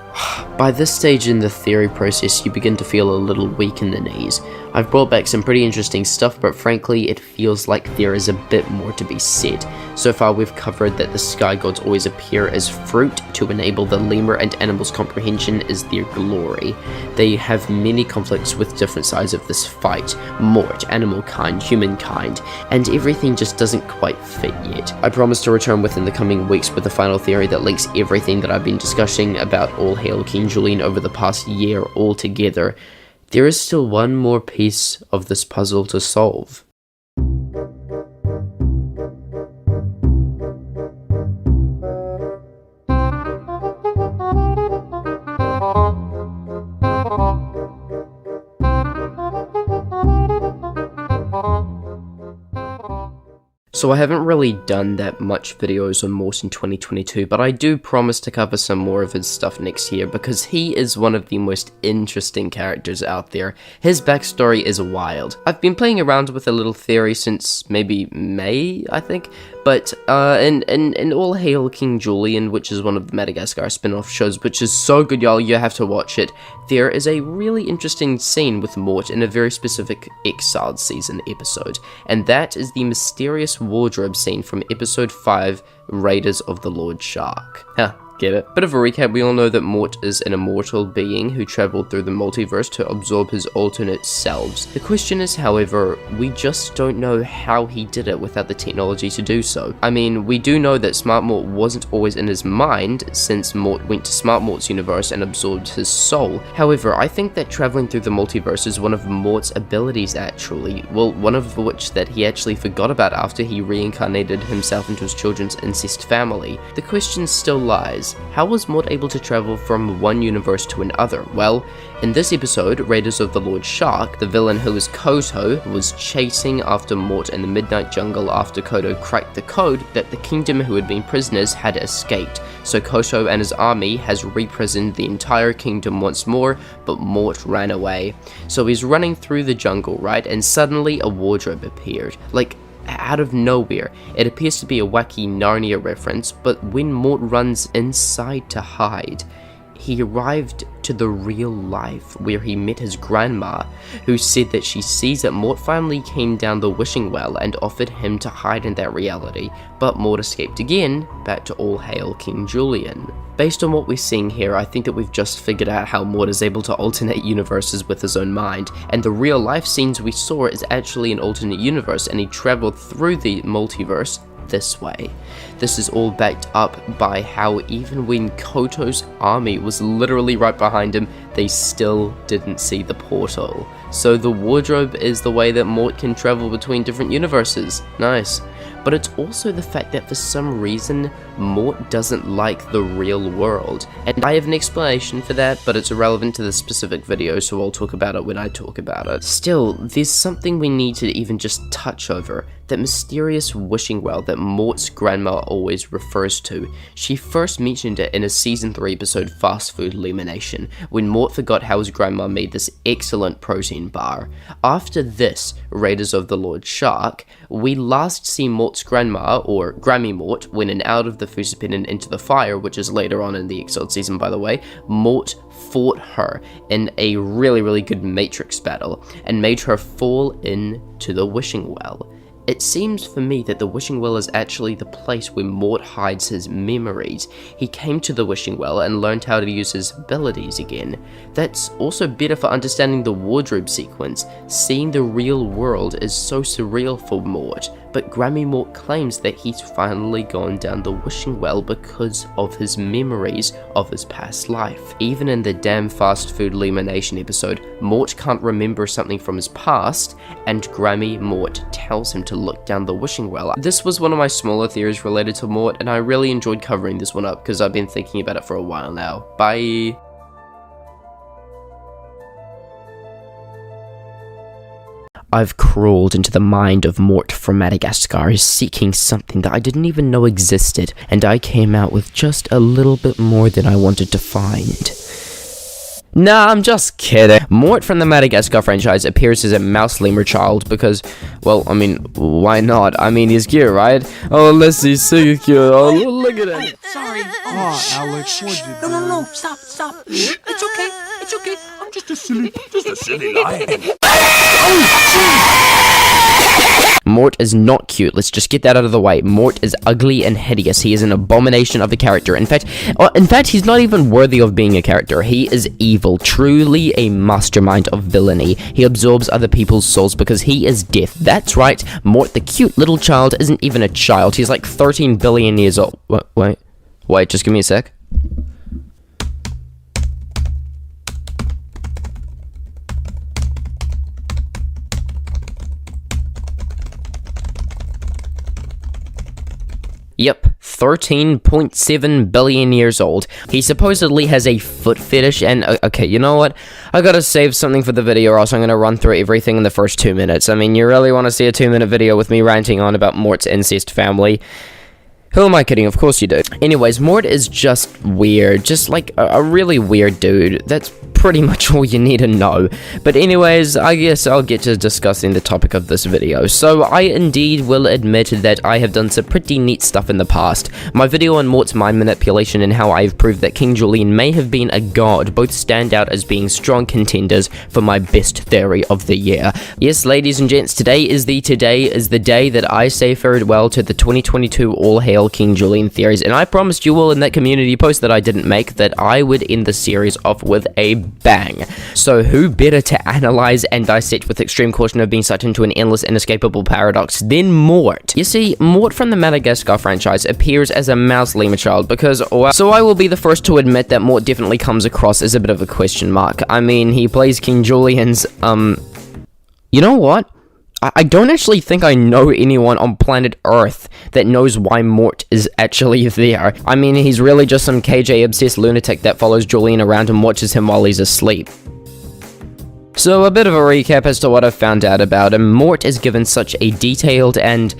By this stage in the theory process, you begin to feel a little weak in the knees. I've brought back some pretty interesting stuff, but frankly, it feels like there is a bit more to be said. So far, we've covered that the Sky Gods always appear as fruit to enable the lemur and animals' comprehension is their glory. They have many conflicts with different sides of this fight: Mort, animal kind, humankind, and everything just doesn't quite fit yet. I promise to return within the coming weeks with the final theory that links everything that I've been discussing about All Hail King Julien over the past year all together. There is still one more piece of this puzzle to solve. So I haven't really done that much videos on Mort in 2022, but I do promise to cover some more of his stuff next year because he is one of the most interesting characters out there. His backstory is wild. I've been playing around with a little theory since maybe May, I think, but in All Hail King Julien, which is one of the Madagascar spin-off shows, which is so good, y'all, you have to watch it, there is a really interesting scene with Mort in a very specific Exiled Season episode, and that is the mysterious wardrobe scene from episode 5, Raiders of the Lord Shark. Get it? Bit of a recap, we all know that Mort is an immortal being who traveled through the multiverse to absorb his alternate selves. The question is, however, we just don't know how he did it without the technology to do so. I mean, we do know that Smart Mort wasn't always in his mind, since Mort went to Smart Mort's universe and absorbed his soul. However, I think that traveling through the multiverse is one of Mort's abilities actually, well, one of which that he actually forgot about after he reincarnated himself into his children's incest family. The question still lies. How was Mort able to travel from one universe to another? Well, in this episode, Raiders of the Lord Shark, the villain who is Koto was chasing after Mort in the Midnight Jungle after Koto cracked the code that the kingdom who had been prisoners had escaped. So Koto and his army has reprisoned the entire kingdom once more, but Mort ran away. So he's running through the jungle, right? And suddenly a wardrobe appeared. Like, out of nowhere. It appears to be a wacky Narnia reference, but when Mort runs inside to hide, he arrived to the real life where he met his grandma, who said that she sees that Mort finally came down the wishing well and offered him to hide in that reality, but Mort escaped again, back to All Hail King Julien. Based on what we're seeing here, I think that we've just figured out how Mort is able to alternate universes with his own mind, and the real life scenes we saw is actually an alternate universe, and he traveled through the multiverse this way. This is all backed up by how even when Koto's army was literally right behind him, they still didn't see the portal. So the wardrobe is the way that Mort can travel between different universes. Nice. but it's also the fact that for some reason, Mort doesn't like the real world. And I have an explanation for that, but it's irrelevant to this specific video, so I'll talk about it when I talk about it. Still, there's something we need to even just touch over. That mysterious wishing well that Mort's grandma always refers to. She first mentioned it in a season 3 episode Fast Food Elimination, when Mort forgot how his grandma made this excellent protein bar. After this, Raiders of the Lord Shark, we last see Mort's grandma, or Grammy Mort, when and out of the Fusapen and into the fire, which is later on in the Exiled season by the way. Mort fought her in a really good Matrix battle, and made her fall into the wishing well. It seems for me that the wishing well is actually the place where Mort hides his memories. He came to the wishing well and learned how to use his abilities again. That's also better for understanding the wardrobe sequence. Seeing the real world is so surreal for Mort, but Grammy Mort claims that he's finally gone down the wishing well because of his memories of his past life. Even in the damn Fast Food Elimination episode, Mort can't remember something from his past, and Grammy Mort tells him to look down the wishing well. This was one of my smaller theories related to Mort, and I really enjoyed covering this one up because I've been thinking about it for a while now. Bye! I've crawled into the mind of Mort from Madagascar, seeking something that I didn't even know existed, and I came out with just a little bit more than I wanted to find. Nah, I'm just kidding. Mort from the Madagascar franchise appears as a mouse lemur child because, well, I mean, why not? I mean, he's cute, right? Oh, let's see, so cute. Oh, look at him. Sorry. Oh, Alex, what did you No, stop. It's okay. I'm just a silly lion. Mort is not cute, let's just get that out of the way. Mort is ugly and hideous. He is an abomination of a character. In fact, he's not even worthy of being a character. He is evil, truly a mastermind of villainy. He absorbs other people's souls because he is death. That's right, Mort, the cute little child, isn't even a child. He's like 13 billion years old. Wait, just give me a sec. Yep, 13.7 billion years old. He supposedly has a foot fetish, and okay, you know what? I gotta save something for the video, or else I'm gonna run through everything in the first 2 minutes. I mean, you really want to see a 2-minute video with me ranting on about Mort's incest family? Who am I kidding? Of course you do. Anyways, Mort is just weird. Just like a really weird dude. That's pretty much all you need to know. But anyways, I guess I'll get to discussing the topic of this video. So I indeed will admit that I have done some pretty neat stuff in the past. My video on Mort's mind manipulation and how I've proved that King Julien may have been a god both stand out as being strong contenders for my best theory of the year. Yes, ladies and gents, today is the day that I say farewell to the 2022 All Hail King Julien theories, and I promised you all in that community post that I didn't make that I would end the series off with a bang. So who better to analyze and dissect with extreme caution of being sucked into an endless inescapable paradox than Mort? You see, Mort from the Madagascar franchise appears as a mouse lemur child because, well, so I will be the first to admit that Mort definitely comes across as a bit of a question mark. I mean, he plays King Julien's, you know what? I don't actually think I know anyone on planet Earth that knows why Mort is actually there. I mean, he's really just some KJ-obsessed lunatic that follows Julien around and watches him while he's asleep. So a bit of a recap as to what I've found out about him. Mort is given such a detailed and,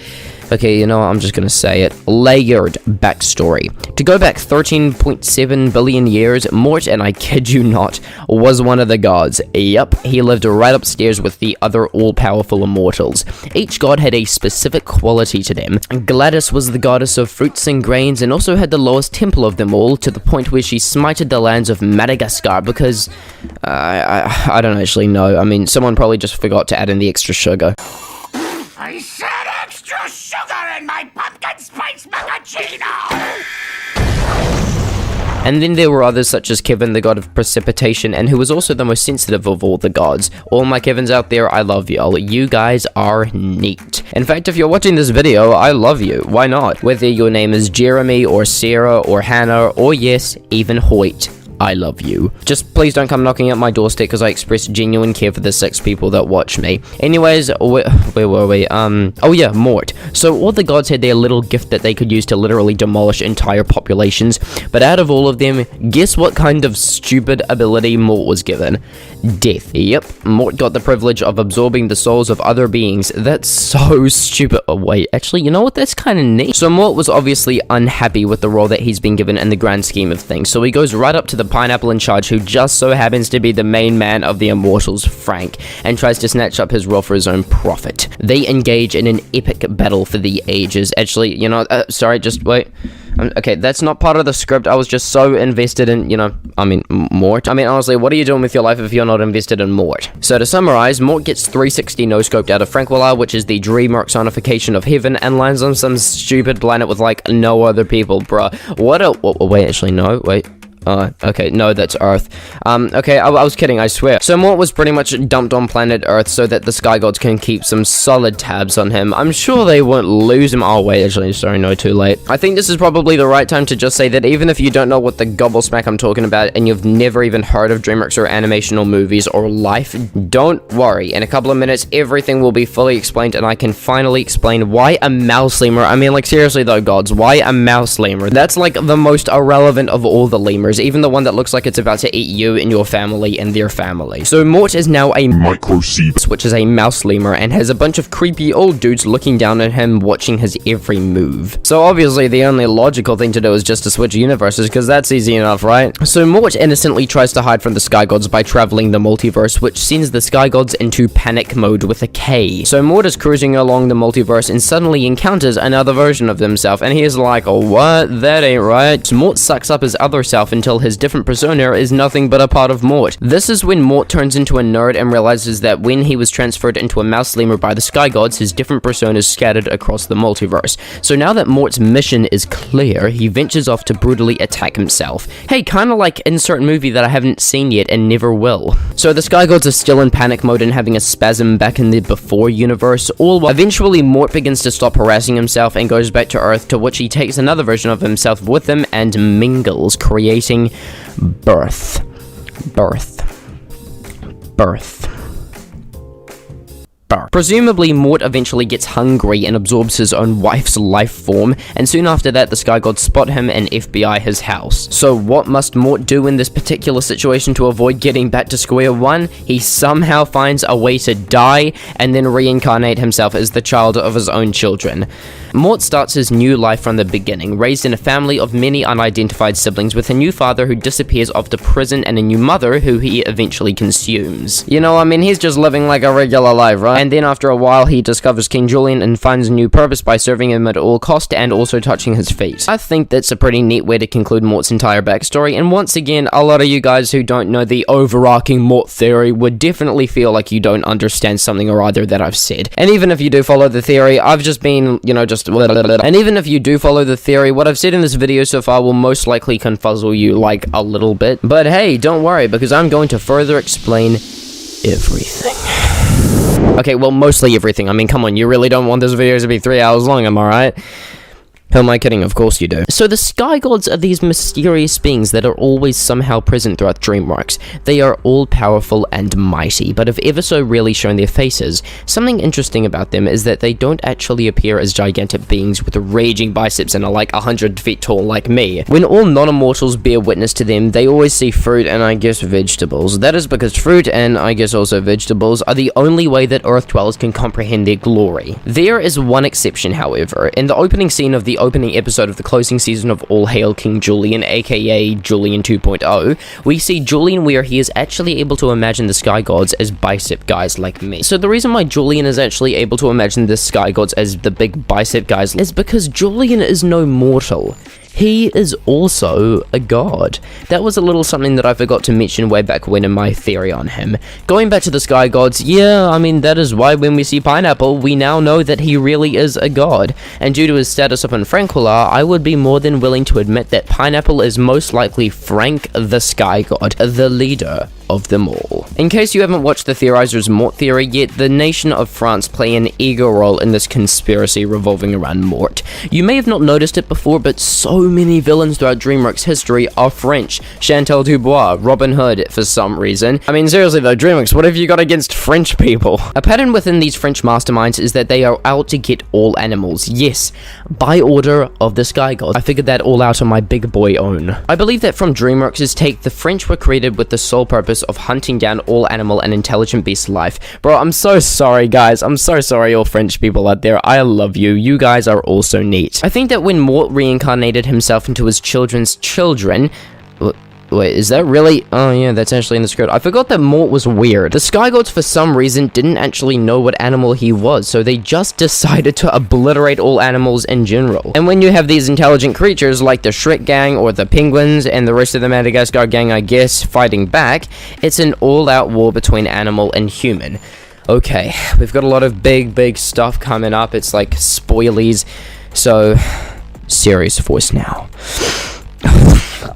okay, you know what, I'm just gonna say it, layered backstory. To go back 13.7 billion years, Mort, and I kid you not, was one of the gods. Yup, he lived right upstairs with the other all-powerful immortals. Each god had a specific quality to them. Gladys was the goddess of fruits and grains and also had the lowest temple of them all, to the point where she smited the lands of Madagascar because, I don't actually know. I mean, someone probably just forgot to add in the extra sugar. I said extra sugar in my pumpkin spice macchiato! And then there were others such as Kevin, the god of precipitation, and who was also the most sensitive of all the gods. All my Kevins out there, I love y'all. You guys are neat. In fact, if you're watching this video, I love you. Why not? Whether your name is Jeremy, or Sarah, or Hannah, or yes, even Hoyt. I love you. Just please don't come knocking at my doorstep because I express genuine care for the 6 people that watch me. Anyways, where were we? Oh yeah, mort. So all the gods had their little gift that they could use to literally demolish entire populations, but out of all of them, guess what kind of stupid ability Mort was given? Death. Yep, Mort got the privilege of absorbing the souls of other beings. That's so stupid. Oh wait, actually, you know what? That's kind of neat. So Mort was obviously unhappy with the role that he's been given in the grand scheme of things, so he goes right up to the pineapple in charge, who just so happens to be the main man of the Immortals, Frank, and tries to snatch up his role for his own profit. They engage in an epic battle for the ages. Actually, you know, sorry, just wait. Okay, that's not part of the script. I was just so invested in, Mort. Honestly, what are you doing with your life if you're not invested in Mort? So to summarize, Mort gets 360 no-scoped out of Frankwillar, which is the DreamWorks sonification of heaven, and lands on some stupid planet with, like, no other people, bruh. Wait, actually, no, wait. Okay, no, that's Earth. Okay, I was kidding, I swear. So Mort was pretty much dumped on planet Earth so that the Sky Gods can keep some solid tabs on him. I'm sure they won't lose him. Oh, wait, actually, sorry, no, too late. I think this is probably the right time to just say that even if you don't know what the gobblesmack I'm talking about, and you've never even heard of DreamWorks or animation or movies or life, don't worry. In a couple of minutes, everything will be fully explained, and I can finally explain why a mouse lemur, seriously though, gods, why a mouse lemur? That's like the most irrelevant of all the lemurs, even the one that looks like it's about to eat you and your family and their family. So Mort is now a microseed, which is a mouse lemur, and has a bunch of creepy old dudes looking down at him, watching his every move. So obviously the only logical thing to do is just to switch universes, because that's easy enough, right? So Mort innocently tries to hide from the Sky Gods by traveling the multiverse, which sends the Sky Gods into panic mode with a K. So Mort is cruising along the multiverse and suddenly encounters another version of himself, and he is like, oh, what? That ain't right. So Mort sucks up his other self until his different persona is nothing but a part of Mort. This is when Mort turns into a nerd and realizes that when he was transferred into a mouse lemur by the Sky Gods, his different personas scattered across the multiverse. So now that Mort's mission is clear, he ventures off to brutally attack himself. Hey, kinda like insert movie that I haven't seen yet and never will. So the Sky Gods are still in panic mode and having a spasm back in the before universe, all while eventually Mort begins to stop harassing himself and goes back to Earth, to which he takes another version of himself with him and mingles, creating birth. Presumably, Mort eventually gets hungry and absorbs his own wife's life form, and soon after that, the Sky Gods spot him and FBI his house. So what must Mort do in this particular situation to avoid getting back to square one? He somehow finds a way to die, and then reincarnate himself as the child of his own children. Mort starts his new life from the beginning, raised in a family of many unidentified siblings, with a new father who disappears off to prison and a new mother who he eventually consumes. He's just living like a regular life, right? And then after a while, he discovers King Julien and finds a new purpose by serving him at all cost and also touching his feet. I think that's a pretty neat way to conclude Mort's entire backstory, and once again, a lot of you guys who don't know the overarching Mort theory would definitely feel like you don't understand something or other that I've said. And even if you do follow the theory, I've just been, and even if you do follow the theory, what I've said in this video so far will most likely confuzzle you, like, a little bit. But hey, don't worry, because I'm going to further explain everything. Okay, well, mostly everything. Come on, you really don't want this video to be 3 hours long, am I right? Who am I kidding? Of course you do. So the Sky Gods are these mysterious beings that are always somehow present throughout DreamWorks. They are all-powerful and mighty, but have ever so rarely shown their faces. Something interesting about them is that they don't actually appear as gigantic beings with raging biceps and are like 100 feet tall like me. When all non-immortals bear witness to them, they always see fruit and I guess vegetables. That is because fruit and I guess also vegetables are the only way that Earth dwellers can comprehend their glory. There is one exception, however. In the opening scene of the opening episode of the closing season of All Hail King Julien, aka Julien 2.0, we see Julien where he is actually able to imagine the Sky Gods as bicep guys like me. So the reason why Julien is actually able to imagine the Sky Gods as the big bicep guys is because Julien is no mortal. He is also a god. That was a little something that I forgot to mention way back when in my theory on him. Going back to the Sky Gods, yeah, that is why when we see Pineapple, we now know that he really is a god. And due to his status up in Frankwillar, I would be more than willing to admit that Pineapple is most likely Frank the Sky God, the leader of them all. In case you haven't watched the theorizer's Mort theory yet, the nation of France play an eager role in this conspiracy revolving around Mort. You may have not noticed it before, but so many villains throughout DreamWorks history are French. Chantal Dubois, Robin Hood, for some reason. I mean, seriously though, DreamWorks, what have you got against French people? A pattern within these French masterminds is that they are out to get all animals. Yes, by order of the Sky God. I figured that all out on my big boy own. I believe that from DreamWorks' take, the French were created with the sole purpose of hunting down all animal and intelligent beast life. Bro, I'm so sorry, guys. I'm so sorry, all French people out there. I love you. You guys are all so neat. I think that when Mort reincarnated himself into his children's children... Wait, is that really? Oh yeah, that's actually in the script. I forgot that Mort was weird. The Sky Gods, for some reason, didn't actually know what animal he was, so they just decided to obliterate all animals in general. And when you have these intelligent creatures like the Shrek gang or the penguins and the rest of the Madagascar gang, I guess, fighting back, it's an all-out war between animal and human. Okay, we've got a lot of big stuff coming up. It's like spoilies, so serious voice now.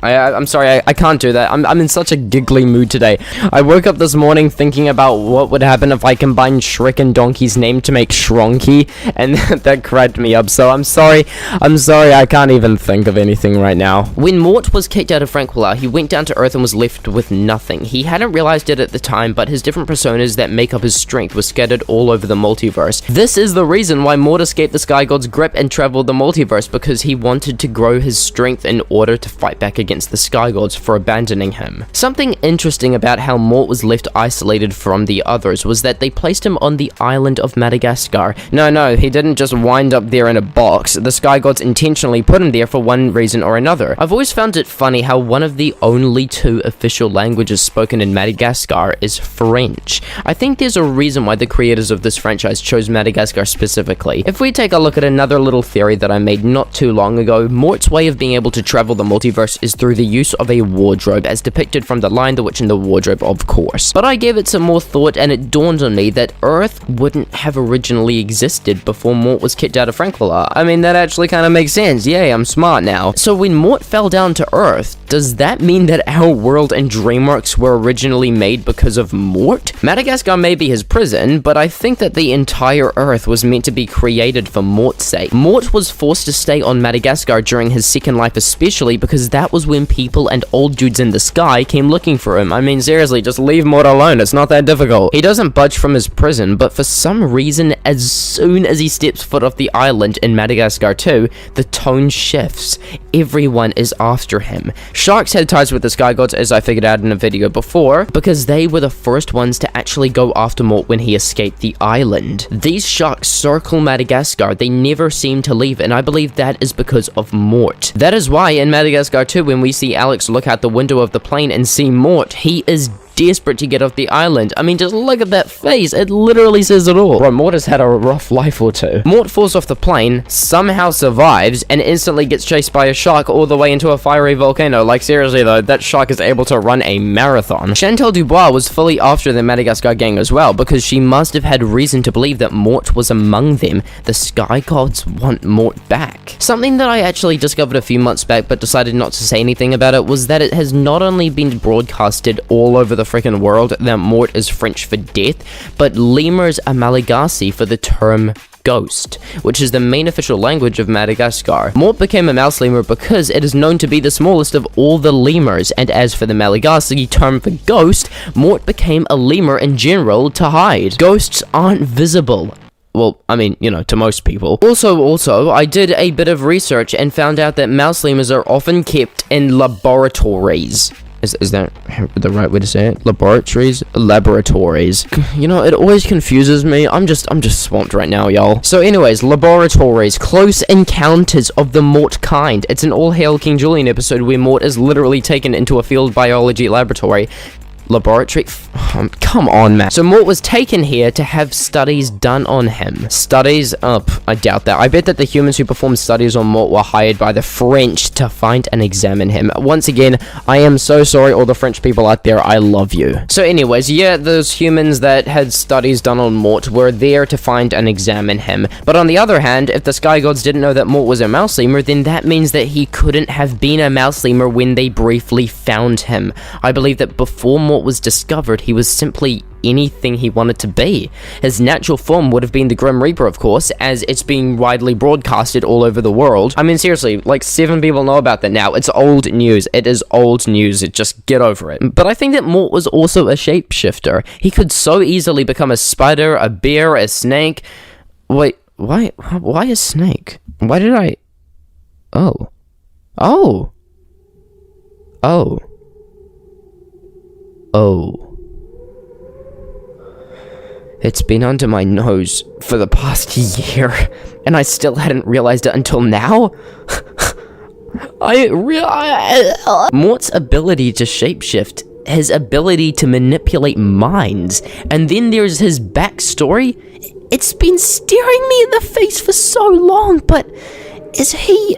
I'm sorry, I can't do that. I'm in such a giggly mood today. I woke up this morning thinking about what would happen if I combined Shrek and Donkey's name to make Shronky, and that cracked me up, so I'm sorry, I can't even think of anything right now. When Mort was kicked out of Franquilla, he went down to Earth and was left with nothing. He hadn't realized it at the time, but his different personas that make up his strength were scattered all over the multiverse. This is the reason why Mort escaped the Sky God's grip and traveled the multiverse, because he wanted to grow his strength in order to fight back against the Sky Gods for abandoning him. Something interesting about how Mort was left isolated from the others was that they placed him on the island of Madagascar. No, he didn't just wind up there in a box. The Sky Gods intentionally put him there for one reason or another. I've always found it funny how one of the only two official languages spoken in Madagascar is French. I think there's a reason why the creators of this franchise chose Madagascar specifically. If we take a look at another little theory that I made not too long ago, Mort's way of being able to travel the multiverse is through the use of a wardrobe, as depicted from The Lion, the Witch, and the Wardrobe, of course. But I gave it some more thought, and it dawned on me that Earth wouldn't have originally existed before Mort was kicked out of Franquilla. I mean, that actually kind of makes sense. Yay, I'm smart now. So when Mort fell down to Earth, does that mean that our world and DreamWorks were originally made because of Mort? Madagascar may be his prison, but I think that the entire Earth was meant to be created for Mort's sake. Mort was forced to stay on Madagascar during his second life, especially because that was when people and old dudes in the sky came looking for him. I mean, seriously, just leave Mort alone. It's not that difficult. He doesn't budge from his prison, but for some reason, as soon as he steps foot off the island in Madagascar 2, the tone shifts. Everyone is after him. Sharks had ties with the Sky Gods, as I figured out in a video before, because they were the first ones to actually go after Mort when he escaped the island. These sharks circle Madagascar. They never seem to leave, and I believe that is because of Mort. That is why in Madagascar 2, when we see Alex look out the window of the plane and see Mort, he is desperate to get off the island. I mean, just look at that face. It literally says it all. Bro, Mort has had a rough life or two. Mort falls off the plane, somehow survives, and instantly gets chased by a shark all the way into a fiery volcano. Like, seriously though, that shark is able to run a marathon. Chantal Dubois was fully after the Madagascar gang as well, because she must have had reason to believe that Mort was among them. The Sky Gods want Mort back. Something that I actually discovered a few months back, but decided not to say anything about it, was that it has not only been broadcasted all over the freaking world that Mort is French for death, but lemurs are Malagasy for the term ghost, which is the main official language of Madagascar. Mort became a mouse lemur because it is known to be the smallest of all the lemurs, and as for the Malagasy term for ghost, Mort became a lemur in general to hide. Ghosts aren't visible. Well, I mean, you know, to most people. Also, I did a bit of research and found out that mouse lemurs are often kept in laboratories. Is that the right way to say it? Laboratories? You know, it always confuses me. I'm just swamped right now, y'all. So anyways, laboratories. Close encounters of the Mort kind. It's an All Hail King Julien episode where Mort is literally taken into a field biology laboratory. Laboratory? Come on, man. So Mort was taken here to have studies done on him. Studies? I doubt that. I bet that the humans who performed studies on Mort were hired by the French to find and examine him. Once again, I am so sorry, all the French people out there. I love you. So anyways, yeah, those humans that had studies done on Mort were there to find and examine him. But on the other hand, if the Sky Gods didn't know that Mort was a mouse lemur, then that means that he couldn't have been a mouse lemur when they briefly found him. I believe that before Mort Mort was discovered, he was simply anything he wanted to be. His natural form would have been the Grim Reaper, of course, as it's being widely broadcasted all over the world. I mean, seriously, like 7 people know about that now. It's old news. It is old news. Just get over it. But I think that Mort was also a shapeshifter. He could so easily become a spider, a bear, a snake. Wait, why a snake? Why did I... Oh. Oh. Oh. Oh. It's been under my nose for the past year, and I still hadn't realized it until now? Mort's ability to shapeshift, his ability to manipulate minds, and then there's his backstory. It's been staring me in the face for so long, but is he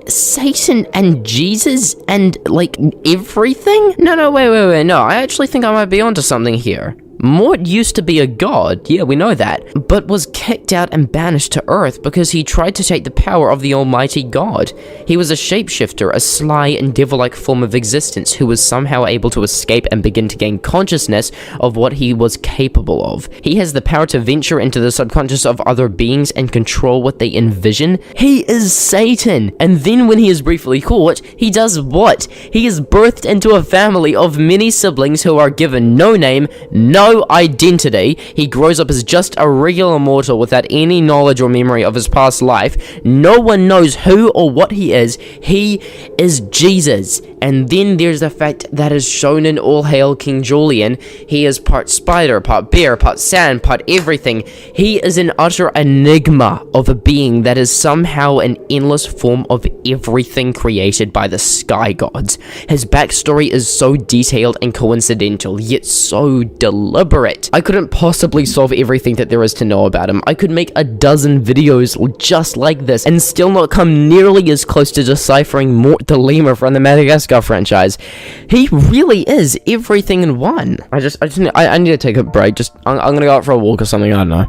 Satan and Jesus and, like, everything? No, wait, no, I actually think I might be onto something here. Mort used to be a god, yeah, we know that, but was kicked out and banished to Earth because he tried to take the power of the almighty God. He was a shapeshifter, a sly and devil-like form of existence who was somehow able to escape and begin to gain consciousness of what he was capable of. He has the power to venture into the subconscious of other beings and control what they envision. He is Satan, and then when he is briefly caught, he does what? He is birthed into a family of many siblings who are given no name, no identity. He grows up as just a regular mortal without any knowledge or memory of his past life. No one knows who or what he is. He is Jesus. And then there's the fact that is shown in All Hail King Julien. He is part spider, part bear, part sand, part everything. He is an utter enigma of a being that is somehow an endless form of everything created by the sky gods. His backstory is so detailed and coincidental, yet so deliberate. I couldn't possibly solve everything that there is to know about him. I could make a dozen videos just like this and still not come nearly as close to deciphering Mort the Lemur from the Madagascar franchise. He really is everything in one. I need to take a break. I'm gonna go out for a walk or something. I don't know.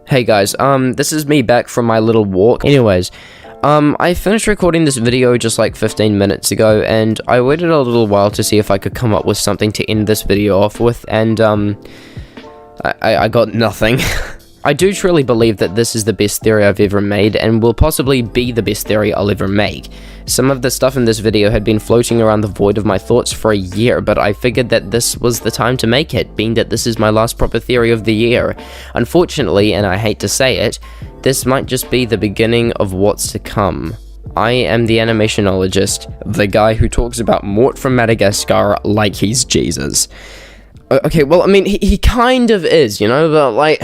Hey guys, this is me back from my little walk. Anyways, I finished recording this video just like 15 minutes ago, and I waited a little while to see if I could come up with something to end this video off with, and I got nothing. I do truly believe that this is the best theory I've ever made, and will possibly be the best theory I'll ever make. Some of the stuff in this video had been floating around the void of my thoughts for a year, but I figured that this was the time to make it, being that this is my last proper theory of the year. Unfortunately, and I hate to say it, this might just be the beginning of what's to come. I am the animationologist, the guy who talks about Mort from Madagascar like he's Jesus. Okay, well, I mean, he kind of is, you know, but like...